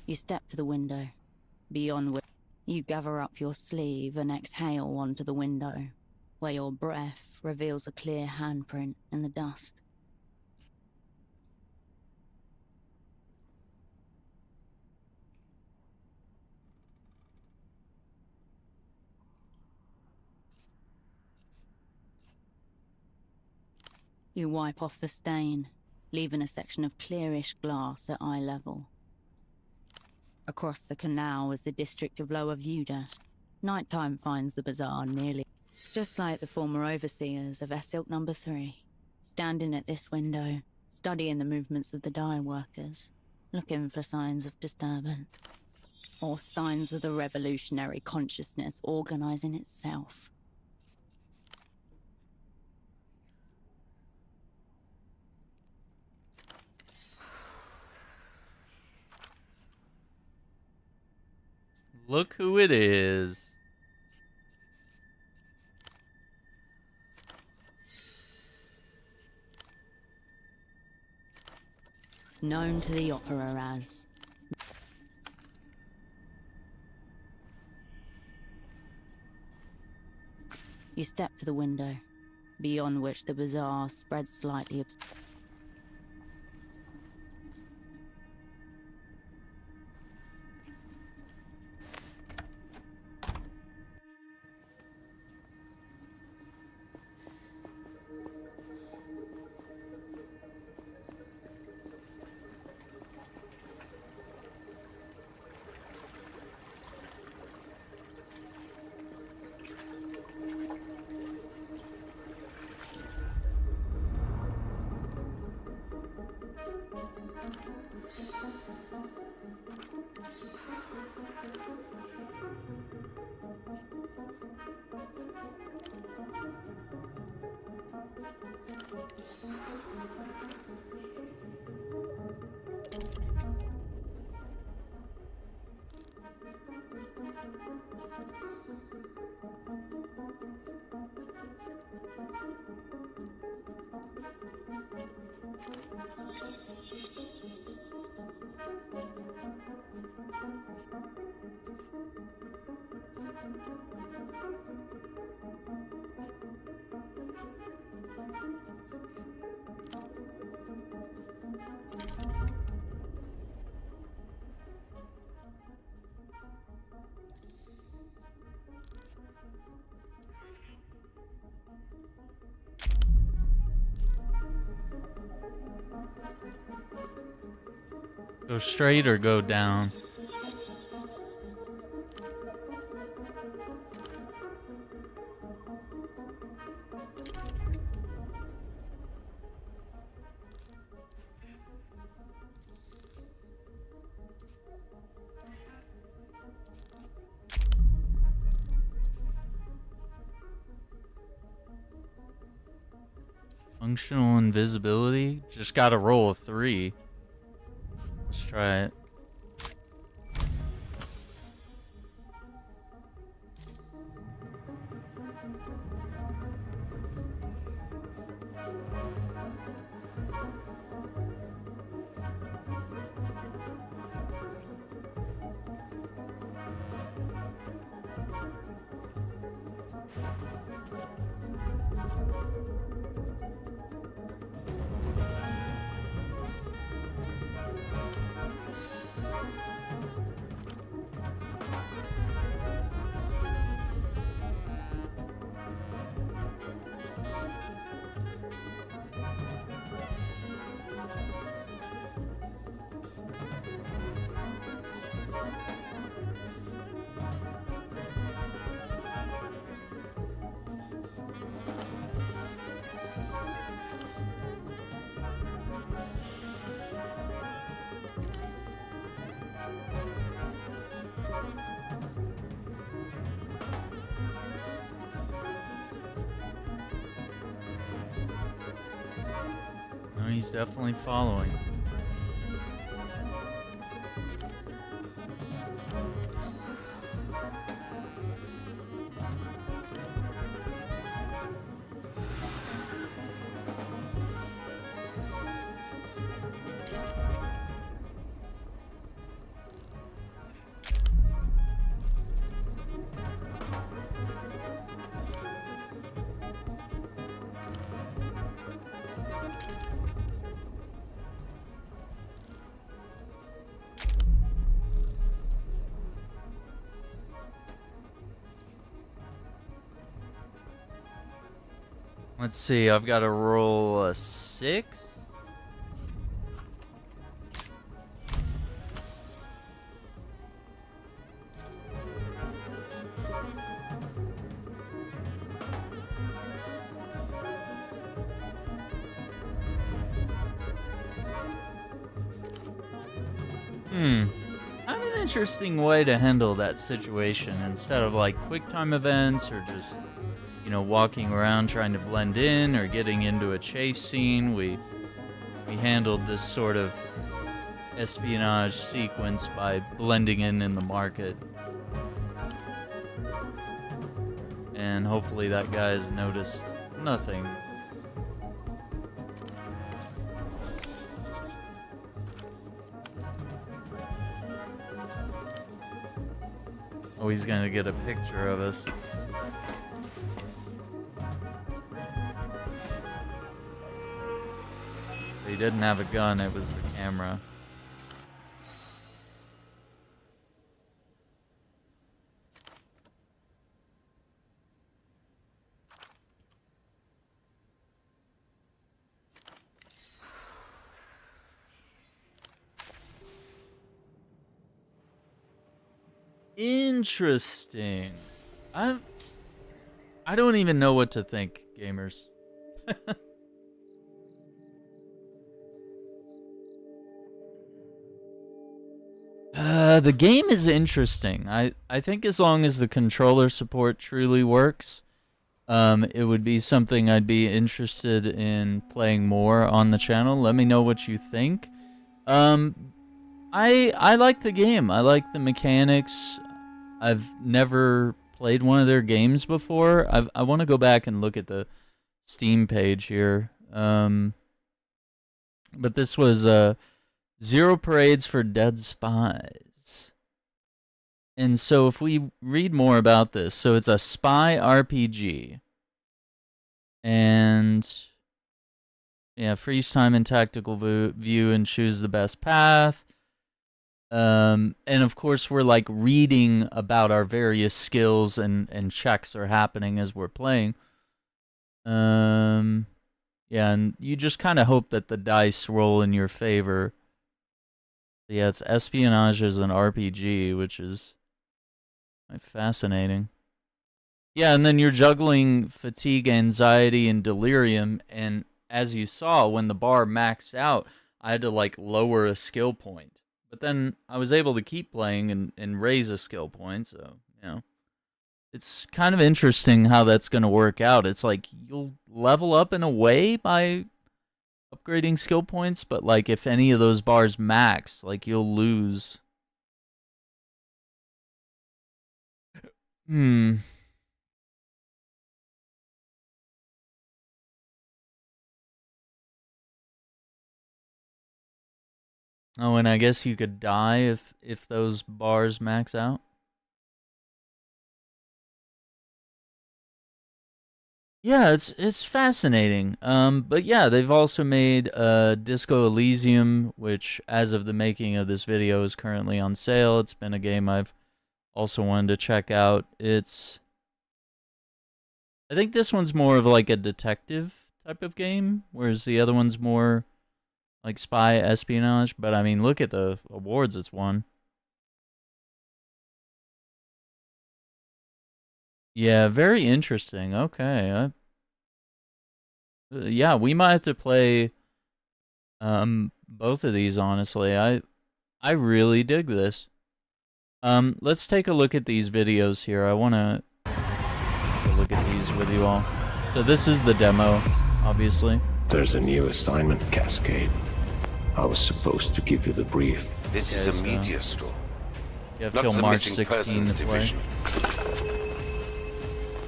You step to the window. Beyond which you gather up your sleeve and exhale onto the window, where your breath reveals a clear handprint in the dust. You wipe off the stain, leaving a section of clearish glass at eye level. Across the canal is the district of Lower Vuda. Nighttime finds the bazaar nearly just like the former overseers of Silk Number 3, standing at this window, studying the movements of the dye workers, looking for signs of disturbance, or signs of the revolutionary consciousness organizing itself. Look who it is. Known to the opera as. You step to the window, beyond which the bazaar spreads slightly Go straight or go down? Functional invisibility? Just gotta roll a 3. Let's try it. No, he's definitely following. Let's see, I've got to roll a 6. Kind of an interesting way to handle that situation instead of like quick time events or just, you know, walking around trying to blend in or getting into a chase scene. We handled this sort of espionage sequence by blending in the market. and hopefully that guy's noticed nothing. Oh, he's gonna get a picture of us. He didn't have a gun, it was the camera. Interesting. I don't even know what to think, gamers. The game is interesting. I think as long as the controller support truly works, it would be something I'd be interested in playing more on the channel. Let me know what you think. I like the game. I like the mechanics. I've never played one of their games before. I want to go back and look at the Steam page here. But this was 0 parades for Dead Spies. And so if we read more about this, so it's a spy RPG. And yeah, freeze time and tactical view and choose the best path. And of course we're like reading about our various skills and checks are happening as we're playing. Yeah, and you just kind of hope that the dice roll in your favor. Yeah, it's espionage as an RPG, which is quite fascinating. Yeah, and then you're juggling fatigue, anxiety, and delirium, and as you saw, when the bar maxed out, I had to like lower a skill point. But then I was able to keep playing and raise a skill point, so, you know. It's kind of interesting how that's going to work out. It's like you'll level up in a way by upgrading skill points, but like if any of those bars max, like you'll lose. Oh, and I guess you could die if those bars max out. Yeah, it's fascinating. But yeah, they've also made Disco Elysium, which as of the making of this video is currently on sale. It's been a game I've also wanted to check out. I think this one's more of like a detective type of game, whereas the other one's more like spy espionage. But I mean, look at the awards it's won. Yeah, very interesting. Okay. Yeah, we might have to play both of these, honestly. I really dig this. Let's take a look at these videos here. I want to look at these with you all. So this is the demo, obviously. There's a new assignment, Cascade. I was supposed to give you the brief. This is a media storm. You have Not till the March missing 16 persons to play. division.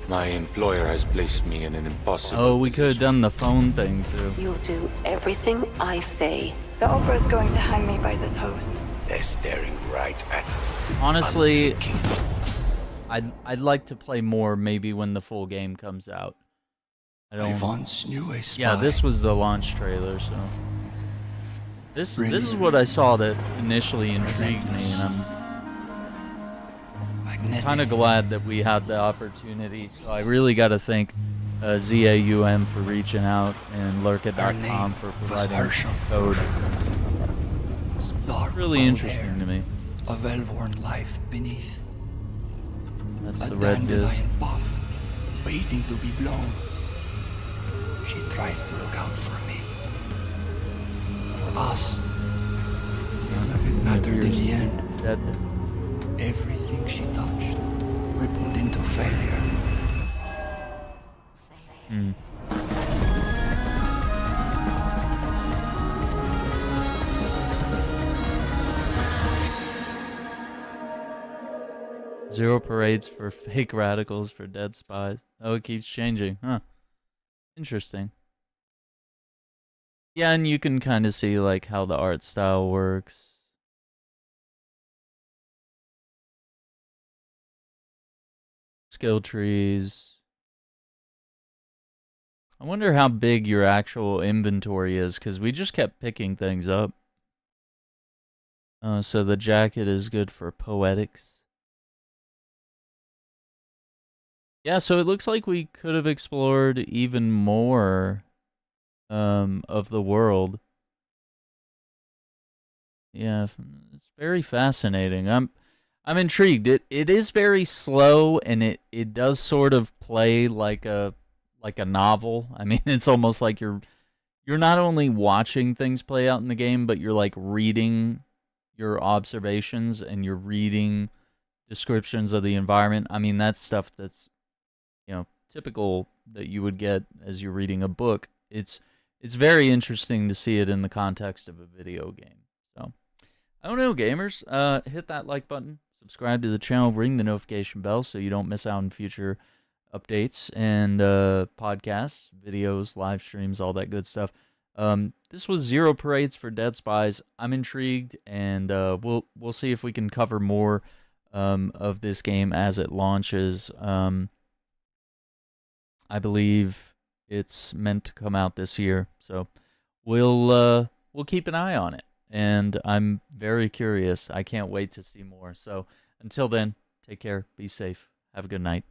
My employer has placed me in an impossible Oh, we could have done the phone thing too. You'll do everything I say. The opera's going to hang me by the toes. They're staring right at us. Honestly, I'd like to play more maybe when the full game comes out. I once knew a spy. Yeah, this was the launch trailer, so this is what I saw that initially intrigued me, and I'm kind of glad that we had the opportunity. So I really got to thank ZAUM for reaching out and lurka.com for providing the code. It's really interesting to me. A well-worn life beneath. That's a the red disc. dandelion puff, waiting to be blown. She tried to look out for me. For us. None of it mattered in the end. Dead. Everything she touched rippled into failure. 0 parades for fake radicals for Dead Spies. Oh, it keeps changing. Huh. Interesting. Yeah, and you can kind of see like how the art style works. Skill trees. I wonder how big your actual inventory is, because we just kept picking things up. So the jacket is good for poetics. Yeah, so it looks like we could have explored even more of the world. Yeah, it's very fascinating. I'm intrigued. It is very slow, and it does sort of play like a novel. I mean, it's almost like you're not only watching things play out in the game, but you're like reading your observations and you're reading descriptions of the environment. I mean, that's stuff that's, you know, typical that you would get as you're reading a book. It's very interesting to see it in the context of a video game. So, I don't know, gamers. Hit that like button, subscribe to the channel, ring the notification bell so you don't miss out on future updates and podcasts, videos, live streams, all that good stuff. This was 0 parades for Dead Spies. I'm intrigued, and we'll see if we can cover more of this game as it launches. I believe it's meant to come out this year, so we'll keep an eye on it. And I'm very curious. I can't wait to see more. So until then, take care, be safe, have a good night.